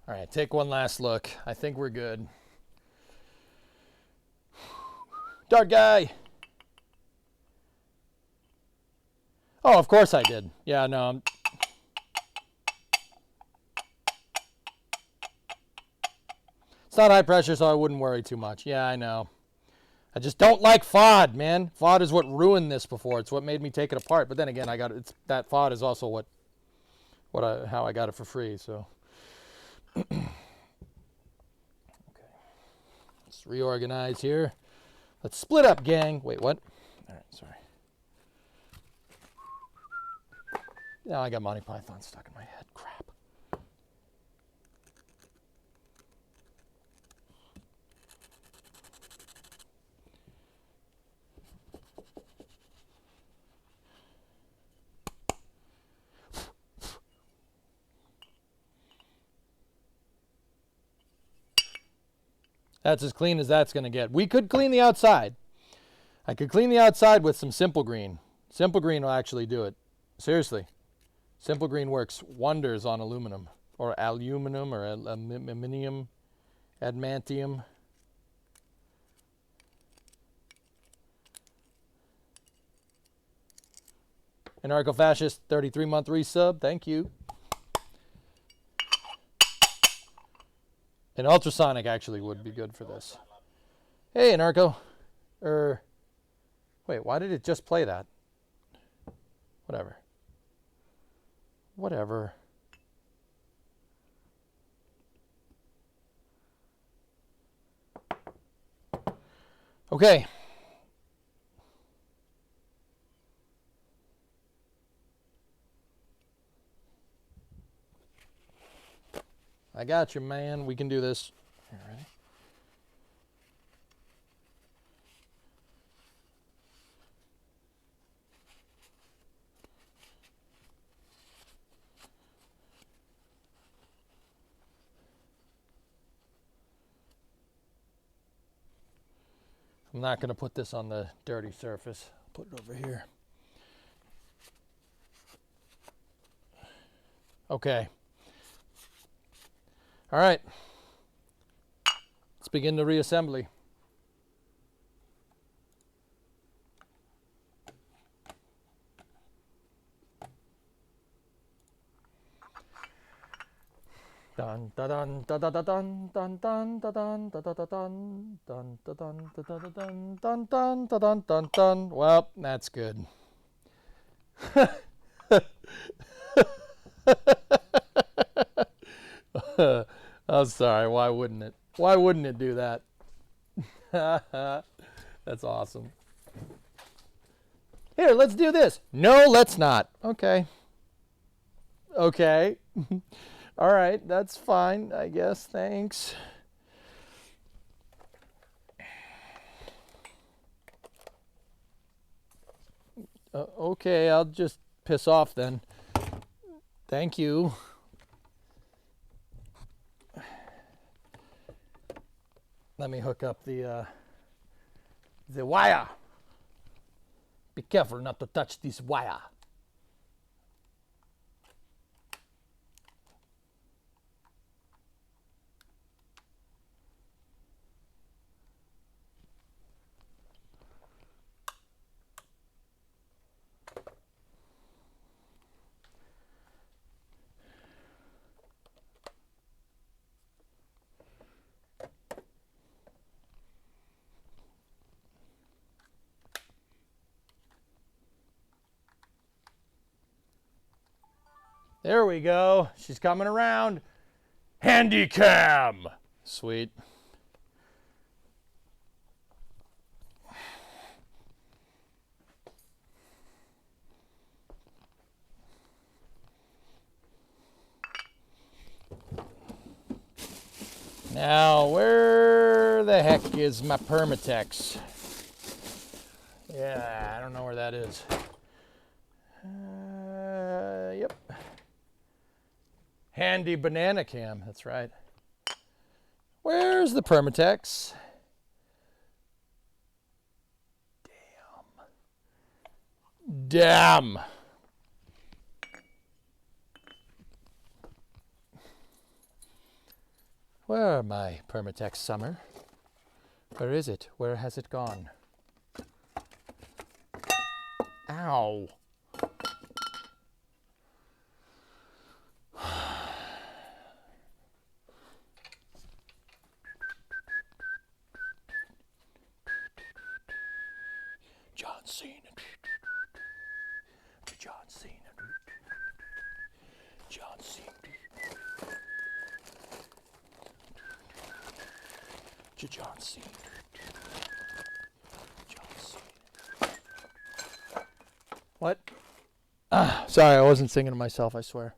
All right, take one last look. I think we're good. Dart guy. Oh, of course I did. Yeah, no. It's not high pressure, so I wouldn't worry too much. Yeah, I know. I just don't like FOD, man. FOD is what ruined this before. It's what made me take it apart. But then again, that FOD is also how I got it for free. So, okay, let's reorganize here. Let's split up, gang. Wait, what? All right, sorry. Now I got Monty Python stuck in my head. Crap. That's as clean as that's going to get. We could clean the outside. I could clean the outside with some Simple Green. Simple Green will actually do it. Seriously. Simple Green works wonders on aluminum. Or aluminum or aluminium. Adamantium. Anarcho-fascist 33-month resub. Thank you. An ultrasonic actually would be good for this. Hey, Anarcho. Wait, why did it just play that? Whatever. Whatever. Okay. I got you, man. We can do this. All right. I'm not going to put this on the dirty surface. I'll put it over here. Okay. All right. Let's begin the reassembly. Dun dun dun dun dun dun dun dun dun dun dun dun dun dun dun dun dun dun dun. Well, that's good. I'm sorry. Why wouldn't it? Why wouldn't it do that? That's awesome. Here, let's do this. No, let's not. Okay. Okay. All right, that's fine, I guess. Thanks. Okay, I'll just piss off then. Thank you. Let me hook up the wire. Be careful not to touch this wire. There we go. She's coming around. Handy cam. Sweet. Now, where the heck is my Permatex? Yeah, I don't know where that is. Yep. Handy banana cam, that's right. Where's the Permatex? Damn. Where are my Permatex Summer? Where is it? Where has it gone? Ow. Cena. John Cena. John Cena. John Cena. John Cena. What? Sorry, I wasn't singing to myself, I swear.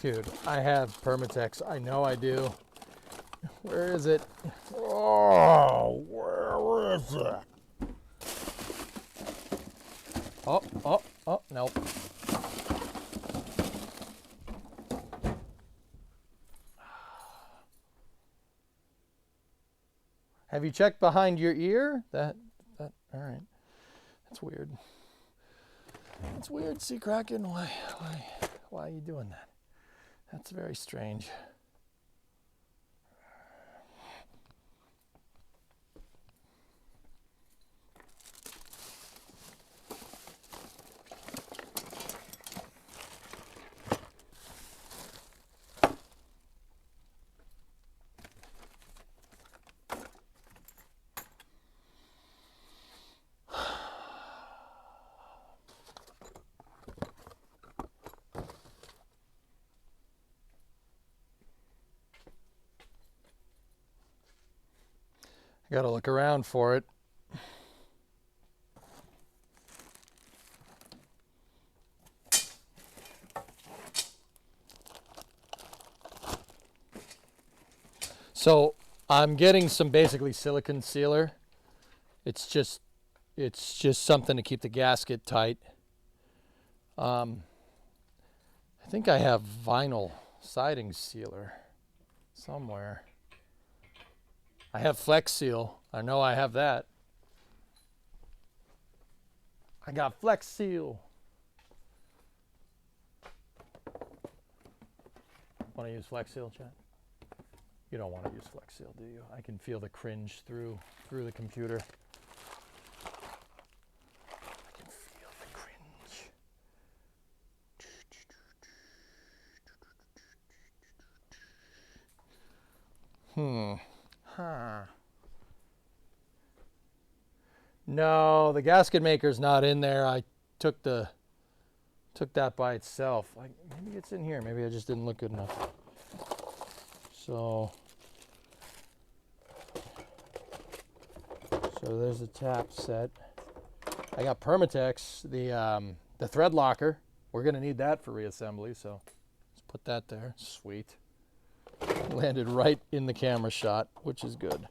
Dude, I have Permatex. I know I do. Where is it? Oh, where is it? Oh, nope. Have you checked behind your ear? All right. That's weird. That's weird, Sea Kraken. Why are you doing that? That's very strange. I gotta look around for it. So I'm getting some basically silicone sealer. It's just something to keep the gasket tight. I think I have vinyl siding sealer somewhere. I have Flex Seal. I know I have that. I got Flex Seal. Want to use Flex Seal, Chad? You don't want to use Flex Seal, do you? I can feel the cringe through the computer. I can feel the cringe. No, the gasket maker's not in there. I took that by itself. Maybe it's in here. Maybe I just didn't look good enough. So there's the tap set. I got Permatex, the thread locker. We're gonna need that for reassembly, so let's put that there. Sweet. Landed right in the camera shot, which is good.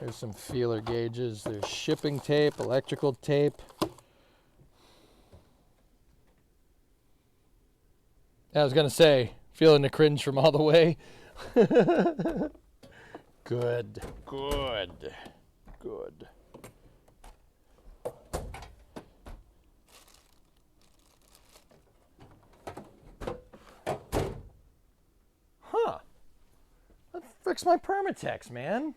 There's some feeler gauges. There's shipping tape, electrical tape. I was gonna say, feeling the cringe from all the way. Good. Huh. Let's fix my Permatex, man.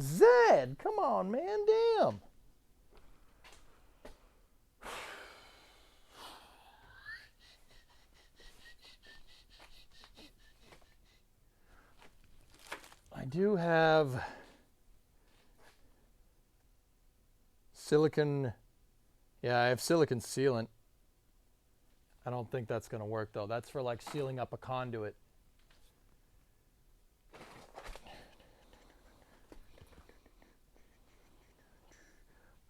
Zed, come on, man, damn. I do have silicone. Yeah, I have silicone sealant. I don't think that's going to work, though. That's for, like, sealing up a conduit.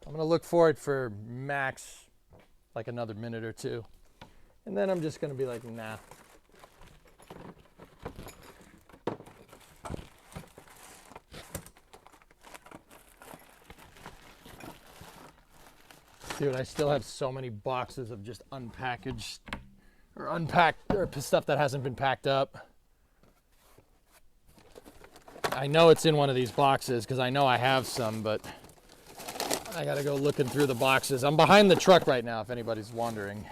I'm going to look for it for max, like, another minute or two. And then I'm just going to be like, nah. Dude, I still have so many boxes of just unpackaged or unpacked or stuff that hasn't been packed up. I know it's in one of these boxes because I know I have some, but I gotta go looking through the boxes. I'm behind the truck right now, if anybody's wondering.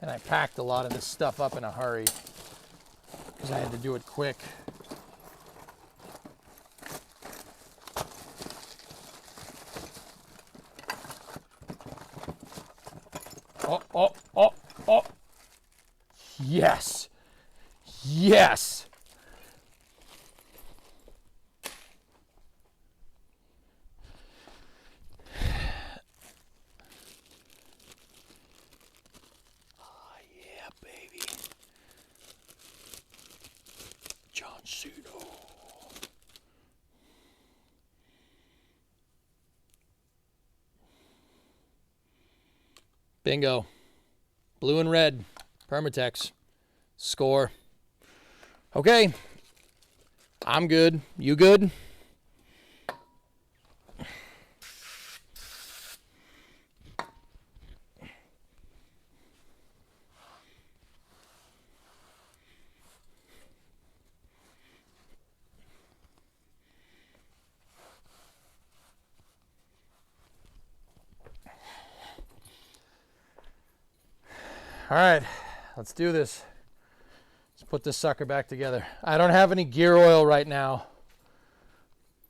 And I packed a lot of this stuff up in a hurry because I had to do it quick. Oh, oh, oh, oh. Yes. Yes. Oh, yeah, baby. John Cena. Bingo. Blue and red. Permatex. Score. Okay. I'm good. You good? All right, let's do this. Let's put this sucker back together. I don't have any gear oil right now,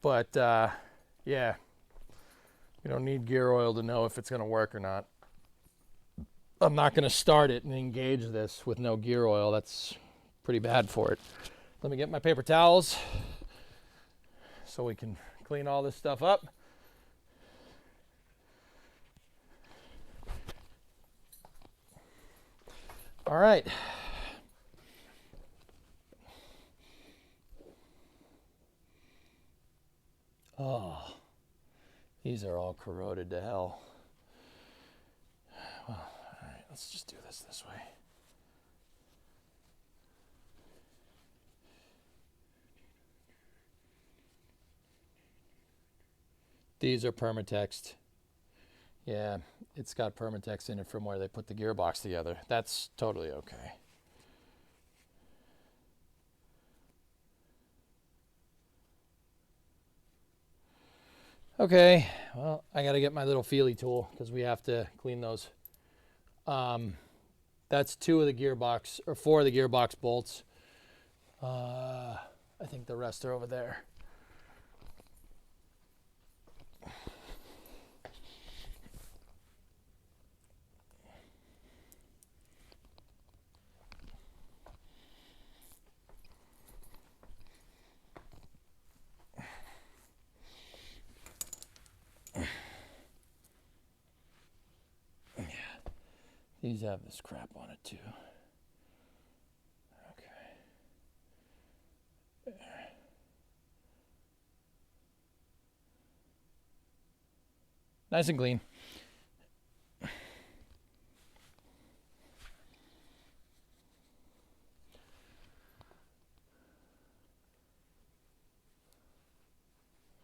but yeah, you don't need gear oil to know if it's going to work or not. I'm not going to start it and engage this with no gear oil. That's pretty bad for it. Let me get my paper towels so we can clean all this stuff up. All right. Oh, these are all corroded to hell. Well, all right, let's just do this way. These are Permatex. Yeah, it's got Permatex in it from where they put the gearbox together. That's totally okay. Okay, well, I got to get my little feely tool because we have to clean those. That's 2 of the gearbox, or 4 of the gearbox bolts. I think the rest are over there. These have this crap on it too. Okay. Nice and clean.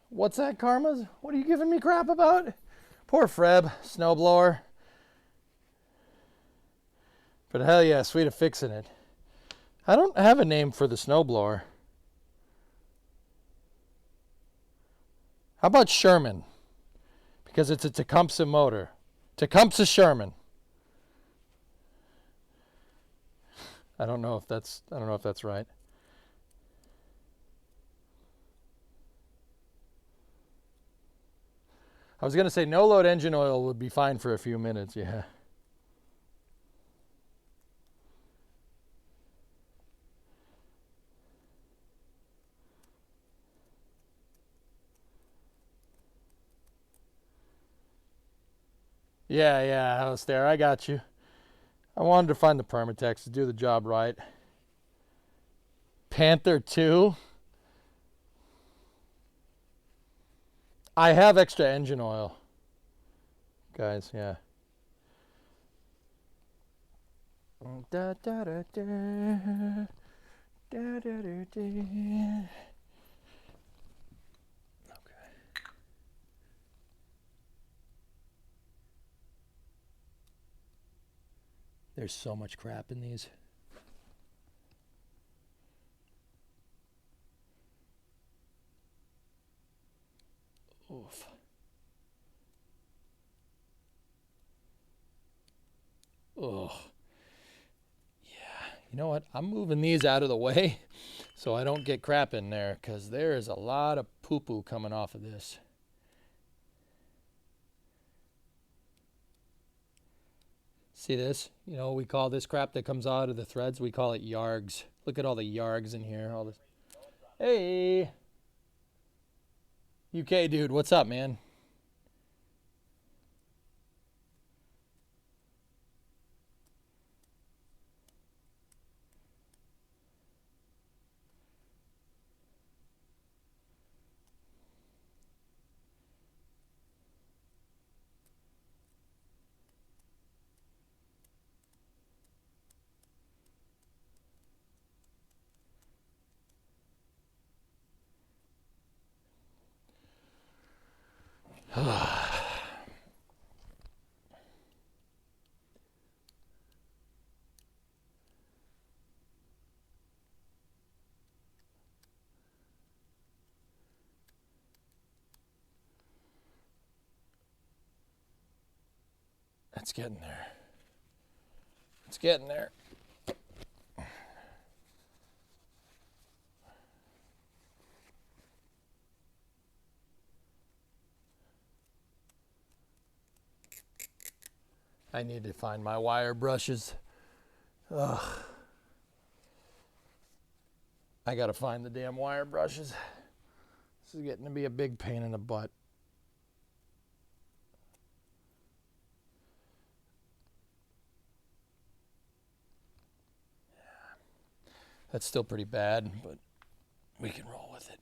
What's that, Karmas? What are you giving me crap about? Poor Freb, snowblower. But hell yeah, sweet of fixing it. I don't have a name for the snowblower. How about Sherman? Because it's a Tecumseh motor. Tecumseh Sherman. I don't know if that's right. I was going to say no load engine oil would be fine for a few minutes, yeah. Yeah, Alistair, I got you. I wanted to find the Permatex to do the job right. Panther 2. I have extra engine oil. Guys, yeah. Da, da, da, da. Da, da, da, da. Okay. There's so much crap in these. Oof. Oh. Yeah. You know what? I'm moving these out of the way so I don't get crap in there, because there is a lot of poo-poo coming off of this. See this? You know, we call this crap that comes out of the threads, we call it yargs. Look at all the yargs in here. All this. Hey! UK dude, what's up, man? It's getting there. It's getting there. I need to find my wire brushes. Ugh. I gotta find the damn wire brushes. This is getting to be a big pain in the butt. That's still pretty bad, but we can roll with it.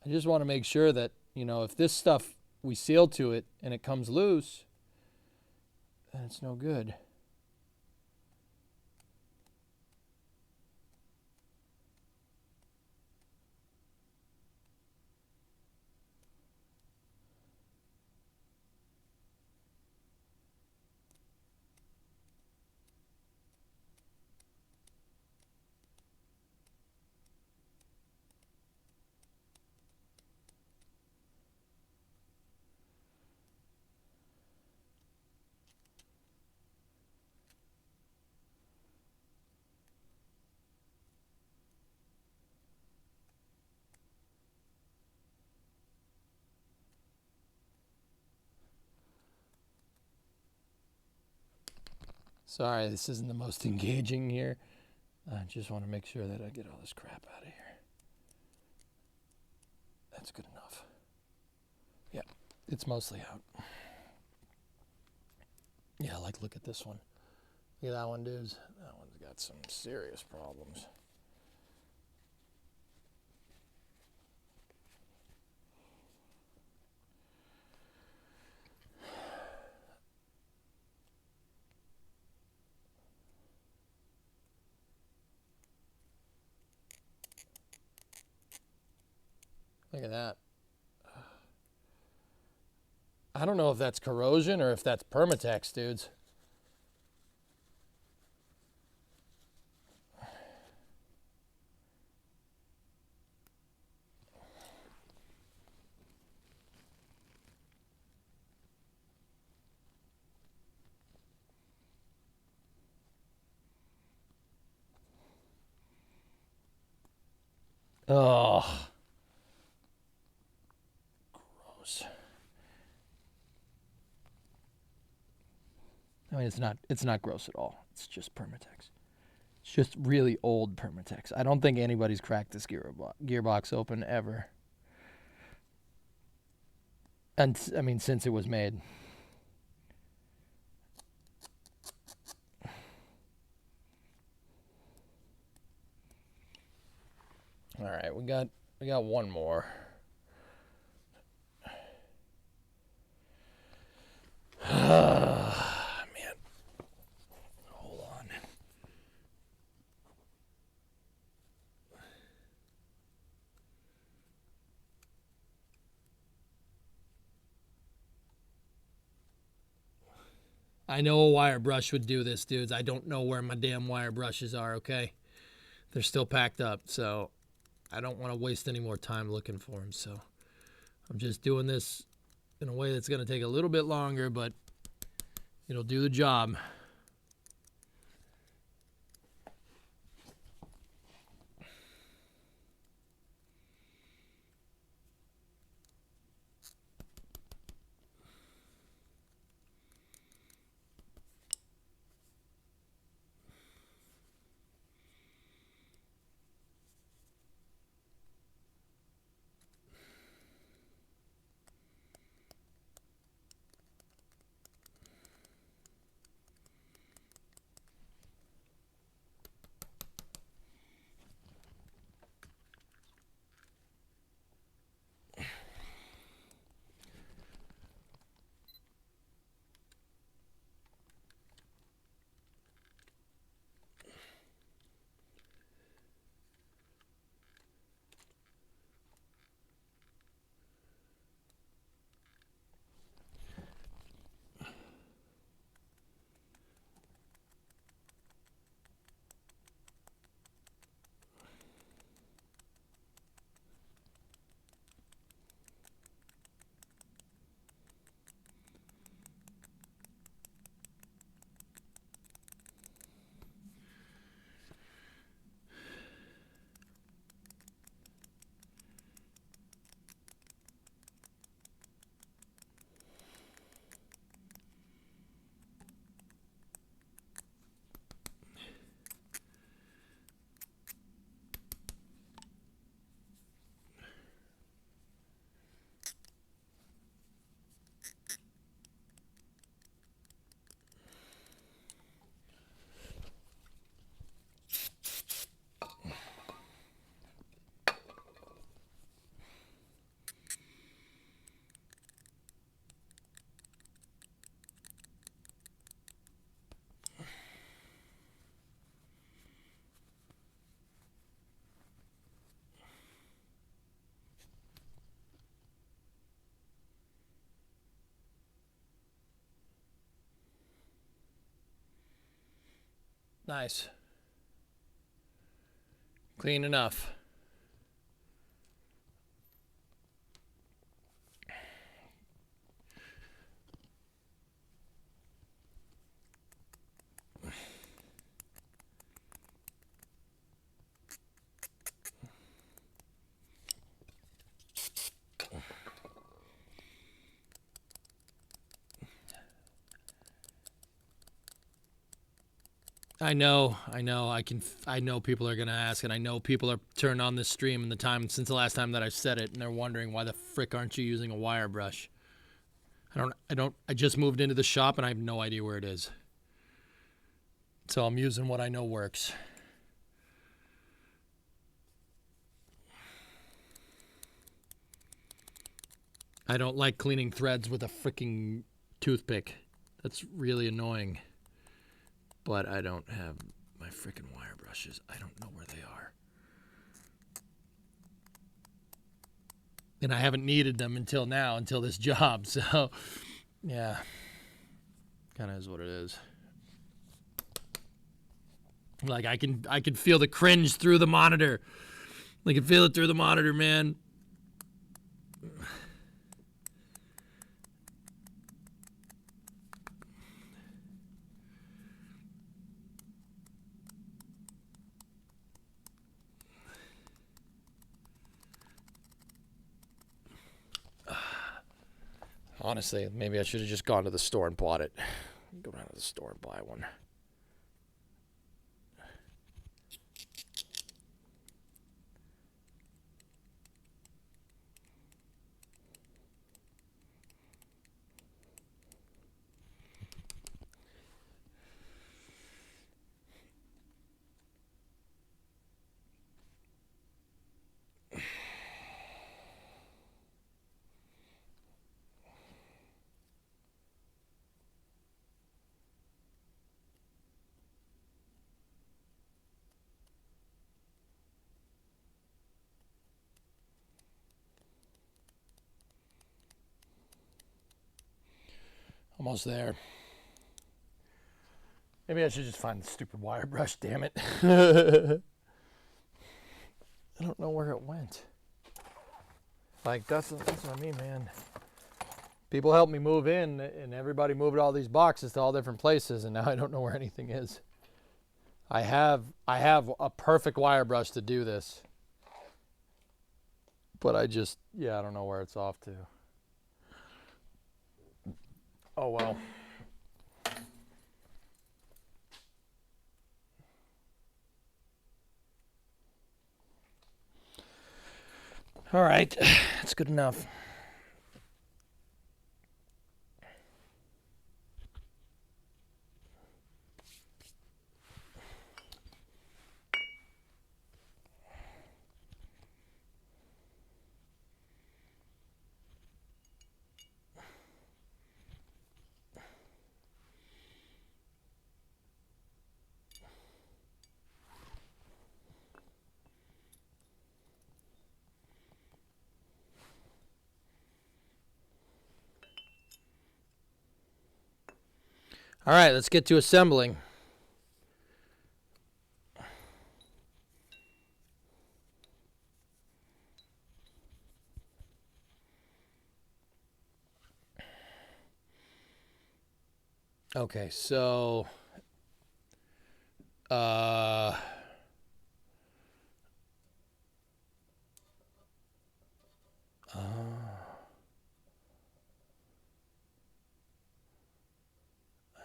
I just want to make sure that, you know, if this stuff, we seal to it and it comes loose, then it's no good. Sorry, this isn't the most engaging here. I just want to make sure that I get all this crap out of here. That's good enough. Yeah, it's mostly out. Yeah, like, look at this one. Look at that one, dudes. That one's got some serious problems. Look at that. I don't know if that's corrosion or if that's Permatex, dudes. Oh, gross. I mean, it's not gross at all. It's just Permatex. It's just really old Permatex. I don't think anybody's cracked this gearbox open ever. And I mean, since it was made. All right, we got one more. Man, hold on. I know a wire brush would do this, dudes. I don't know where my damn wire brushes are, okay? They're still packed up, so I don't want to waste any more time looking for them. So I'm just doing this in a way that's going to take a little bit longer, but it'll do the job. Nice. Clean enough. I know. I know people are gonna ask, and I know people are turned on this stream in the time since the last time that I've said it, and they're wondering why the frick aren't you using a wire brush? I just moved into the shop and I have no idea where it is. So I'm using what I know works. I don't like cleaning threads with a freaking toothpick. That's really annoying. But I don't have my freaking wire brushes. I don't know where they are. And I haven't needed them until now, until this job. So, yeah. Kind of is what it is. Like I can feel the cringe through the monitor. I can feel it through the monitor, man. Honestly, maybe I should have just gone to the store and bought it. Go down to the store and buy one. Almost there. Maybe I should just find the stupid wire brush, damn it. I don't know where it went. Like, that's what I mean, man. People helped me move in, and everybody moved all these boxes to all different places, and now I don't know where anything is. I have a perfect wire brush to do this. But I don't know where it's off to. Oh, well. All right, that's good enough. All right, let's get to assembling. Okay, so I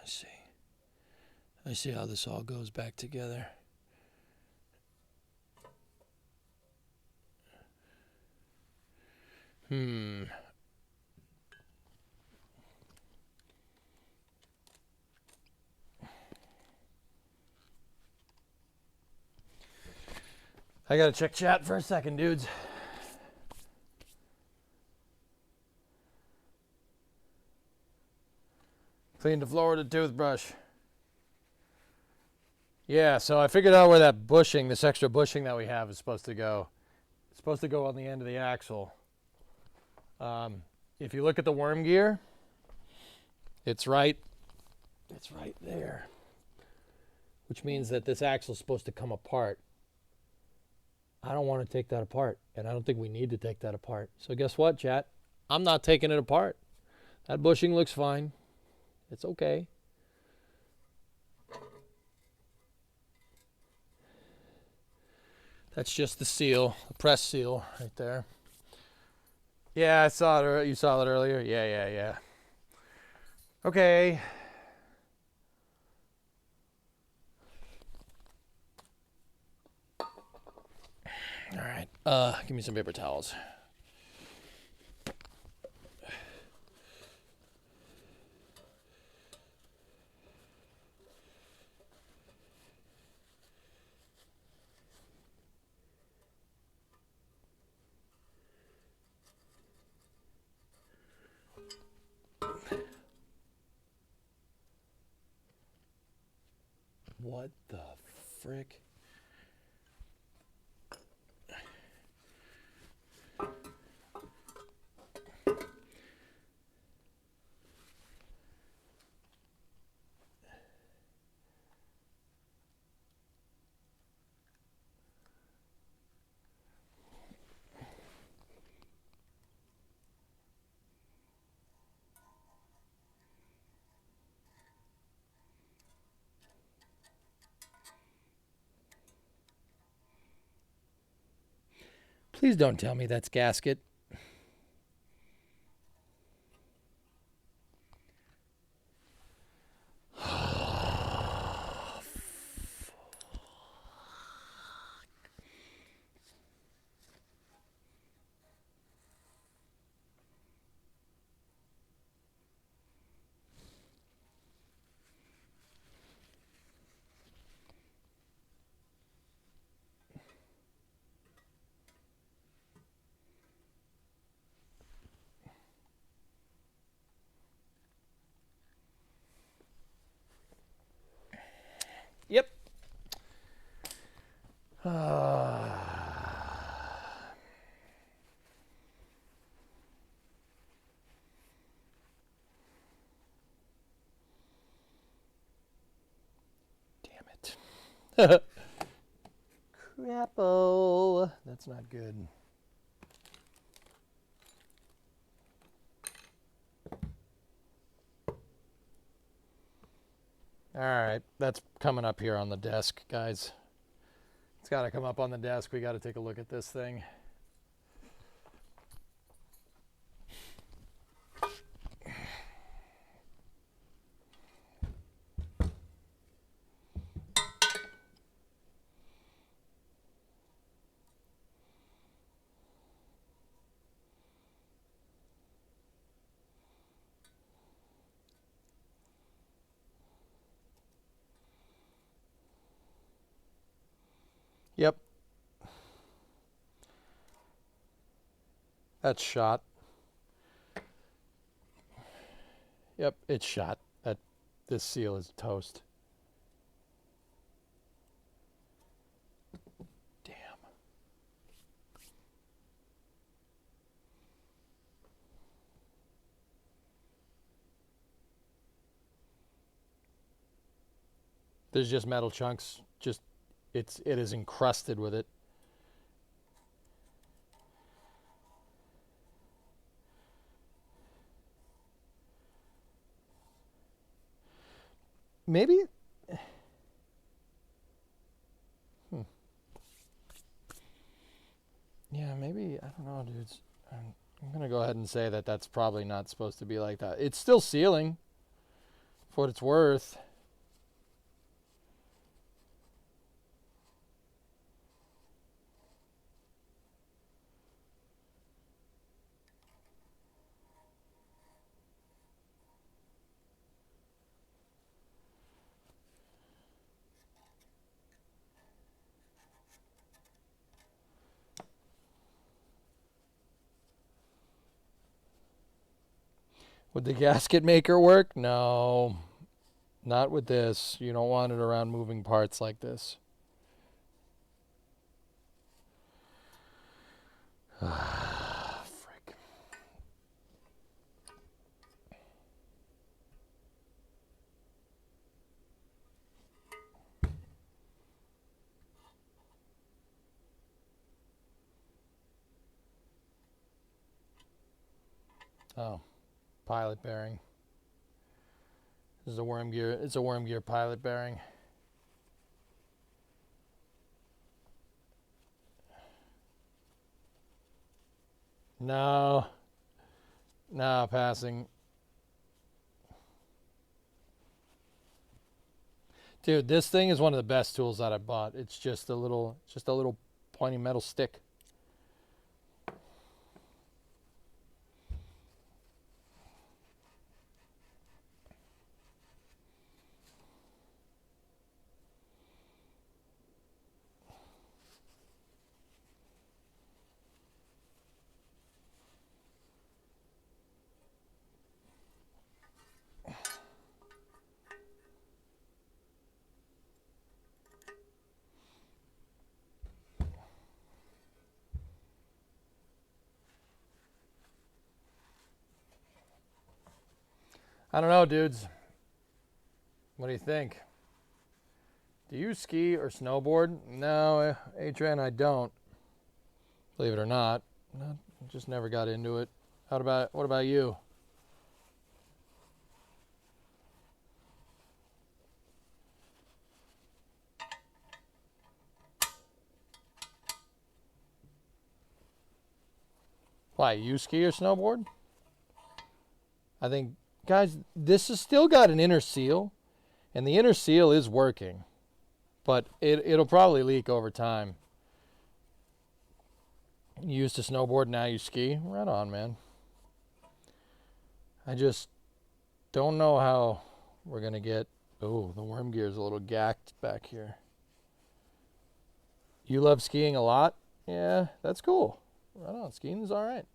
see. I see how this all goes back together. I gotta check chat for a second, dudes. Clean the floor with a toothbrush. Yeah, so I figured out where that bushing, this extra bushing that we have, is supposed to go. It's supposed to go on the end of the axle. If you look at the worm gear, it's right there, which means that this axle is supposed to come apart. I don't want to take that apart, and I don't think we need to take that apart. So guess what, chat? I'm not taking it apart. That bushing looks fine. It's okay. That's just the seal, the press seal right there. Yeah, I saw it. You saw it earlier? Yeah. Okay. All right. Give me some paper towels. What the frick? Please don't tell me that's gasket. Yep. Crapple. That's not good. All right, that's coming up here on the desk, guys. It's got to come up on the desk. We got to take a look at this thing. Yep. That's shot. Yep, it's shot. This seal is toast. Damn. There's just metal chunks. It is encrusted with it. Maybe. Yeah, maybe. I don't know, dudes. I'm going to go ahead and say that that's probably not supposed to be like that. It's still sealing for what it's worth. Would the gasket maker work? No, not with this. You don't want it around moving parts like this. Frick. Oh, pilot bearing. This is a worm gear. It's a worm gear pilot bearing. No, passing. Dude, this thing is one of the best tools that I bought. It's just a little pointy metal stick. I don't know, dudes. What do you think? Do you ski or snowboard? No, Adrian, I don't. Believe it or not. Just never got into it. What about you? Why, you ski or snowboard? I think, guys, this has still got an inner seal, and the inner seal is working, but it'll probably leak over time. You used to snowboard, now you ski. Right on, man. I just don't know how we're going to get... Oh, the worm gear is a little gacked back here. You love skiing a lot? Yeah, that's cool. Right on, skiing is all right.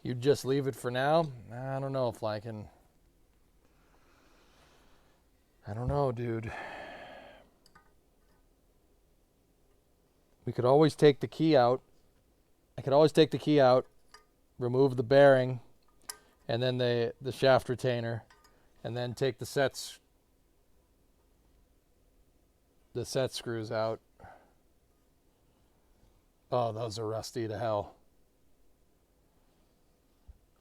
You'd just leave it for now? I don't know if I can... I don't know, dude. We could always take the key out. I could always take the key out, remove the bearing, and then the shaft retainer, and then take the set screws out. Oh, those are rusty to hell.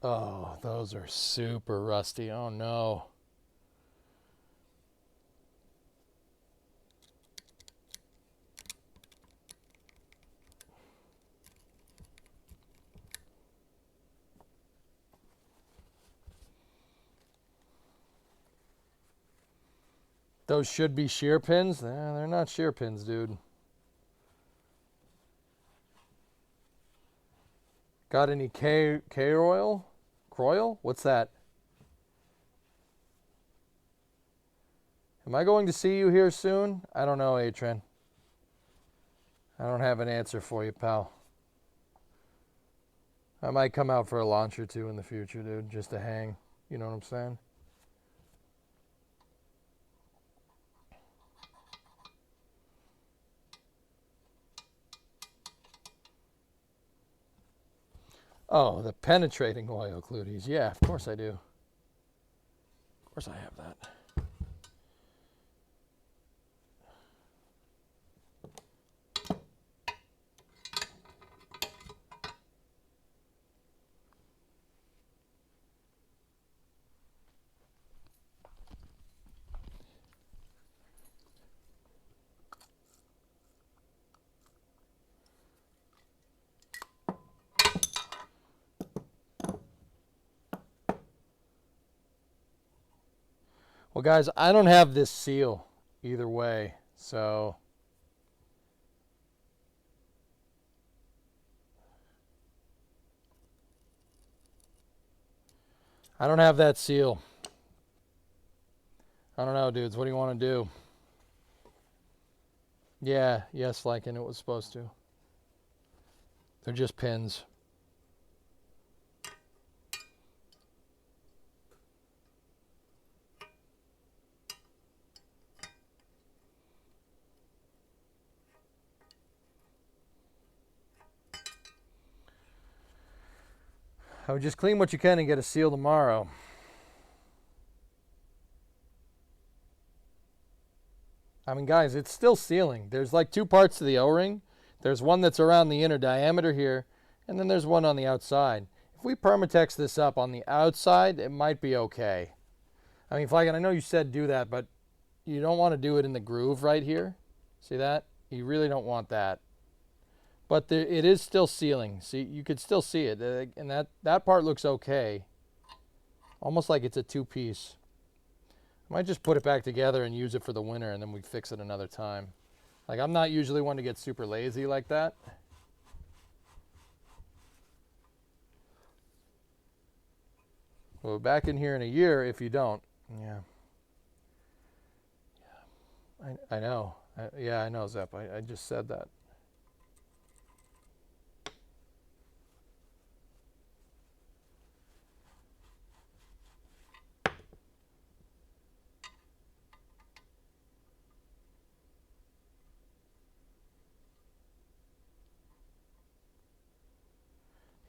Oh, those are super rusty. Oh no. Those should be shear pins. They're not shear pins, dude. Got any K oil? Croil? What's that? Am I going to see you here soon? I don't know, Atrin. I don't have an answer for you, pal. I might come out for a launch or two in the future, dude, just to hang. You know what I'm saying? Oh, the penetrating oil, Cluties. Yeah, of course I do. Of course I have that. Well, guys, I don't have this seal either way, so I don't have that seal. I don't know, dudes. What do you want to do? Yeah, yes, Lycan, it was supposed to. They're just pins. I would just clean what you can and get a seal tomorrow. I mean, guys, it's still sealing. There's like two parts to the O-ring. There's one that's around the inner diameter here, and then there's one on the outside. If we Permatex this up on the outside, it might be okay. I mean, Flagon, I know you said do that, but you don't want to do it in the groove right here. See that? You really don't want that. But it is still sealing. See, you could still see it, and that part looks okay. Almost like it's a two-piece. I might just put it back together and use it for the winter, and then we fix it another time. Like, I'm not usually one to get super lazy like that. We'll be back in here in a year if you don't. Yeah. I know. Yeah, I know, Zep. I just said that.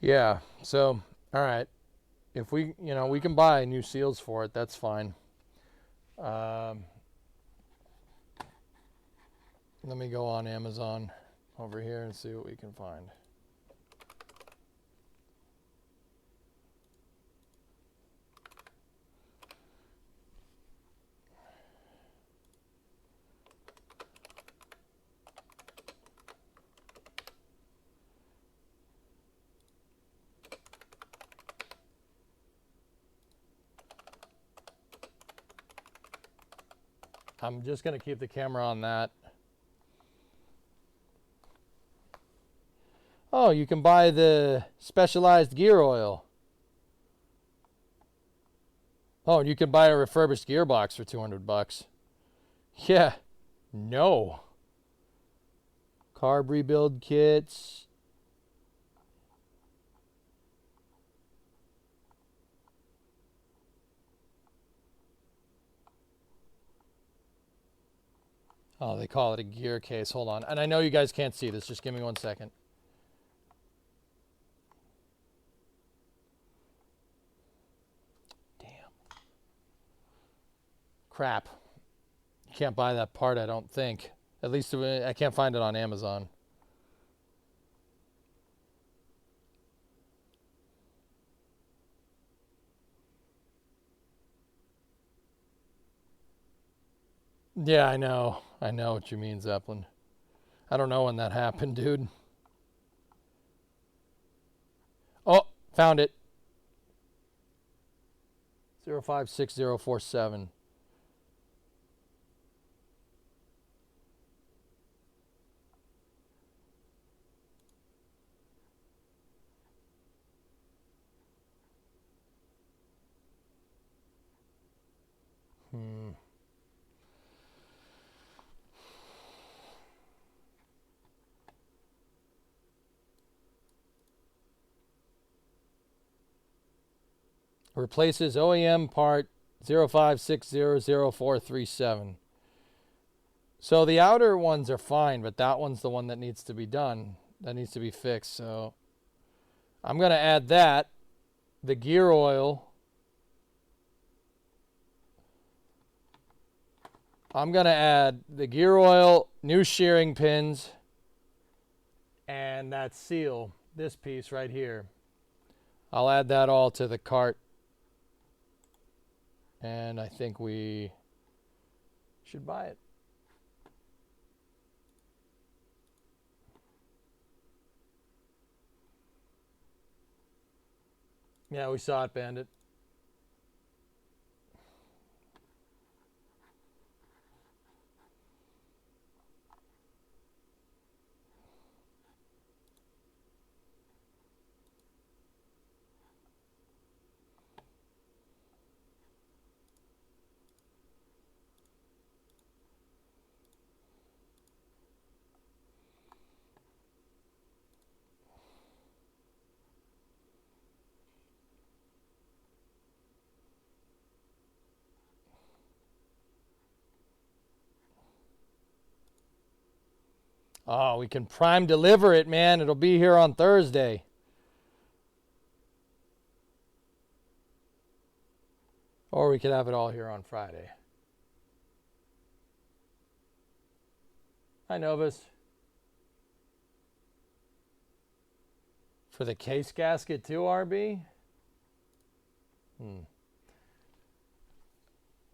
Yeah, so, all right. If we, we can buy new seals for it, that's fine. Let me go on Amazon over here and see what we can find. I'm just going to keep the camera on that. Oh, you can buy the specialized gear oil. Oh, and you can buy a refurbished gearbox for $200. Yeah. No. Carb rebuild kits. Oh, they call it a gear case. Hold on. And I know you guys can't see this. Just give me 1 second. crap. You can't buy that part, I don't think. At least I can't find it on Amazon. Yeah, I know. I know what you mean, Zeppelin. I don't know when that happened, dude. Oh, found it. 056047. Replaces OEM part 05600437. So the outer ones are fine, but that one's the one that needs to be done. That needs to be fixed. So I'm going to add that. The gear oil. I'm going to add the gear oil, new shearing pins, and that seal, this piece right here. I'll add that all to the cart. And I think we should buy it. Yeah, we saw it, Bandit. Oh, we can prime deliver it, man. It'll be here on Thursday. Or we could have it all here on Friday. Hi, Novus. For the case gasket too, RB?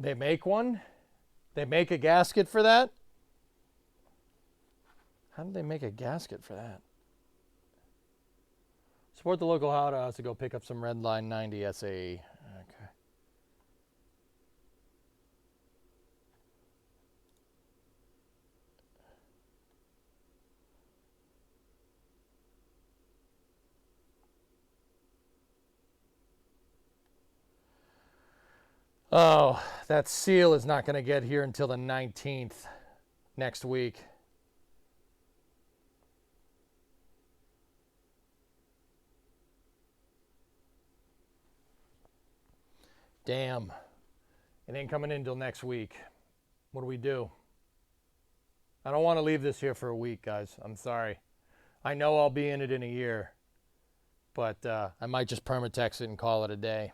They make one? They make a gasket for that? How did they make a gasket for that? Support the local auto house to go pick up some Redline 90 SAE. Okay. Oh, that seal is not going to get here until the 19th next week. Damn. It ain't coming in until next week. What do we do? I don't want to leave this here for a week, guys. I'm sorry. I know I'll be in it in a year. But I might just permatext it and call it a day.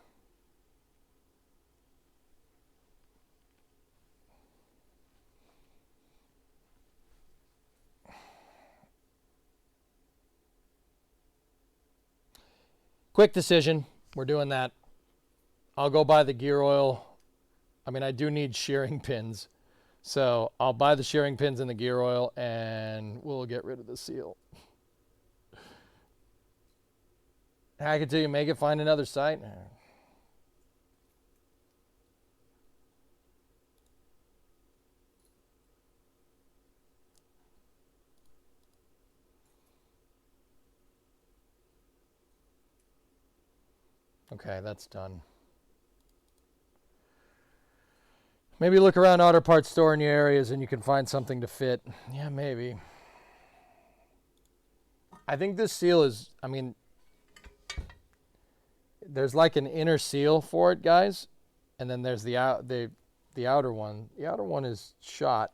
Quick decision. We're doing that. I'll go buy the gear oil. I mean, I do need shearing pins. So I'll buy the shearing pins and the gear oil, and we'll get rid of the seal. Hack it till you make it, find another site. Okay, that's done. Maybe look around auto parts store in your areas and you can find something to fit. Yeah, maybe. I think this seal is, I mean, there's like an inner seal for it, guys. And then there's the outer one. The outer one is shot.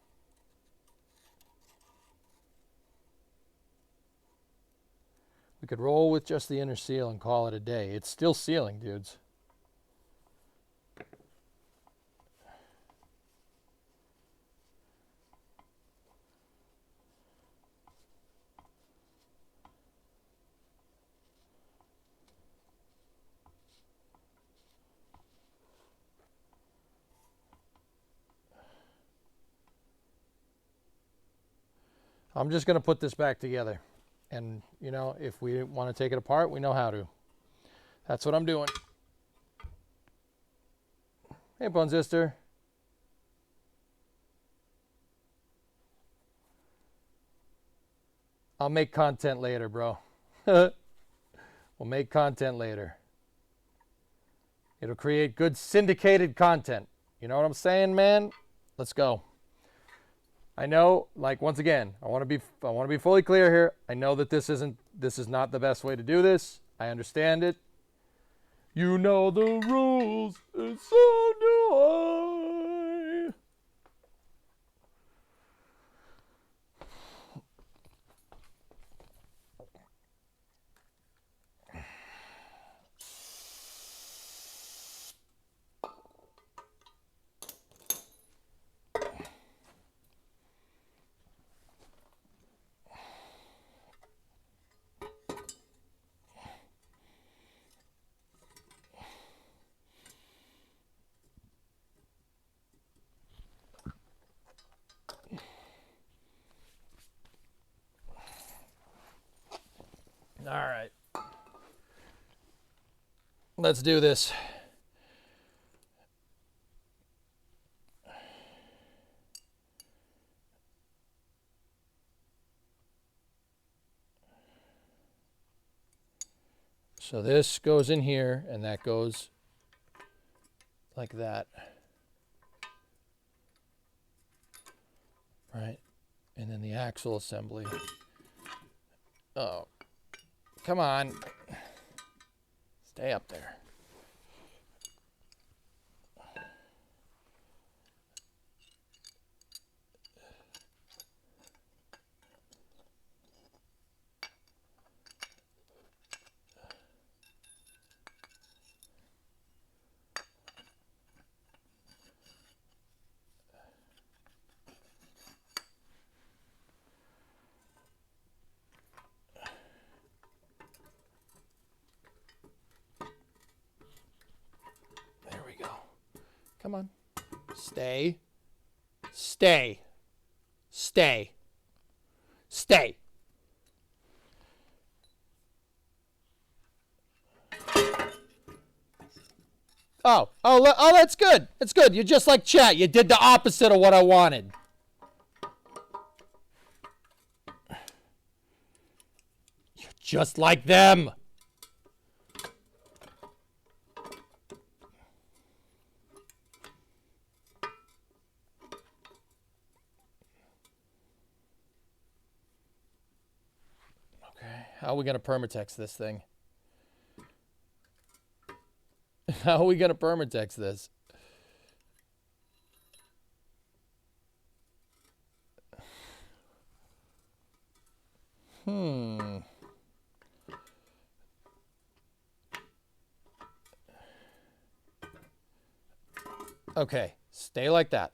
We could roll with just the inner seal and call it a day. It's still sealing, dudes. I'm just going to put this back together. And, you know, if we want to take it apart, we know how to. That's what I'm doing. Hey, Bone Sister. I'll make content later, bro. We'll make content later. It'll create good syndicated content. You know what I'm saying, man? Let's go. I know, like, once again, I want to be fully clear here. I know that this is not the best way to do this. I understand it. You know the rules, and so do I. All right. Let's do this. So this goes in here, and that goes like that. Right? And then the axle assembly. Oh, come on. Stay up there. There we go. Come on. Stay. Stay. Stay. Stay. Oh, that's good. That's good. You're just like chat. You did the opposite of what I wanted. You're just like them. Okay, how are we going to permatext this thing? How are we going to permatext this? Okay, stay like that.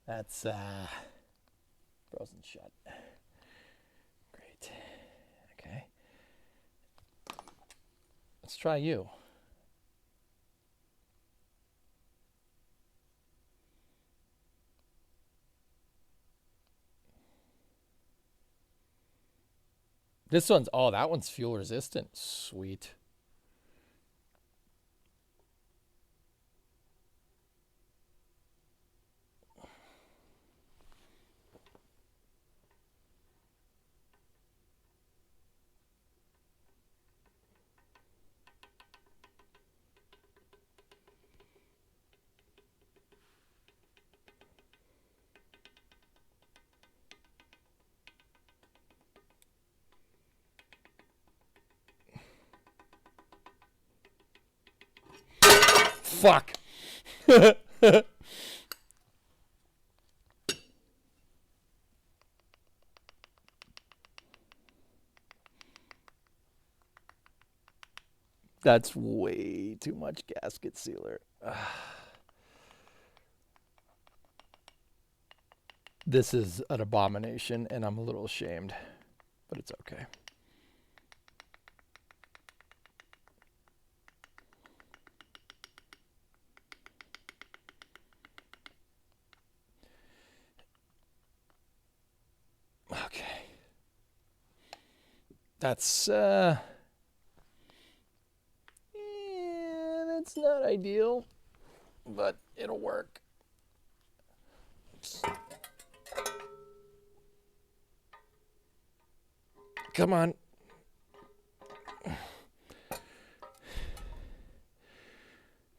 That's frozen shut. Great. Okay. Let's try you. This one's, oh, that one's fuel resistant. Sweet. fuck. That's way too much gasket sealer. This is an abomination, and I'm a little ashamed, but it's okay. Okay. That's that's not ideal, but it'll work. Come on.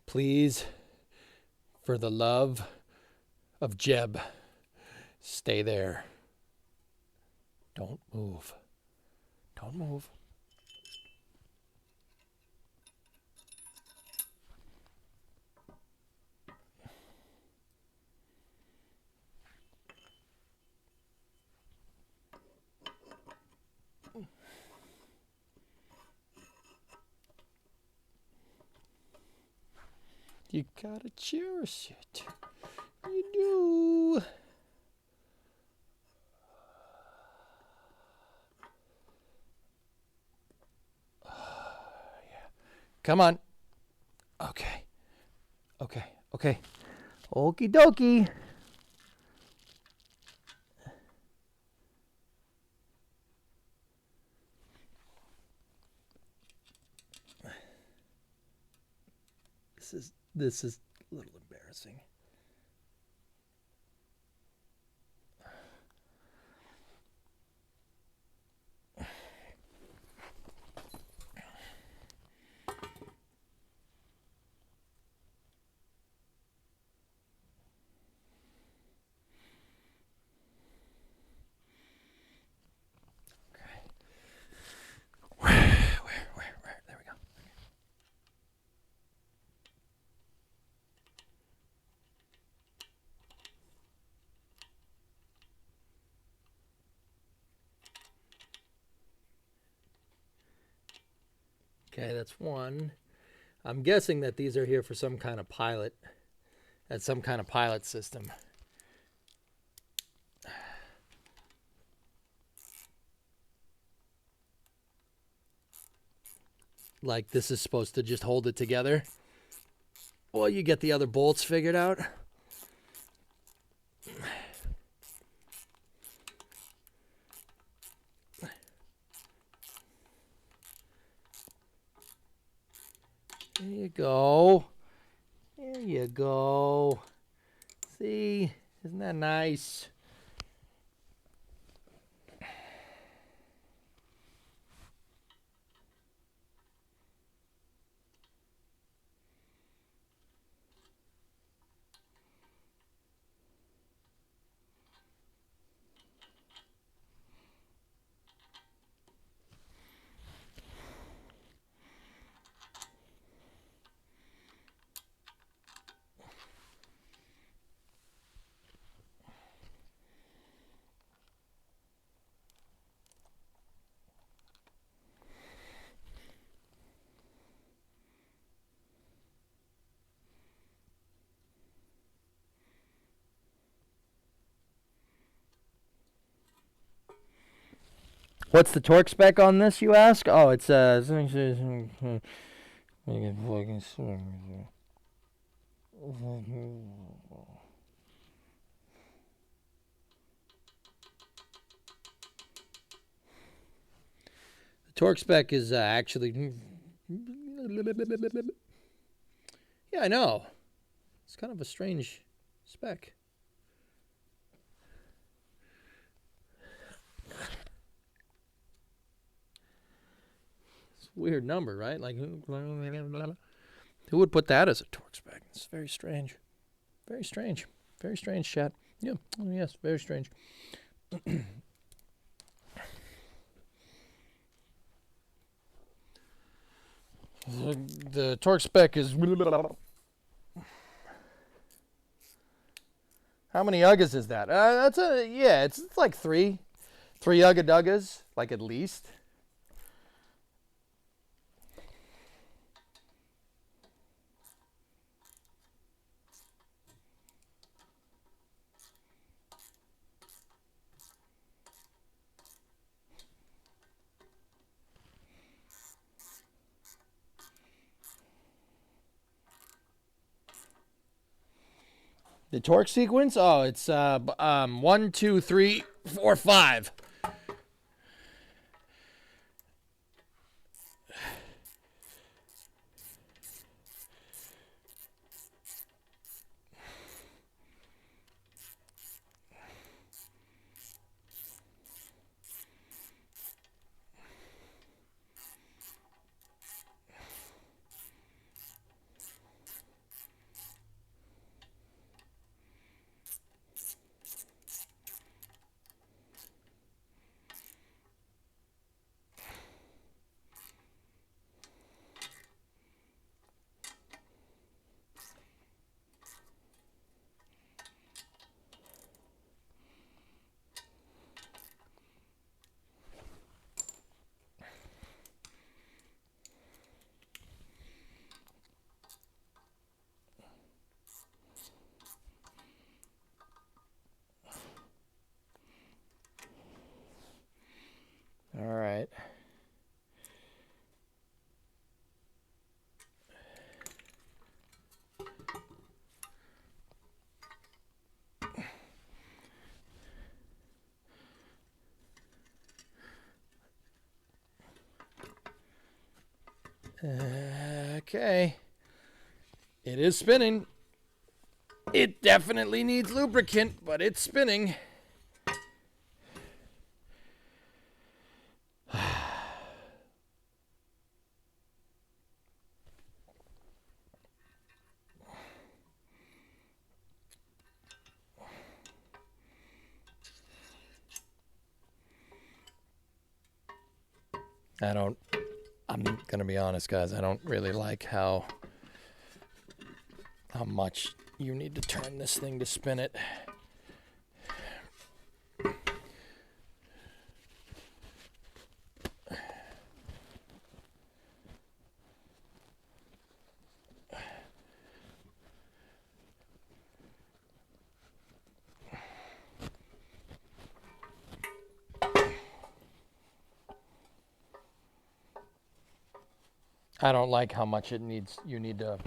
Please, for the love of Jeb, stay there. Don't move. Don't move. You gotta cherish it. You do. Yeah. Come on. Okay. Okay. Okay. Okie dokie. This is a little embarrassing. Where? There we go. Okay, that's one. I'm guessing that these are here for some kind of pilot. That's some kind of pilot system. Like this is supposed to just hold it together. Well, you get the other bolts figured out. There you go. There you go. See? Isn't that nice? What's the torque spec on this, you ask? Oh, it's the torque spec is actually. Yeah, I know. It's kind of a strange spec. Weird number, right? Like, who would put that as a torque spec? It's very strange. Very strange. Very strange, chat. Yeah, oh, yes, very strange. The torque spec is How many uggas is that? It's like three ugga duggas, like at least. The torque sequence? Oh, it's 1, 2, 3, 4, 5. All right. Okay. It is spinning. It definitely needs lubricant, but it's spinning. I'm going to be honest, guys. I don't really like how much you need to turn this thing to spin it. I don't like how much you need to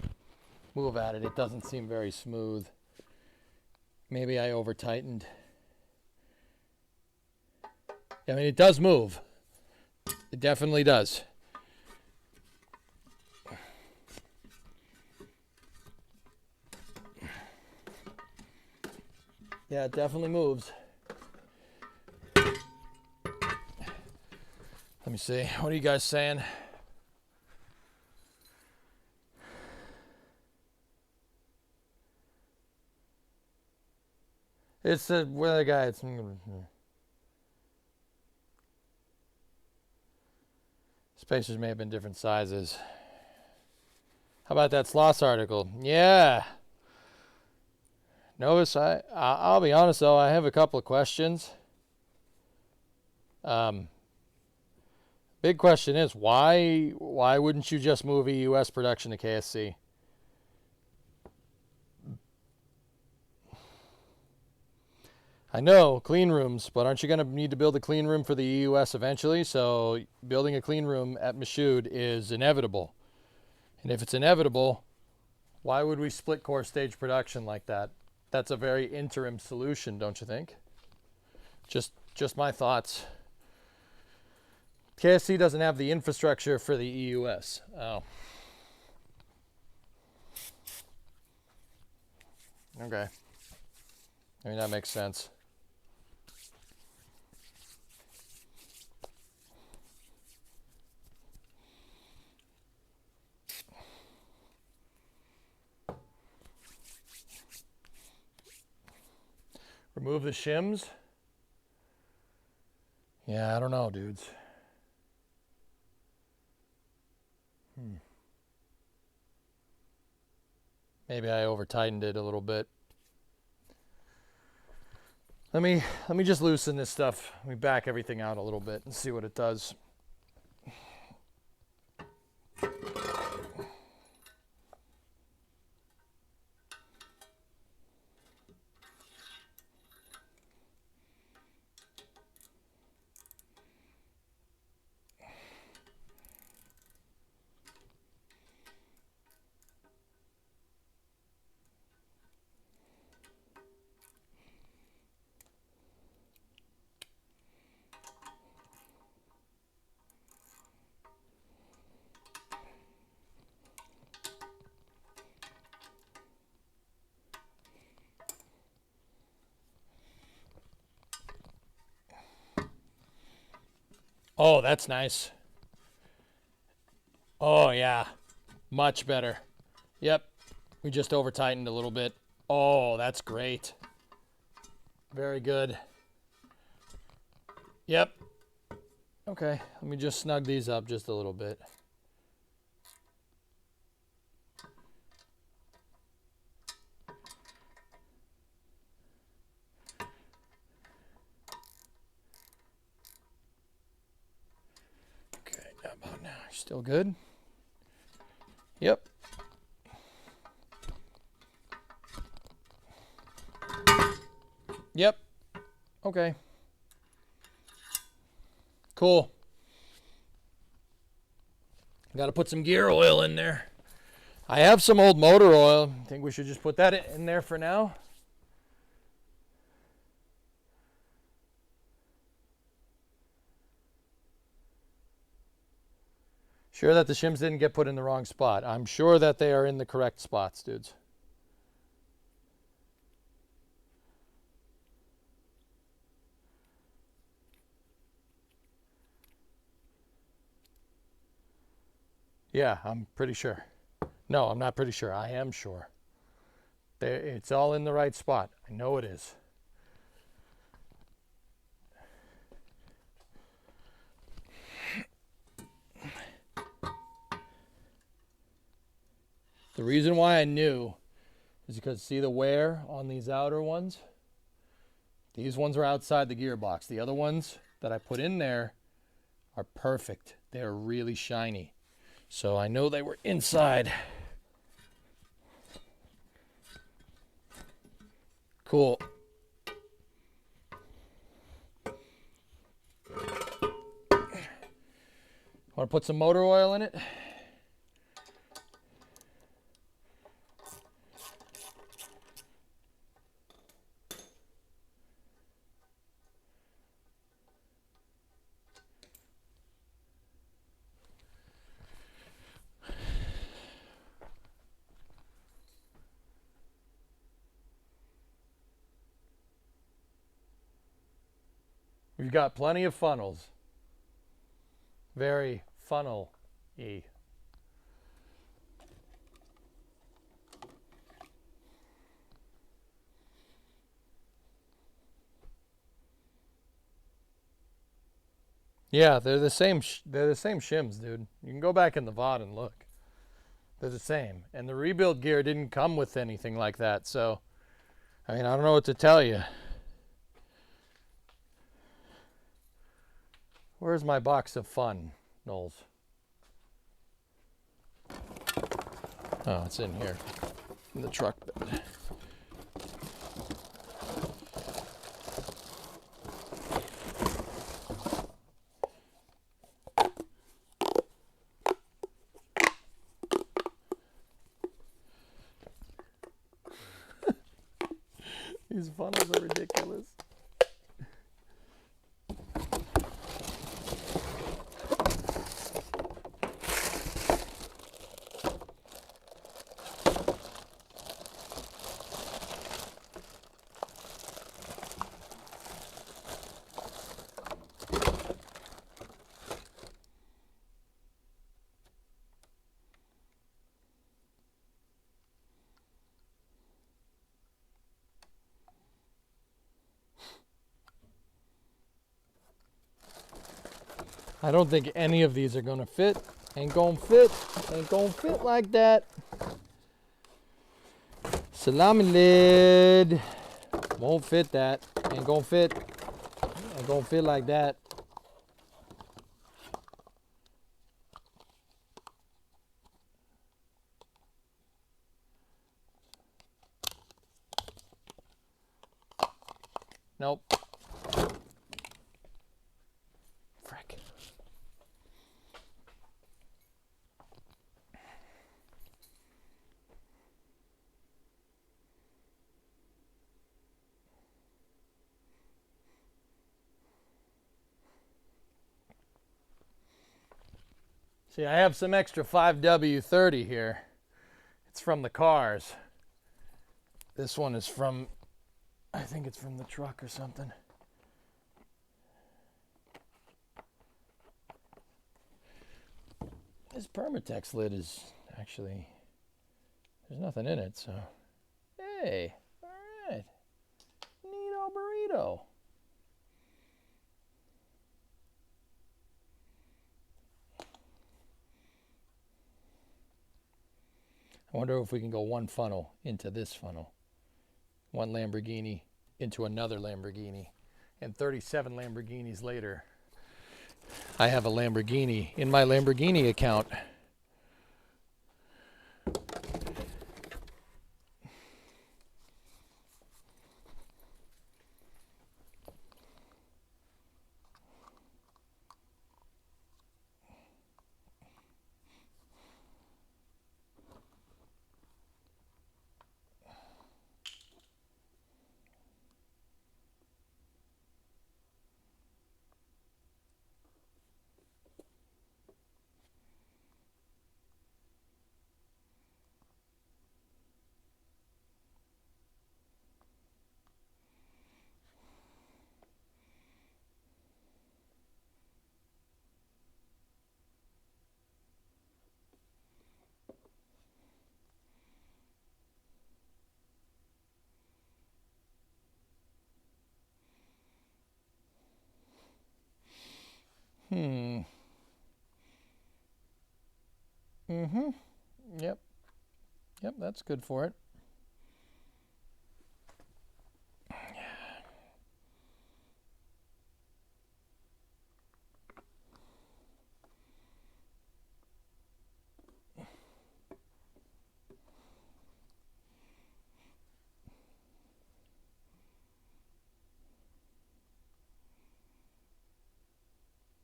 move at it. It doesn't seem very smooth. Maybe I over tightened. I mean, it does move. It definitely does. Yeah, it definitely moves. Let me see. What are you guys saying? It's the guy. Spacers may have been different sizes. How about that Sloss article? Yeah. Novus, I'll be honest though, I have a couple of questions. Big question is why wouldn't you just move EUS production to KSC? I know, clean rooms, but aren't you going to need to build a clean room for the EUS eventually? So building a clean room at Michoud is inevitable. And if it's inevitable, why would we split core stage production like that? That's a very interim solution, don't you think? Just my thoughts. KSC doesn't have the infrastructure for the EUS. Oh. Okay. I mean, that makes sense. Remove the shims? Yeah, I don't know, dudes. Maybe I over-tightened it a little bit. Let me just loosen this stuff. Let me back everything out a little bit and see what it does. Oh, that's nice. Oh, yeah. Much better. Yep. We just over tightened a little bit. Oh, that's great. Very good. Yep. Okay, let me just snug these up just a little bit. Okay, how about now? Still good? Yep. Yep. Okay. Cool. Got to put some gear oil in there. I have some old motor oil. I think we should just put that in there for now. Sure that the shims didn't get put in the wrong spot. I'm sure that they are in the correct spots, dudes. Yeah, I'm pretty sure. No, I'm not pretty sure. I am sure. It's all in the right spot. I know it is. The reason why I knew is because see the wear on these outer ones? These ones are outside the gearbox. The other ones that I put in there are perfect. They're really shiny. So I know they were inside. Cool. Want to put some motor oil in it? We've got plenty of funnels. Very funnel-y. Yeah, they're the same. They're the same shims, dude. You can go back in the VOD and look. They're the same. And the rebuild gear didn't come with anything like that. So, I mean, I don't know what to tell you. Where's my box of fun, Knowles? Oh, it's in here, in the truck bed. These funnels are ridiculous. I don't think any of these are gonna fit. Ain't gonna fit. Ain't gonna fit like that. Salami lid. Won't fit that. Ain't gonna fit. Ain't gonna fit like that. Nope. Frick. See, I have some extra 5W30 here. It's from the cars. This one is from, I think it's from the truck or something. This Permatex lid is actually, there's nothing in it, so. Hey, all right. Neato burrito. I wonder if we can go one funnel into this funnel. One Lamborghini into another Lamborghini. And 37 Lamborghinis later, I have a Lamborghini in my Lamborghini account. Yep. Yep, that's good for it.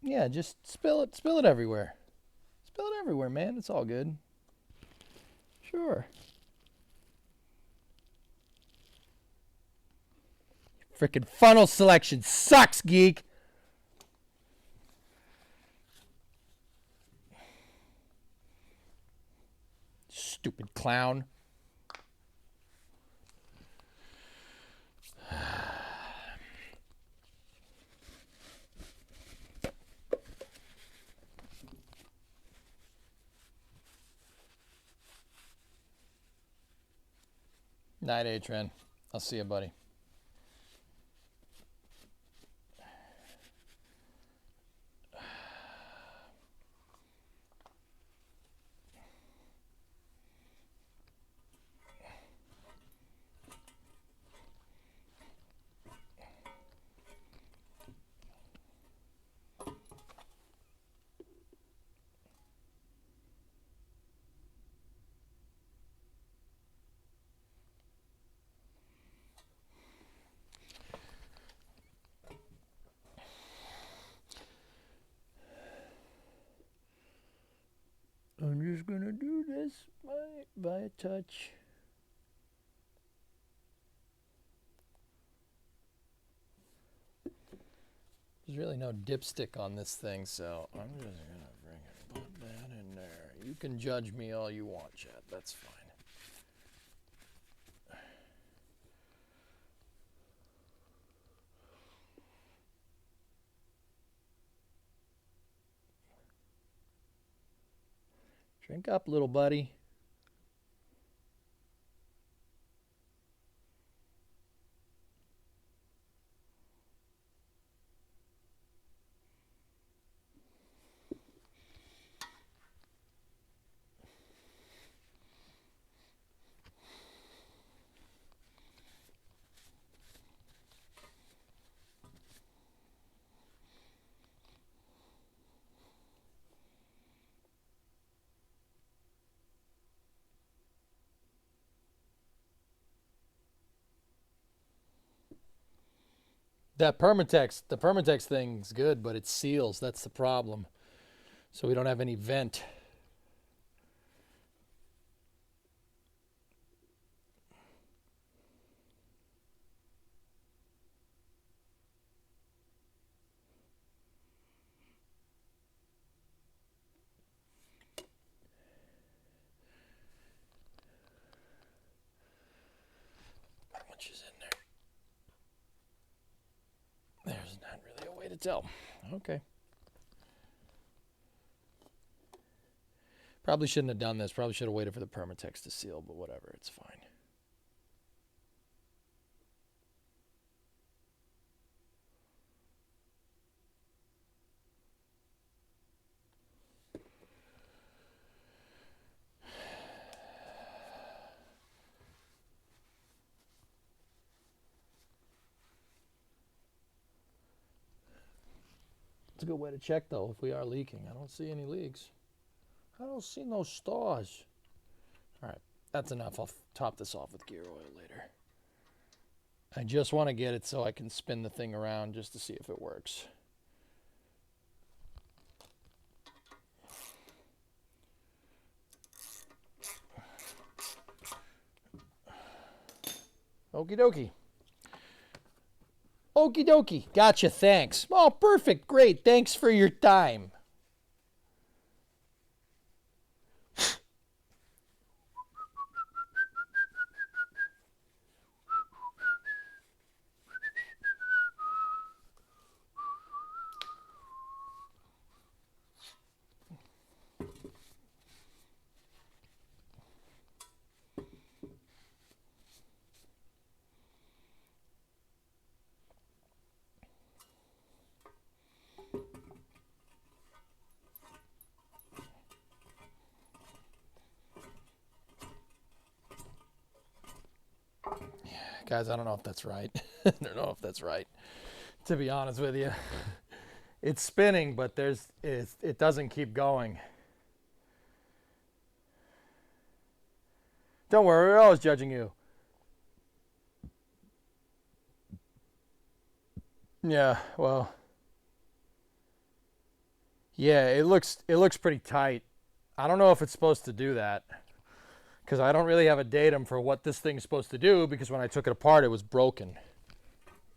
Yeah, just spill it everywhere. Spill it everywhere, man. It's all good. Sure. Frickin' funnel selection sucks, geek. Stupid clown. Night, A-Tren. I'll see you, buddy. I'm just gonna do this by a touch. There's really no dipstick on this thing, so I'm just gonna put that in there. You can judge me all you want, Chad. That's fine. Drink up, little buddy. the Permatex thing's good, but it seals. That's the problem. So we don't have any vent. How much is in there? There's not really a way to tell. Okay. Probably shouldn't have done this. Probably should have waited for the Permatex to seal, but whatever. It's fine. It's a good way to check, though, if we are leaking. I don't see any leaks. I don't see no stars. All right, that's enough. I'll top this off with gear oil later. I just want to get it so I can spin the thing around just to see if it works. Okie dokie. Okie dokie. Gotcha, thanks. Oh, perfect. Great. Thanks for your time. Guys, I don't know if that's right. I don't know if that's right. To be honest with you, it's spinning, but it doesn't keep going. Don't worry, we're always judging you. Yeah, well, yeah, it looks pretty tight. I don't know if it's supposed to do that, because I don't really have a datum for what this thing's supposed to do, because when I took it apart, it was broken.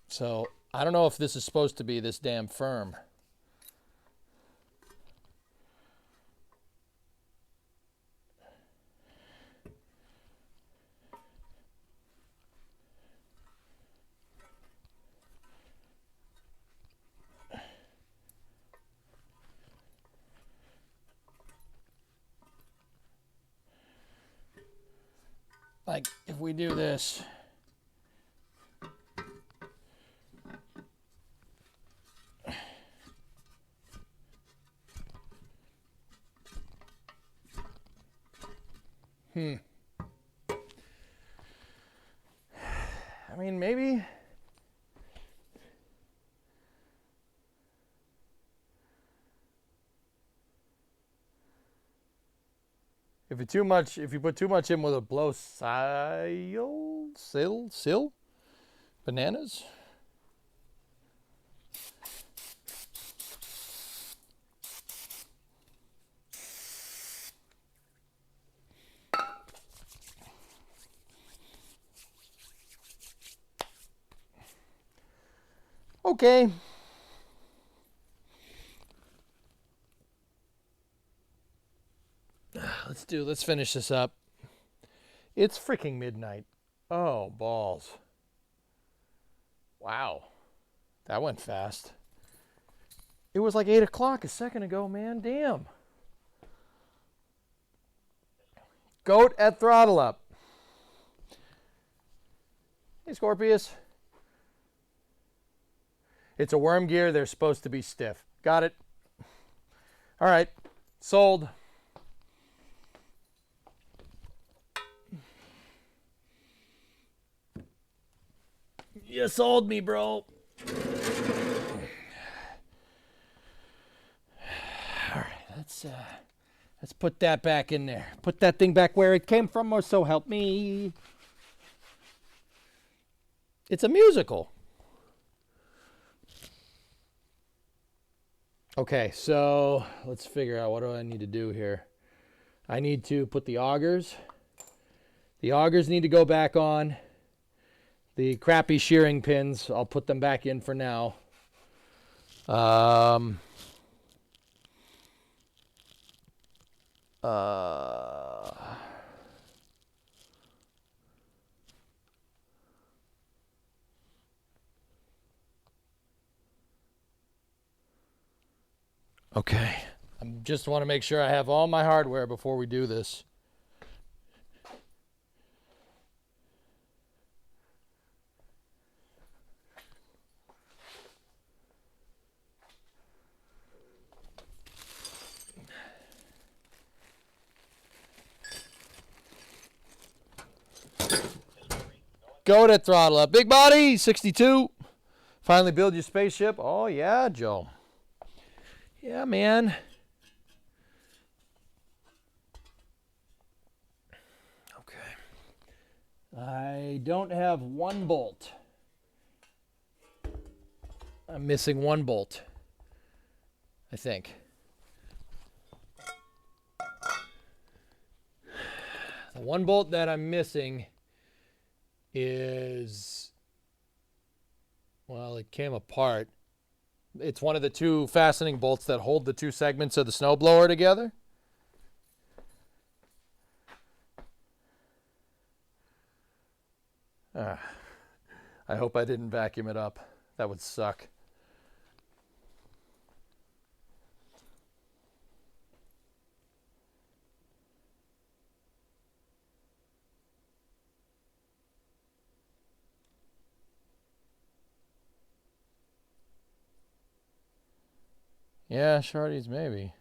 So I don't know if this is supposed to be this damn firm. Like, if we do this, I mean, maybe. If you put too much in with a blow sill, bananas. Okay. Let's finish this up. It's freaking midnight. Oh, balls. Wow. That went fast. It was like 8 o'clock a second ago, man. Damn. Goat at throttle up. Hey, Scorpius. It's a worm gear. They're supposed to be stiff. Got it. All right. Sold. You sold me, bro. All right, let's put that back in there. Put that thing back where it came from, or so help me. It's a musical. Okay, so let's figure out what do I need to do here. I need to put the augers. The augers need to go back on. The crappy shearing pins, I'll put them back in for now. Okay. I just want to make sure I have all my hardware before we do this. Go to throttle up. Big body, 62. Finally build your spaceship. Oh, yeah, Joe. Yeah, man. Okay. I don't have one bolt. I'm missing one bolt, I think. The one bolt that I'm missing is, well, it came apart. It's one of the two fastening bolts that hold the two segments of the snowblower together. I hope I didn't vacuum it up. That would suck. Yeah, shorties, maybe.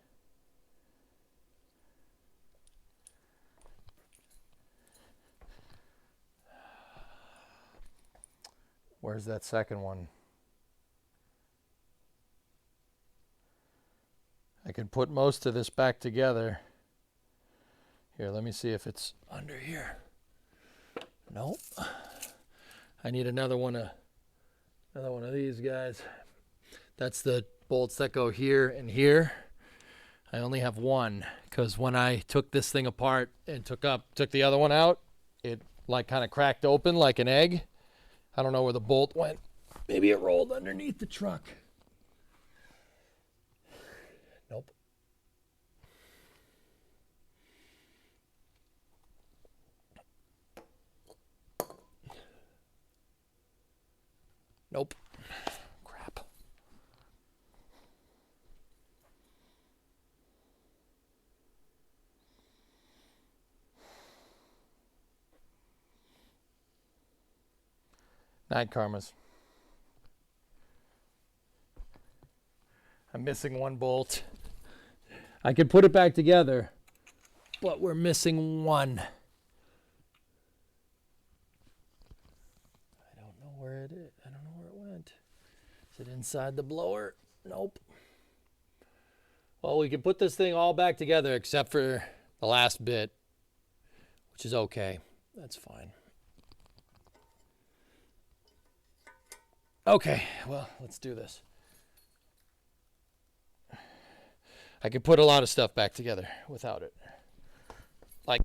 Where's that second one? I can put most of this back together. Here, let me see if it's under here. Nope. I need another one of these guys. That's the bolts that go here and here. I only have one because when I took this thing apart and took the other one out, it like kind of cracked open like an egg. I don't know where the bolt went. Maybe it rolled underneath the truck. Nope. Nope. Crap. Night karmas. I'm missing one bolt. I could put it back together, but we're missing one. I don't know where it is. I don't know where it went. Is it inside the blower? Nope. Well, we can put this thing all back together except for the last bit, which is okay. That's fine. Okay, well, let's do this. I could put a lot of stuff back together without it. Like,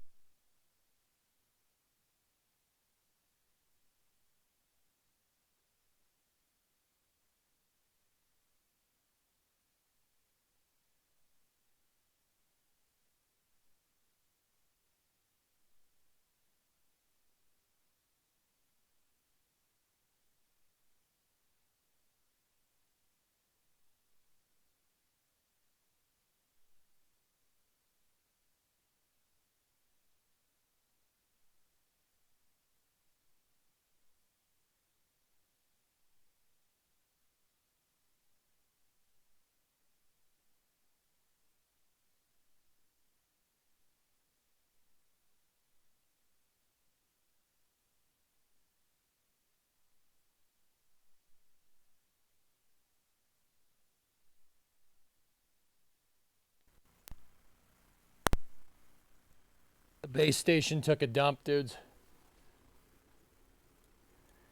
the base station took a dump, dudes.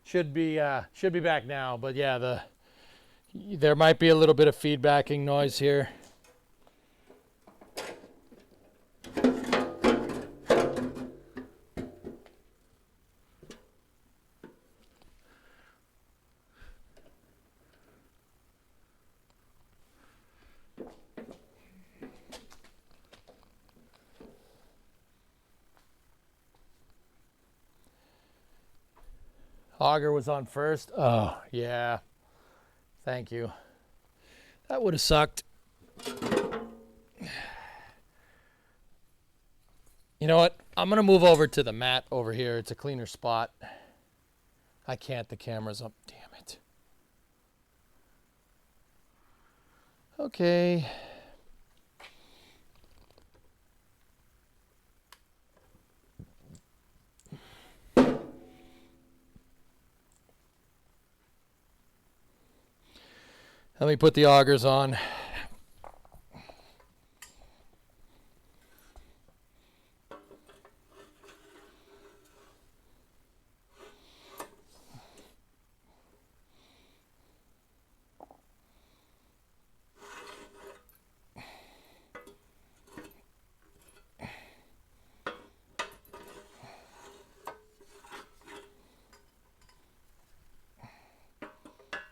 Should be back now, but yeah, There might be a little bit of feedbacking noise here. Auger was on first. Oh, yeah. Thank you. That would have sucked. You know what? I'm going to move over to the mat over here. It's a cleaner spot. I can't. The camera's up. Damn it. Okay. Let me put the augers on.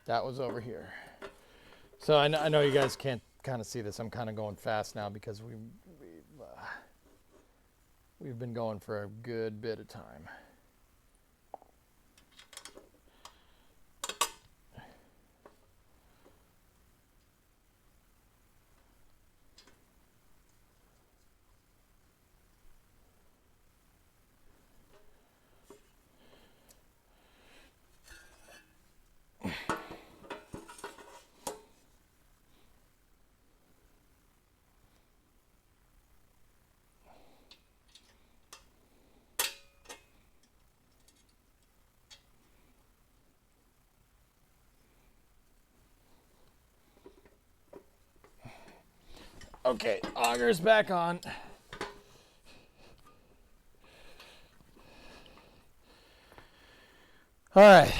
That was over here. So I know you guys can't kind of see this. I'm kind of going fast now because we've been going for a good bit of time. Okay, auger's back on. All right.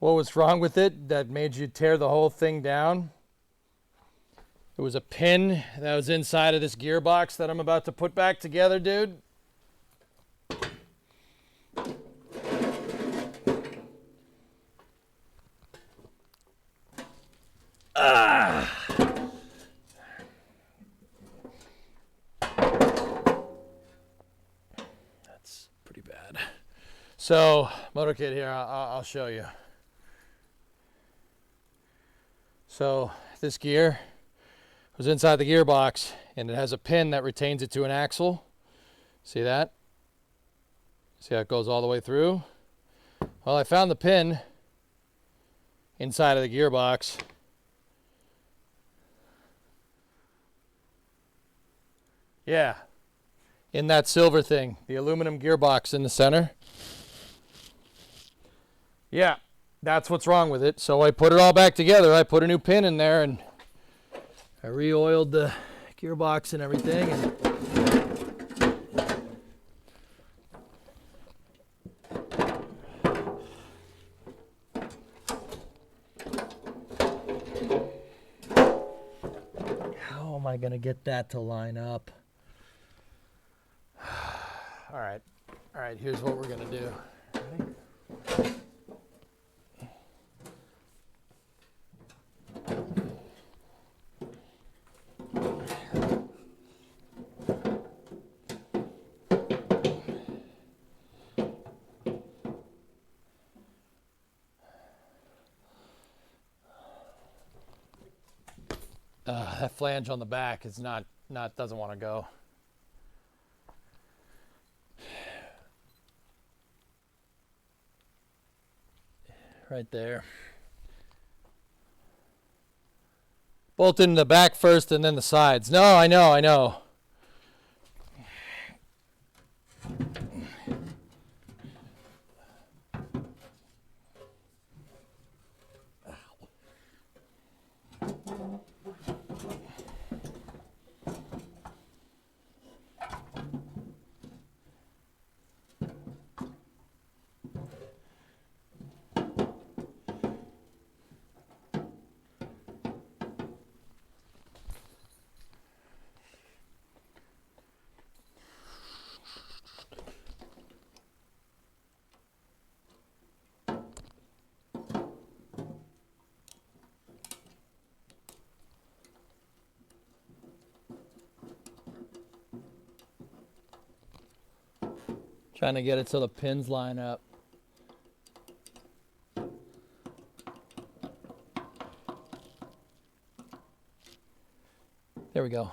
What was wrong with it that made you tear the whole thing down? It was a pin that was inside of this gearbox that I'm about to put back together, dude. That's pretty bad. So, motorcade here, I'll show you. So, this gear was inside the gearbox, and it has a pin that retains it to an axle. See that? See how it goes all the way through? Well, I found the pin inside of the gearbox. Yeah, in that silver thing, the aluminum gearbox in the center. Yeah, that's what's wrong with it. So I put it all back together. I put a new pin in there, and I re-oiled the gearbox and everything. And how am I going to get that to line up? All right, here's what we're going to do. Ready? That flange on the back is doesn't want to go. Right there. Bolt in the back first and then the sides. No, I know. Trying to get it so the pins line up. There we go.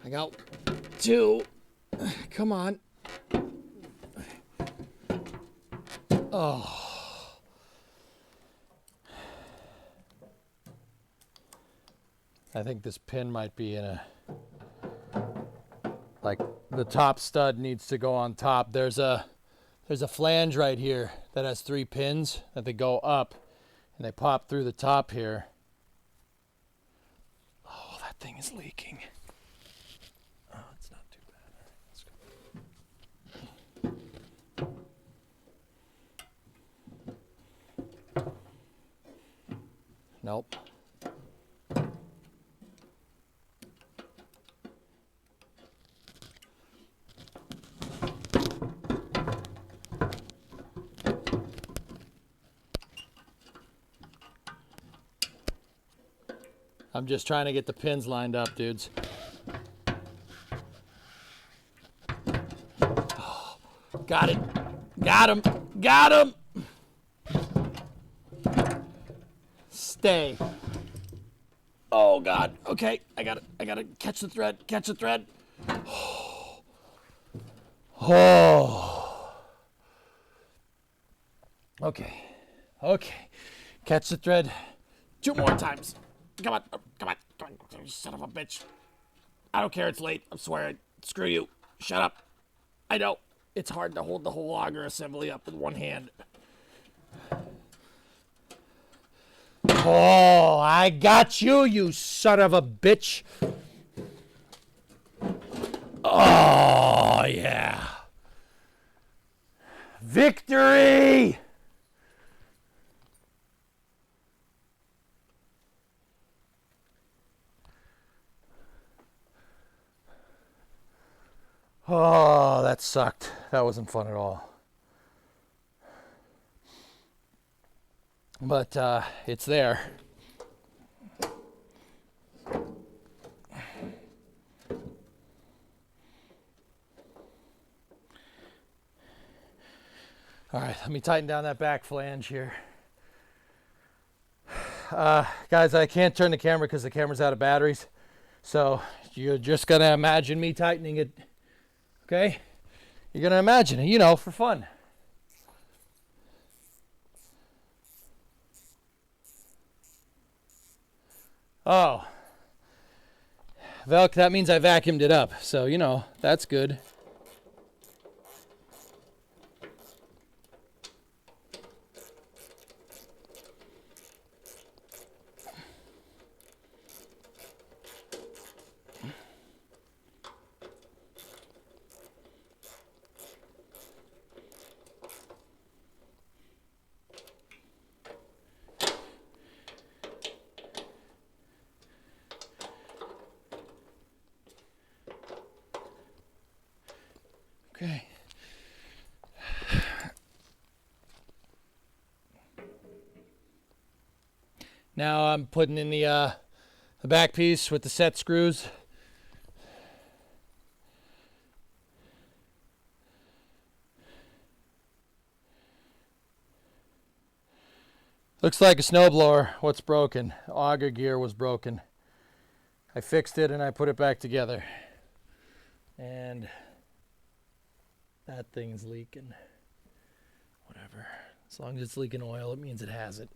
I got 2. Come on. Oh. I think this pin might be in a, like, the top stud needs to go on top. There's a flange right here that has 3 pins that they go up and they pop through the top here. Oh, that thing is leaking. Oh, it's not too bad. Let's go. Nope. I'm just trying to get the pins lined up, dudes. Oh, got it. Got him. Got him. Stay. Oh, God. Okay, I got it. I got to catch the thread. Catch the thread. Oh. Okay. Okay. Catch the thread 2 more times. Come on. Come on. Come on. You son of a bitch. I don't care. It's late. I'm swearing. Screw you. Shut up. I know. It's hard to hold the whole auger assembly up with one hand. Oh, I got you, you son of a bitch. Oh, yeah. Victory! Oh, that sucked. That wasn't fun at all. But it's there. All right, let me tighten down that back flange here. Guys, I can't turn the camera because the camera's out of batteries. So you're just going to imagine me tightening it. Okay? You're going to imagine it, you know, for fun. Oh. Velk, that means I vacuumed it up. So, you know, that's good. Okay. Now I'm putting in the back piece with the set screws. Looks like a snowblower. What's broken? Auger gear was broken. I fixed it and I put it back together. And that thing's leaking. Whatever. As long as it's leaking oil, it means it has it.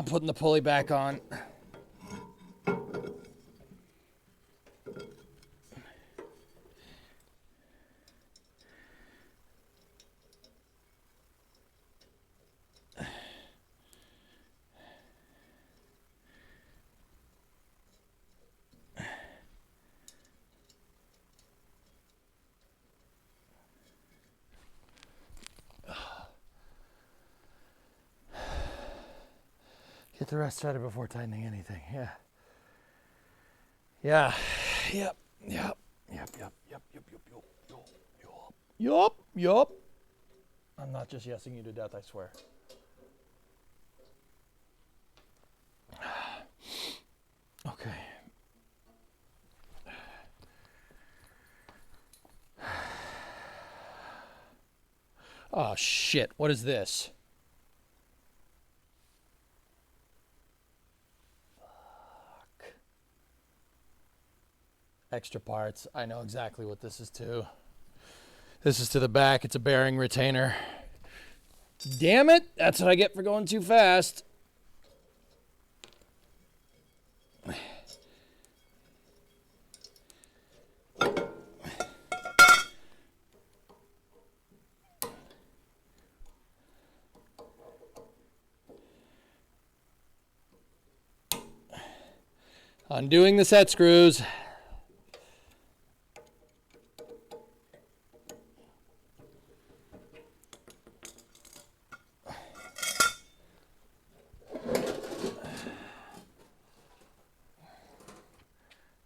putting the pulley back on. Get the rest started before tightening anything. Yeah. Yeah. Yep. Yep. Yep. Yep. Yep. Yep. Yep. Yep. Yep. Yep. I'm not just yesing you to death, I swear. Okay. Oh shit. What is this? Extra parts. I know exactly what this is to. This is to the back. It's a bearing retainer. Damn it! That's what I get for going too fast. Undoing the set screws.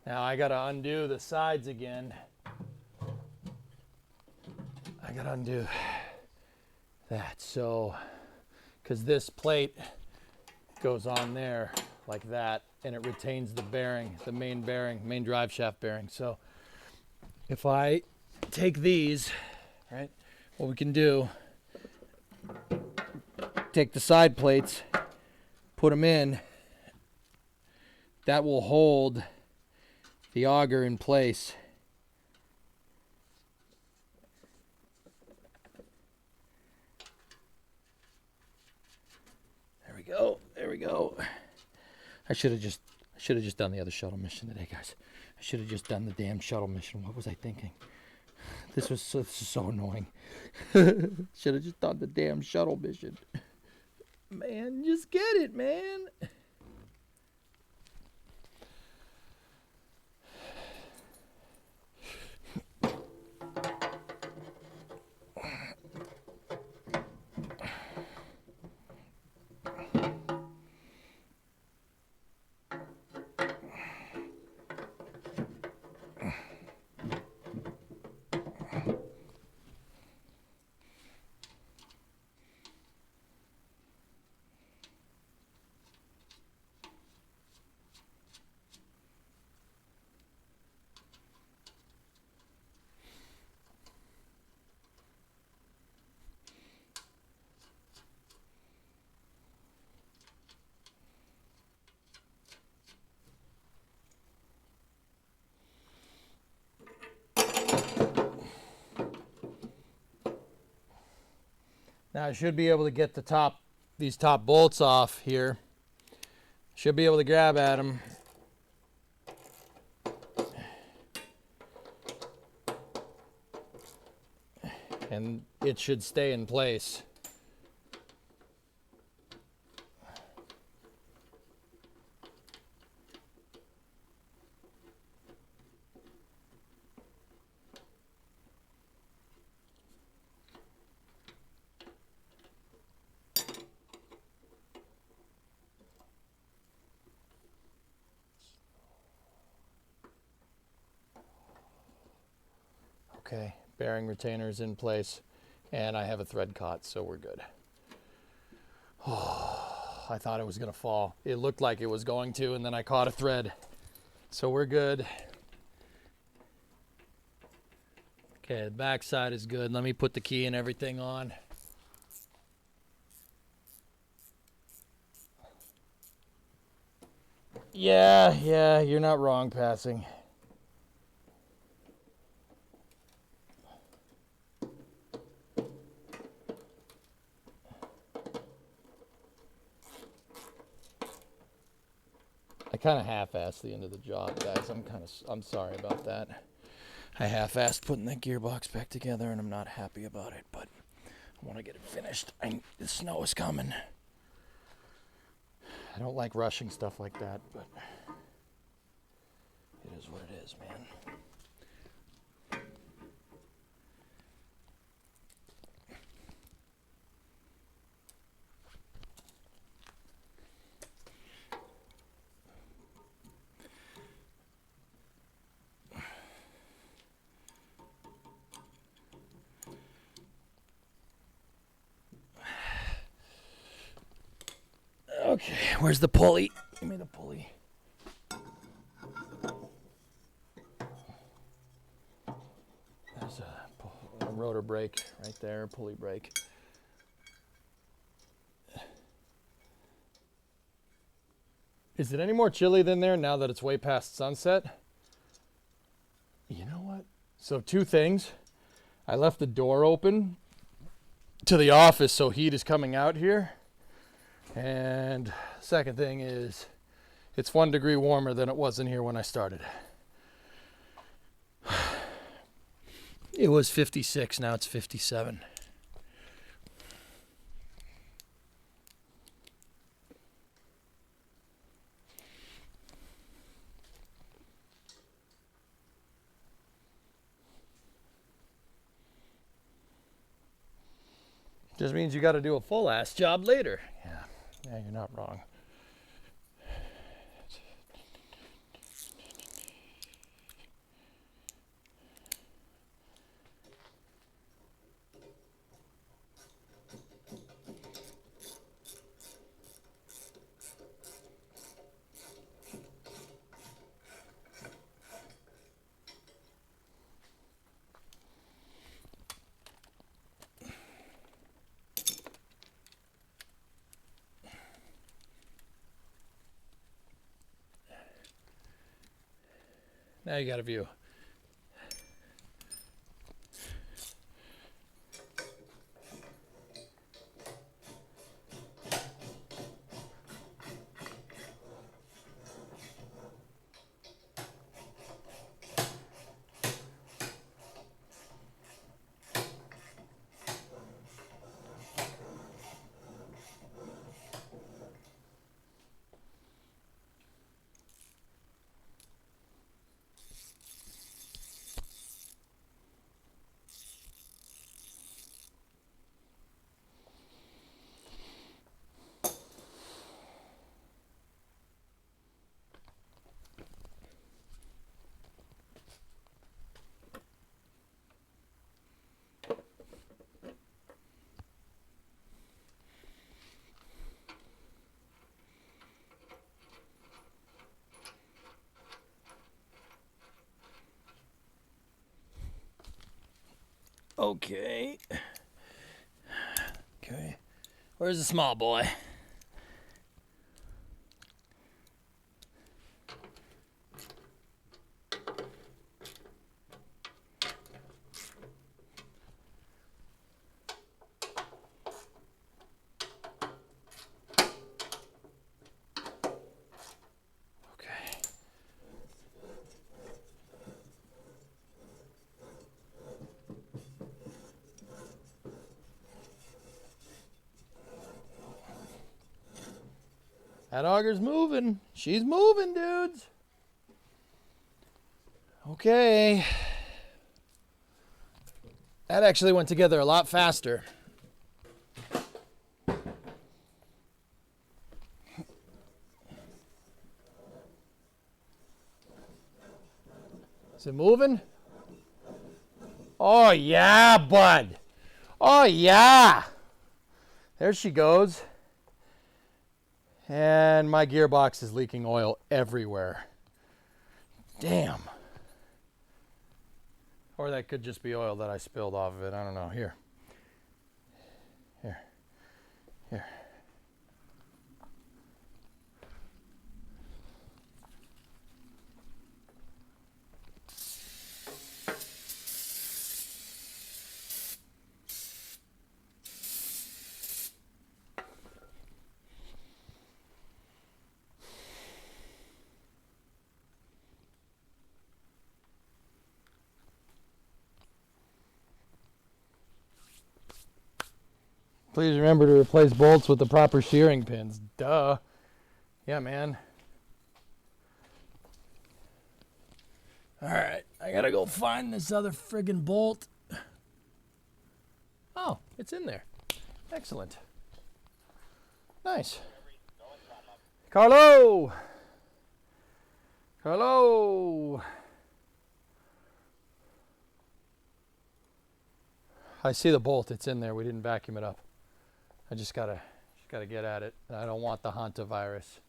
Now I gotta undo the sides again. I gotta undo that, so, because this plate goes on there like that, and it retains the bearing, the main bearing, main drive shaft bearing. So if I take these, right, what we can do, take the side plates, put them in, that will hold the auger in place. There we go. There we go. I should have just done the other shuttle mission today, guys. I should have just done the damn shuttle mission. What was I thinking? This is so annoying. Should have just done the damn shuttle mission. Man, just get it, man. Now I should be able to get these top bolts off here. Should be able to grab at them. And it should stay in place. Okay, bearing retainers in place, and I have a thread caught, so we're good. Oh, I thought it was gonna fall. It looked like it was going to, and then I caught a thread. So we're good. Okay, the back side is good. Let me put the key and everything on. Yeah, you're not wrong, passing. kind of half-assed the end of the job, guys. I'm sorry about that. I half-assed putting that gearbox back together, and I'm not happy about it, but I want to get it finished. The snow is coming. I don't like rushing stuff like that, but it is what it is, man. Okay, where's the pulley? Give me the pulley. There's a rotor brake right there, pulley brake. Is it any more chilly than there now that it's way past sunset? You know what? So 2 things. I left the door open to the office so heat is coming out here. And second thing is it's 1 degree warmer than it was in here when I started. It was 56, now it's 57. Just means you got to do a full ass job later. Yeah, you're not wrong. Now you got a view. Okay. Where's the small boy? That auger's moving. She's moving, dudes. Okay. That actually went together a lot faster. Is it moving? Oh, yeah, bud. Oh, yeah. There she goes. And my gearbox is leaking oil everywhere. Damn. Or that could just be oil that I spilled off of it. I don't know. Here. Please remember to replace bolts with the proper shearing pins. Duh. Yeah, man. Alright, I gotta go find this other friggin' bolt. Oh, it's in there. Excellent. Nice. Carlo! Carlo! I see the bolt. It's in there. We didn't vacuum it up. I just gotta get at it. I don't want the hantavirus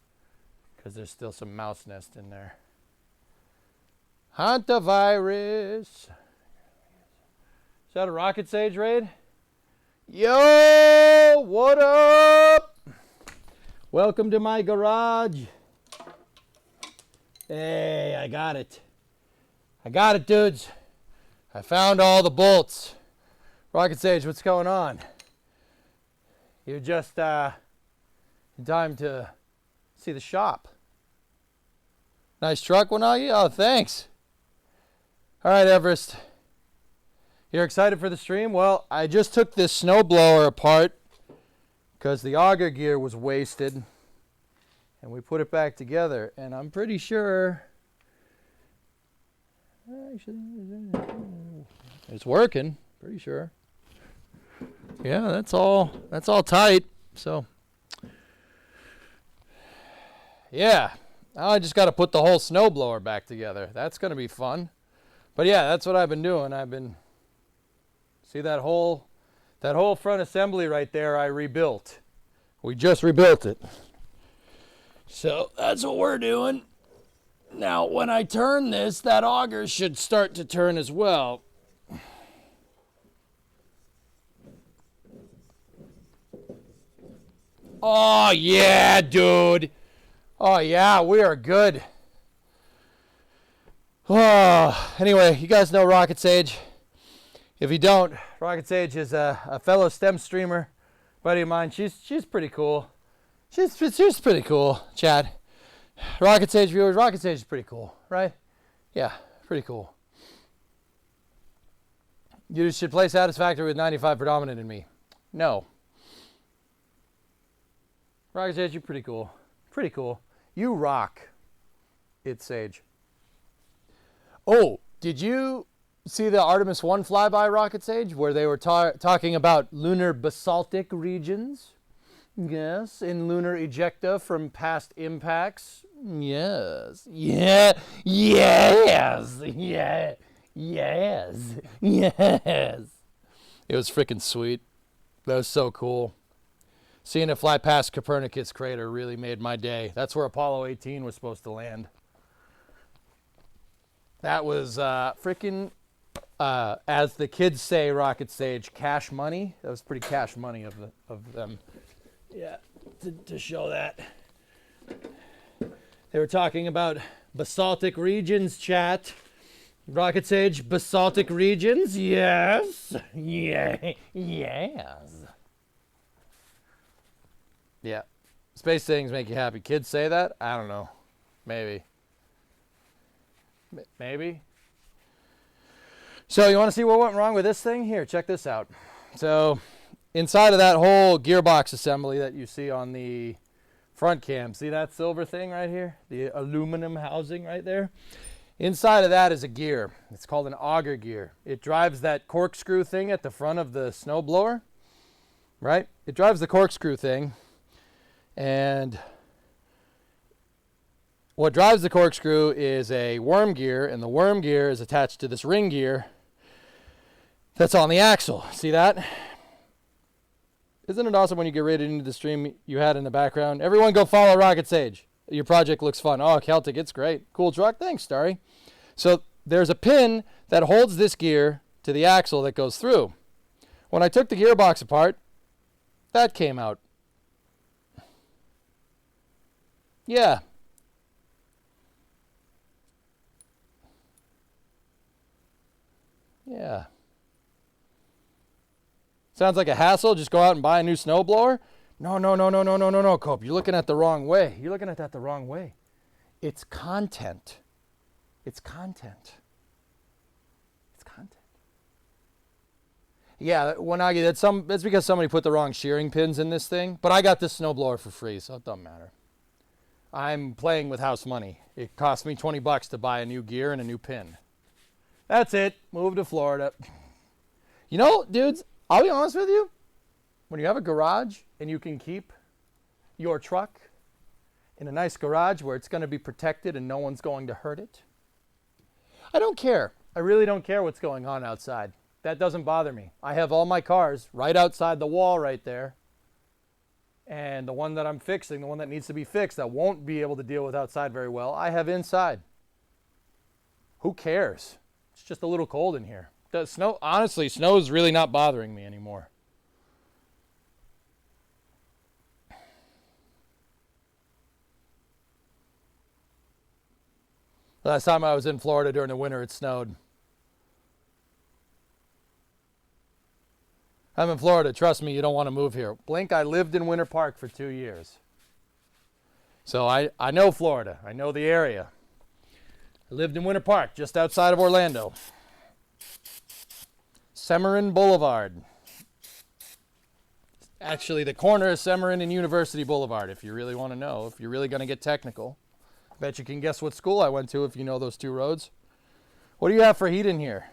because there's still some mouse nest in there. Hantavirus. Is that a Rocket Sage raid? Yo, what up? Welcome to my garage. Hey, I got it. I got it, dudes. I found all the bolts. Rocket Sage, what's going on? You're just in time to see the shop. Nice truck, Wanagi? Oh, thanks. All right, Everest. You're excited for the stream? Well, I just took this snowblower apart because the auger gear was wasted. And we put it back together. And I'm pretty sure... Actually, it's working. Pretty sure. Yeah, that's all tight. So, yeah. Now I just got to put the whole snowblower back together. That's going to be fun. But yeah, that's what I've been doing. See that whole front assembly right there I rebuilt. We just rebuilt it. So that's what we're doing. Now, when I turn this, that auger should start to turn as well. Oh, yeah, dude. Oh, yeah, we are good. Oh, anyway, you guys know Rocket Sage. If you don't, Rocket Sage is a fellow STEM streamer, buddy of mine. She's pretty cool. She's pretty cool, Chad. Rocket Sage viewers, Rocket Sage is pretty cool, right? Yeah, pretty cool. You should play Satisfactory with 95 predominant in me. No. Rocket Sage, you're pretty cool. Pretty cool. You rock. It's Sage. Oh, did you see the Artemis 1 flyby, Rocket Sage, where they were talking about lunar basaltic regions? Yes, in lunar ejecta from past impacts. Yes. Yeah. Yes. Yeah. Yes. Yes. It was freaking sweet. That was so cool. Seeing it fly past Copernicus crater really made my day. That's where Apollo 18 was supposed to land. That was freaking, as the kids say, Rocket Sage, cash money. That was pretty cash money of them. Yeah, to show that. They were talking about basaltic regions, chat. Rocket Sage, basaltic regions? Yes. Yeah. Yes. Yeah. Space things make you happy. Kids say that? I don't know. Maybe. Maybe. So you want to see what went wrong with this thing? Here, check this out. So inside of that whole gearbox assembly that you see on the front cam, see that silver thing right here? The aluminum housing right there? Inside of that is a gear. It's called an auger gear. It drives that corkscrew thing at the front of the snowblower, right? It drives the corkscrew thing, and what drives the corkscrew is a worm gear, and the worm gear is attached to this ring gear that's on the axle. See that? Isn't it awesome when you get rated into the stream you had in the background? Everyone go follow Rocket Sage. Your project looks fun. Oh, Celtic, it's great. Cool truck. Thanks, Starry. So there's a pin that holds this gear to the axle that goes through. When I took the gearbox apart, that came out. Yeah. Yeah. Sounds like a hassle. Just go out and buy a new snowblower. No, Cope. You're looking at the wrong way. You're looking at that the wrong way. It's content. It's content. It's content. Yeah, Wanagi, that's because somebody put the wrong shearing pins in this thing. But I got this snowblower for free, so it doesn't matter. I'm playing with house money. It cost me $20 to buy a new gear and a new pin. That's it. Move to Florida. You know, dudes, I'll be honest with you. When you have a garage and you can keep your truck in a nice garage where it's going to be protected and no one's going to hurt it, I don't care. I really don't care what's going on outside. That doesn't bother me. I have all my cars right outside the wall right there. And the one that I'm fixing, the one that needs to be fixed, that won't be able to deal with outside very well, I have inside. Who cares? It's just a little cold in here. Honestly, snow is really not bothering me anymore. Last time I was in Florida during the winter, it snowed. I'm in Florida. Trust me, you don't want to move here. Blink, I lived in Winter Park for 2 years. So I know Florida. I know the area. I lived in Winter Park, just outside of Orlando. Semorin Boulevard. Actually, the corner of Semorin and University Boulevard, if you really want to know, if you're really going to get technical. Bet you can guess what school I went to if you know those two roads. What do you have for heat in here?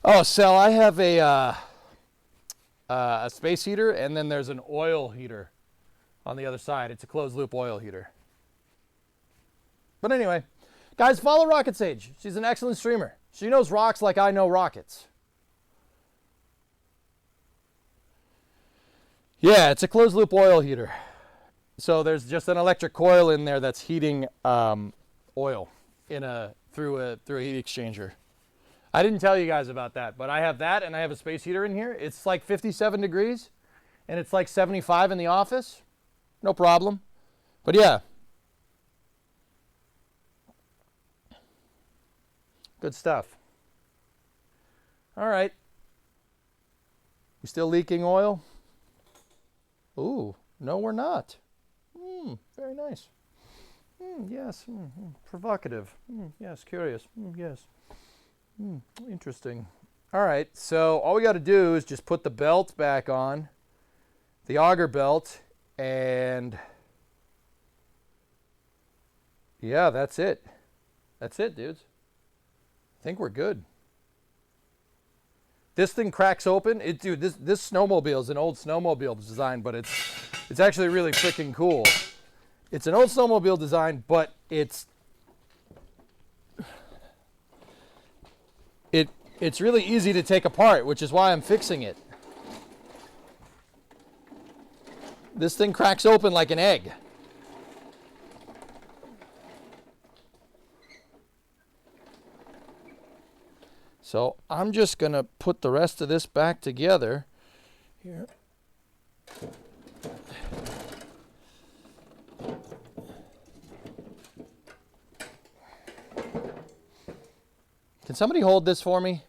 Oh, Sal, I have a space heater, and then there's an oil heater on the other side. It's a closed-loop oil heater. But anyway, guys, follow Rocket Sage. She's an excellent streamer. She knows rocks like I know rockets. Yeah, it's a closed-loop oil heater. So there's just an electric coil in there that's heating oil through a heat exchanger. I didn't tell you guys about that, but I have that and I have a space heater in here. It's like 57 degrees and it's like 75 in the office. No problem. But yeah. Good stuff. All right. You still leaking oil? Ooh, no, we're not. Very nice. Yes. Provocative. Yes. Curious. Yes. Interesting. All right. So all we got to do is just put the belt back on, the auger belt, and yeah, that's it. That's it, dudes. I think we're good. This thing cracks open. Dude, this snowmobile is an old snowmobile design, but it's actually really freaking cool. It's an old snowmobile design, but it's really easy to take apart, which is why I'm fixing it. This thing cracks open like an egg. So I'm just going to put the rest of this back together here. Can somebody hold this for me?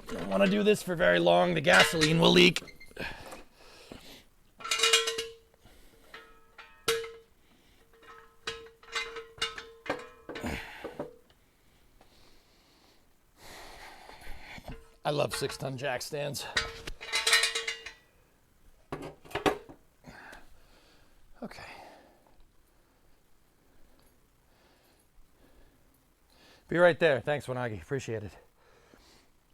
Don't want to do this for very long. The gasoline will leak. I love 6-ton jack stands. Okay. Be right there. Thanks, Wanagi. Appreciate it.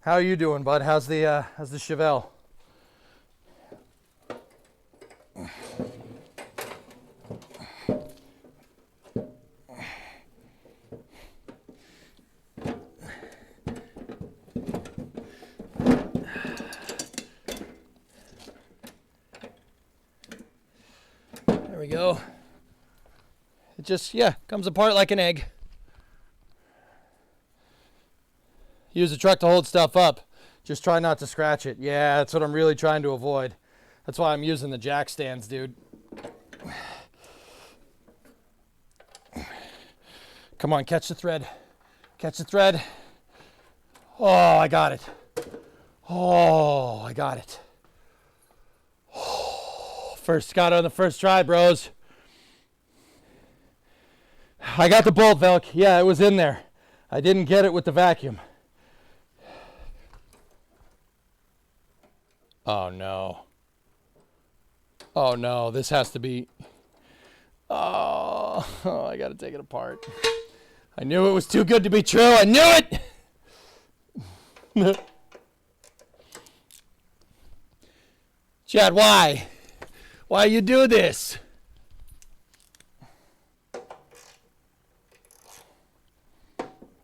How are you doing, bud? How's the Chevelle? There we go. It just, comes apart like an egg. Use the truck to hold stuff up. Just try not to scratch it. Yeah, that's what I'm really trying to avoid. That's why I'm using the jack stands, dude. Come on, catch the thread. Catch the thread. Oh, I got it. Oh, I got it. Oh, Got on the first try, bros. I got the bolt, Velk. Yeah, it was in there. I didn't get it with the vacuum. Oh no. Oh no, this has to be... Oh, I gotta take it apart. I knew it was too good to be true. I knew it! Chad, why? Why you do this?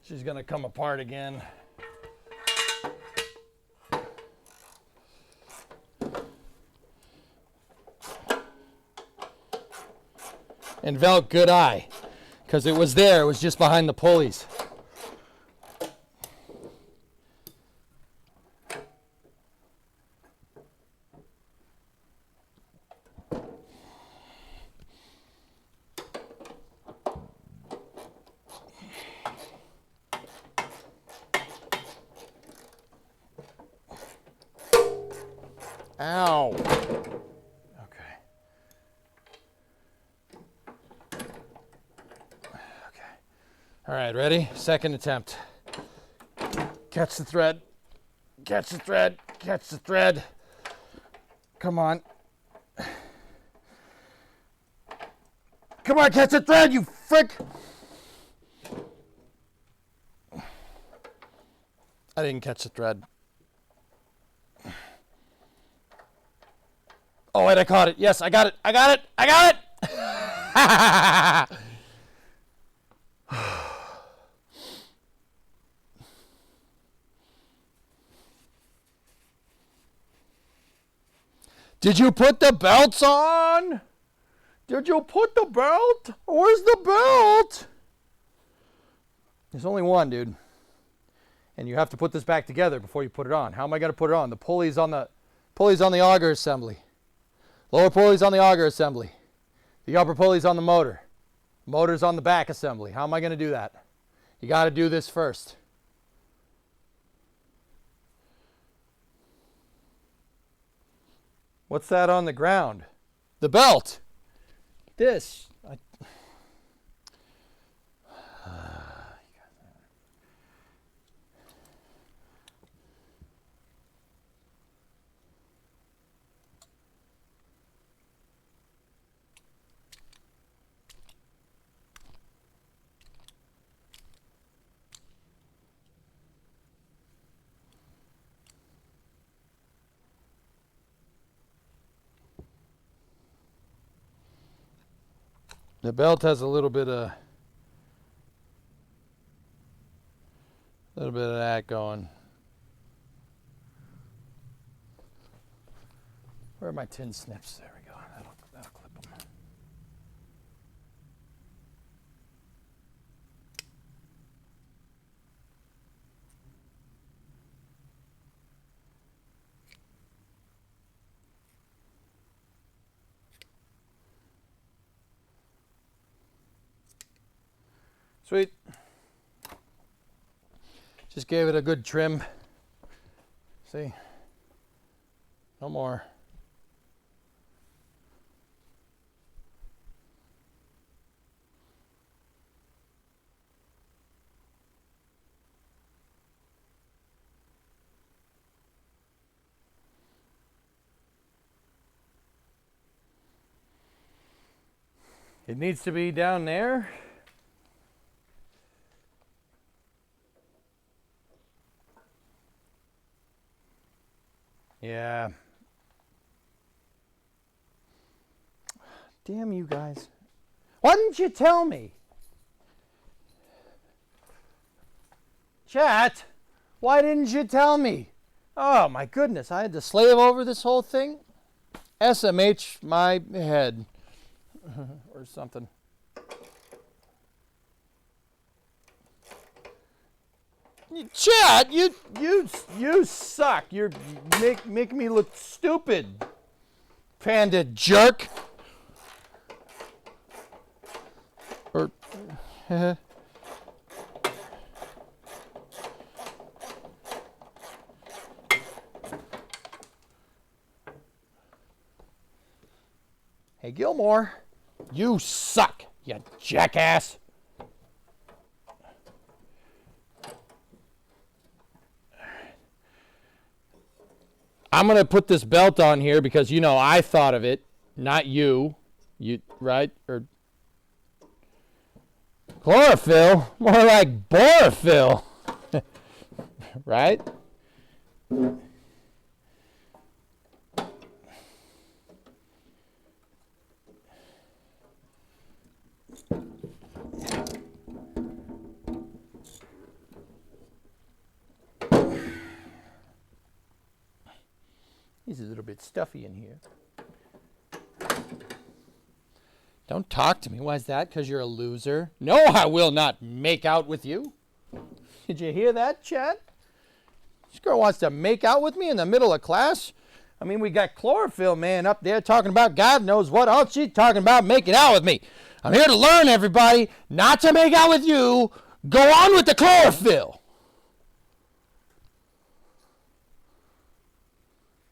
She's gonna come apart again. And Velk, good eye, because it was there. It was just behind the pulleys. Ow. Okay. All right, ready? Second attempt. Catch the thread. Catch the thread. Catch the thread. Come on. Come on, catch the thread, you frick! I didn't catch the thread. Oh, wait, I caught it. Yes, I got it. I got it. I got it! Did you put the belts on? Did you put the belt? Where's the belt? There's only one, dude. And you have to put this back together before you put it on. How am I going to put it on? The pulley's on the auger assembly. Lower pulley's on the auger assembly. The upper pulley's on the motor. Motor's on the back assembly. How am I going to do that? You got to do this first. What's that on the ground? The belt. This. The belt has a little bit of that going. Where are my tin snips? There we go. That'll clip them. Sweet. Just gave it a good trim. See? No more. It needs to be down there. Yeah. Damn you guys. Why didn't you tell me? Chat, why didn't you tell me? Oh my goodness, I had to slave over this whole thing. SMH my head. Or something. Chad, you suck. You're make me look stupid. Panda jerk. Or Gilmore, you suck, you jackass. I'm going to put this belt on here because, you know, I thought of it, not you. You, right? Or chlorophyll? More like borophyll. Right? He's a little bit stuffy in here. Don't talk to me. Why is that? Because you're a loser? No, I will not make out with you. Did you hear that, Chad? This girl wants to make out with me in the middle of class? I mean, we got chlorophyll man up there talking about God knows what else. She's talking about making out with me. I'm here to learn, everybody, not to make out with you. Go on with the chlorophyll.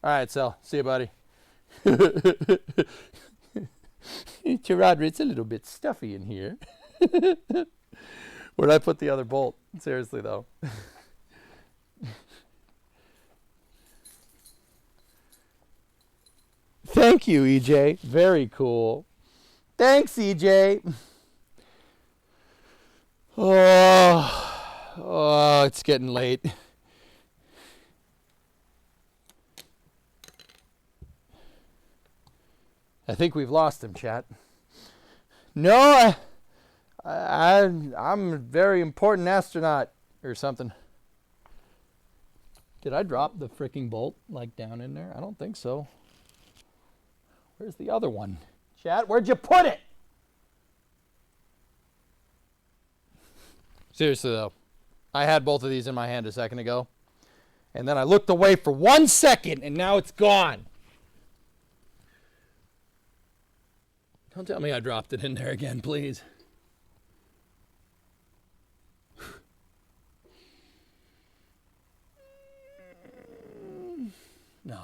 All right, so see you, buddy. Gerard, it's a little bit stuffy in here. Where'd I put the other bolt? Seriously, though. Thank you, EJ. Very cool. Thanks, EJ. Oh, it's getting late. I think we've lost him, chat. No, I'm a very important astronaut or something. Did I drop the freaking bolt like down in there? I don't think so. Where's the other one? Chat, where'd you put it? Seriously though, I had both of these in my hand a second ago. And then I looked away for 1 second and now it's gone. Don't tell me I dropped it in there again, please. No,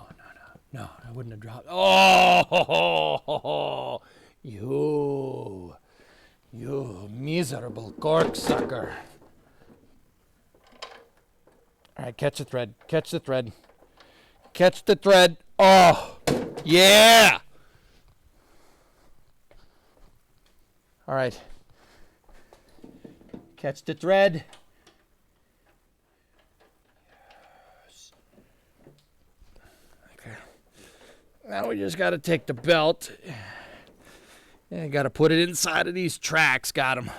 I wouldn't have dropped. Oh, you miserable corksucker. All right, catch the thread. Catch the thread. Catch the thread. Oh, yeah. All right. Catch the thread. Yes. Okay. Now we just got to take the belt. And got to put it inside of these tracks. Got them.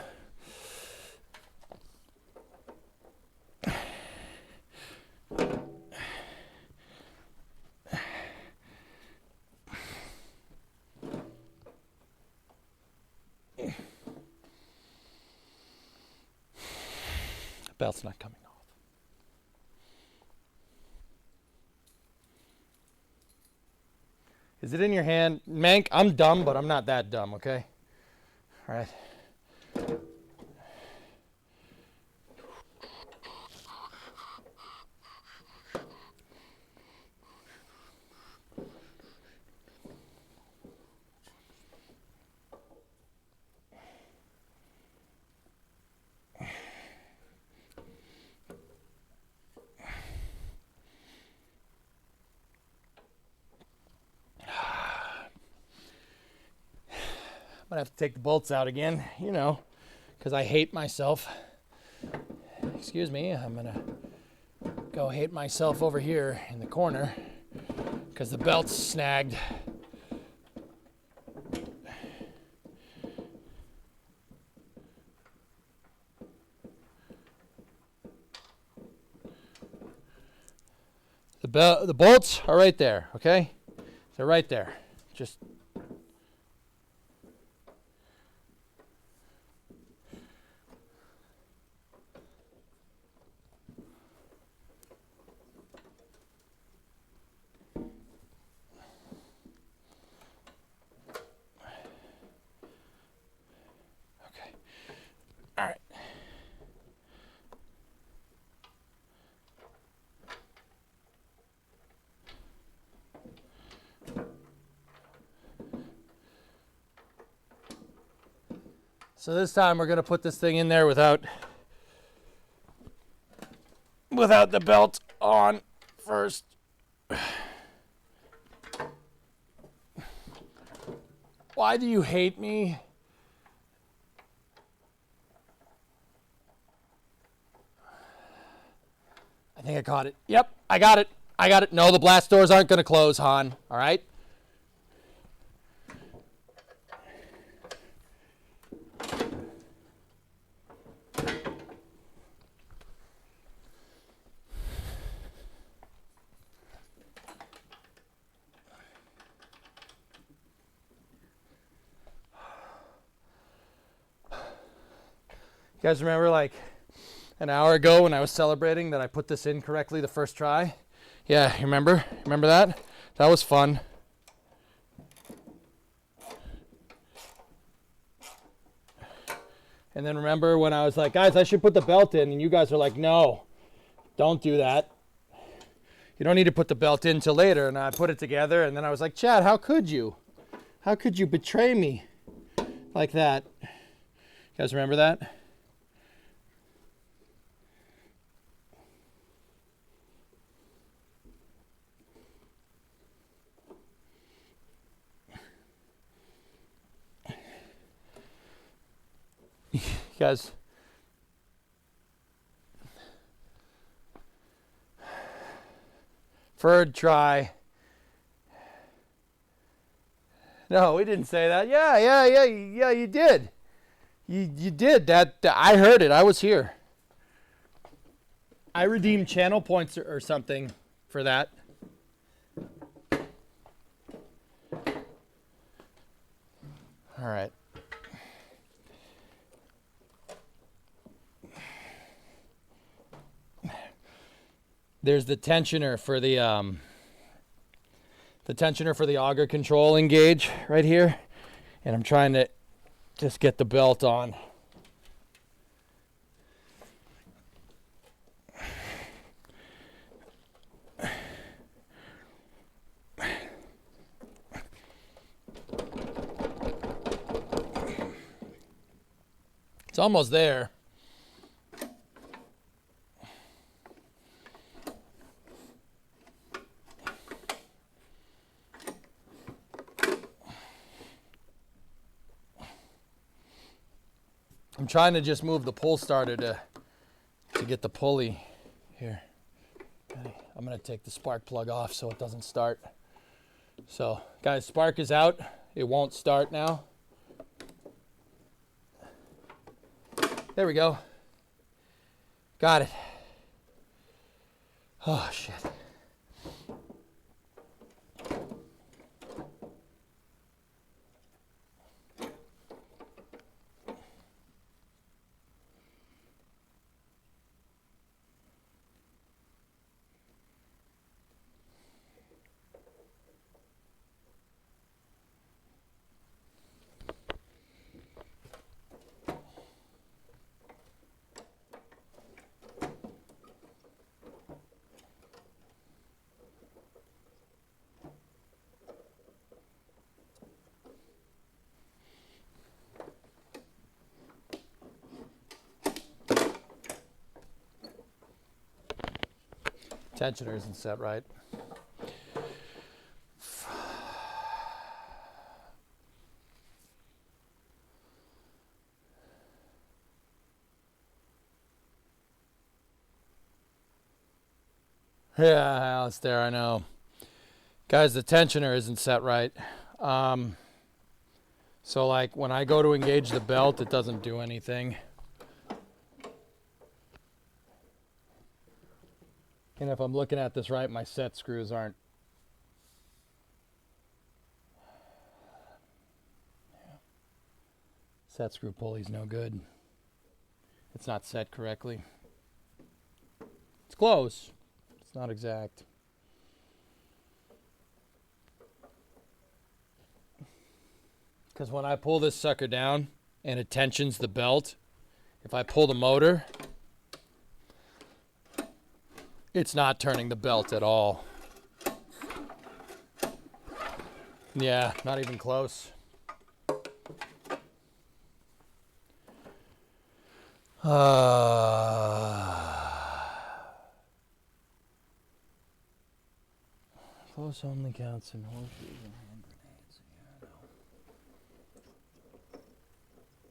Belt's not coming off. Is it in your hand? Mank, I'm dumb, but I'm not that dumb, okay? All right. I'm gonna have to take the bolts out again, you know, because I hate myself. Excuse me, I'm gonna go hate myself over here in the corner because the belt's snagged. The bolts are right there, okay? They're right there. Just all right. So this time we're going to put this thing in there without the belt on first. Why do you hate me? I think I caught it. Yep, I got it. I got it. No, the blast doors aren't going to close, Han. All right? You guys remember like an hour ago when I was celebrating that I put this in correctly the first try? Yeah, you remember? Remember that? That was fun. And then remember when I was like, guys, I should put the belt in, and you guys are like, no, don't do that. You don't need to put the belt in till later. And I put it together, and then I was like, Chad, how could you? How could you betray me like that? You guys remember that? Guys, third try. No, we didn't say that. Yeah, you did. You did. That I heard it. I was here. I redeemed channel points or something for that. All right. There's the tensioner for the auger control engage right here, and I'm trying to just get the belt on. It's almost there. I'm trying to just move the pull starter to get the pulley here. Okay. I'm going to take the spark plug off so it doesn't start. So, guys, spark is out. It won't start now. There we go. Got it. Oh, shit. Tensioner isn't set right. Yeah, it's there, I know. Guys, the tensioner isn't set right. So like when I go to engage the belt, it doesn't do anything. And if I'm looking at this right, my set screws aren't. Set screw pulley's no good. It's not set correctly. It's close. It's not exact. Because when I pull this sucker down and it tensions the belt, if I pull the motor, it's not turning the belt at all. Yeah, not even close. Close only counts in horseshoes and hand grenades. Yeah, I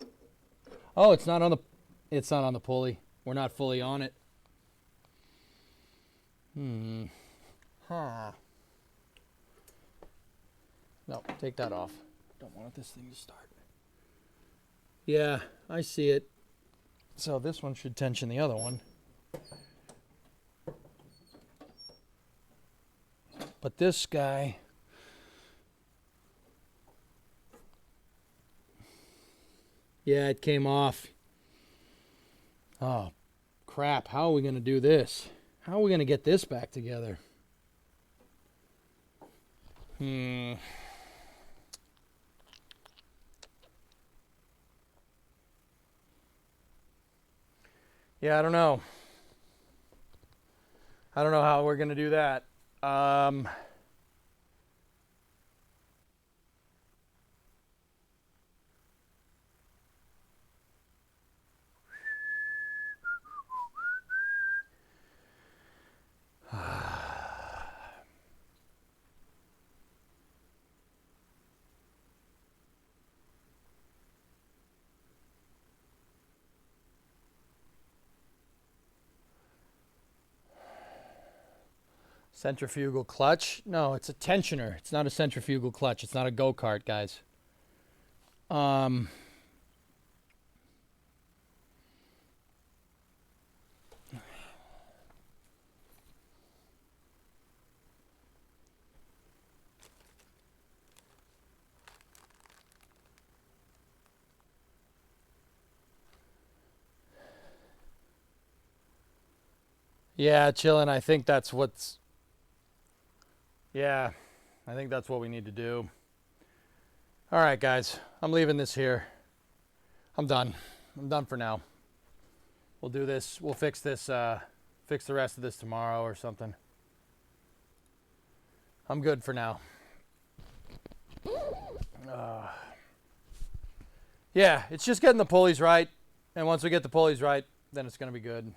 know. Oh, it's not on the pulley. We're not fully on it. Huh. No, take that off. Don't want this thing to start. Yeah, I see it. So this one should tension the other one. But this guy... Yeah, it came off. Oh, crap. How are we going to do this? How are we going to get this back together? Yeah, I don't know. I don't know how we're going to do that. Centrifugal clutch? No, it's a tensioner. It's not a centrifugal clutch. It's not a go-kart, guys. Yeah, chillin'. I think that's what's... Yeah, I think that's what we need to do. All right, guys. I'm leaving this here. I'm done. I'm done for now. We'll do this. We'll fix this, fix the rest of this tomorrow or something. I'm good for now. Yeah, it's just getting the pulleys right. And once we get the pulleys right, then it's going to be good.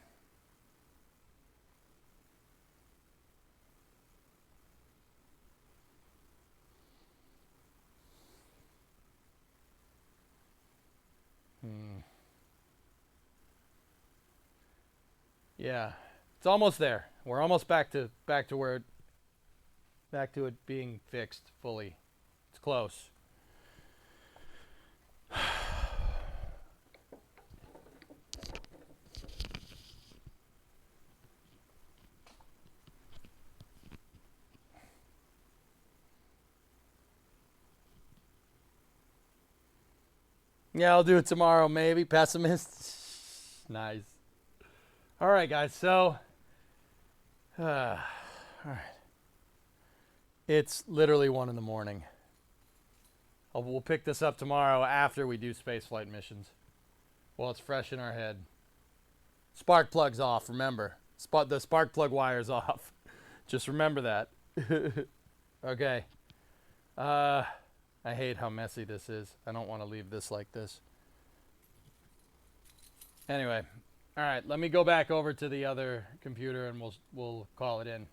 Yeah, it's almost there. We're almost back to it being fixed fully. It's close. Yeah, I'll do it tomorrow, maybe. Pessimist. Nice. All right, guys. So, all right. It's literally 1 in the morning. We'll pick this up tomorrow after we do spaceflight missions. Well, it's fresh in our head. Spark plug's off, remember. The spark plug wire's off. Just remember that. Okay. I hate how messy this is. I don't want to leave this like this. Anyway. All right, let me go back over to the other computer and we'll call it in.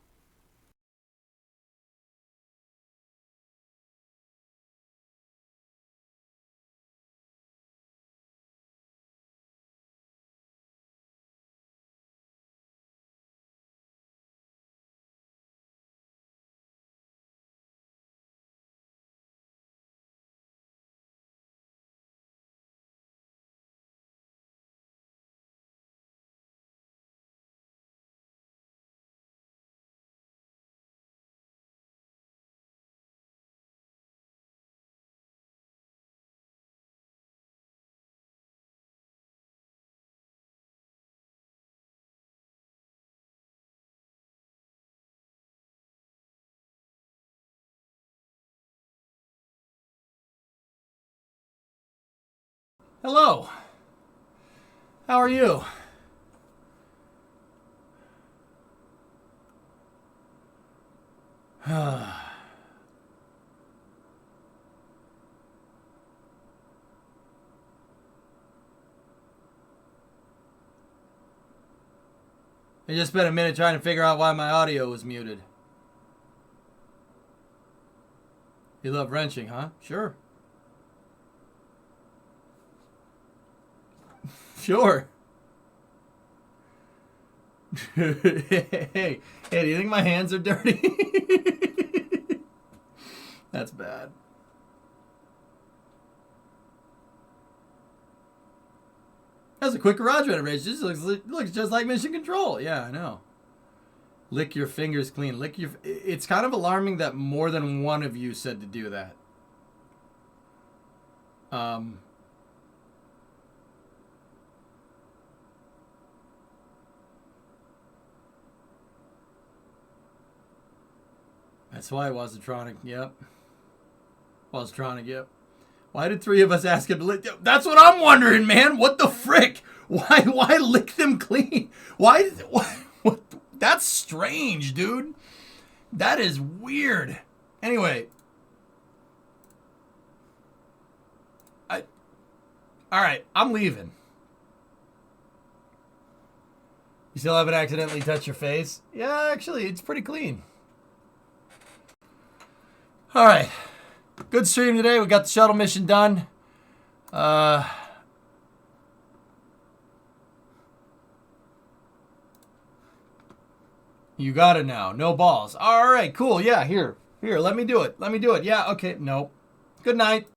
Hello. How are you? I just spent a minute trying to figure out why my audio was muted. You love wrenching, huh? Sure. Sure. Hey, do you think my hands are dirty? That's bad. That's a quick garage renovation. This looks just like Mission Control. Yeah, I know. Lick your fingers clean. It's kind of alarming that more than one of you said to do that. That's why Wasatronic. Yep. Wasatronic. Yep. Why did 3 of us ask him to lick? That's what I'm wondering, man. What the frick? Why lick them clean? Why what? That's strange, dude. That is weird. Anyway. All right, I'm leaving. You still haven't accidentally touched your face? Yeah, actually, it's pretty clean. All right. Good stream today. We got the shuttle mission done. You got it now. No balls. All right, cool. Yeah, here. Let me do it. Yeah, okay. Nope. Good night.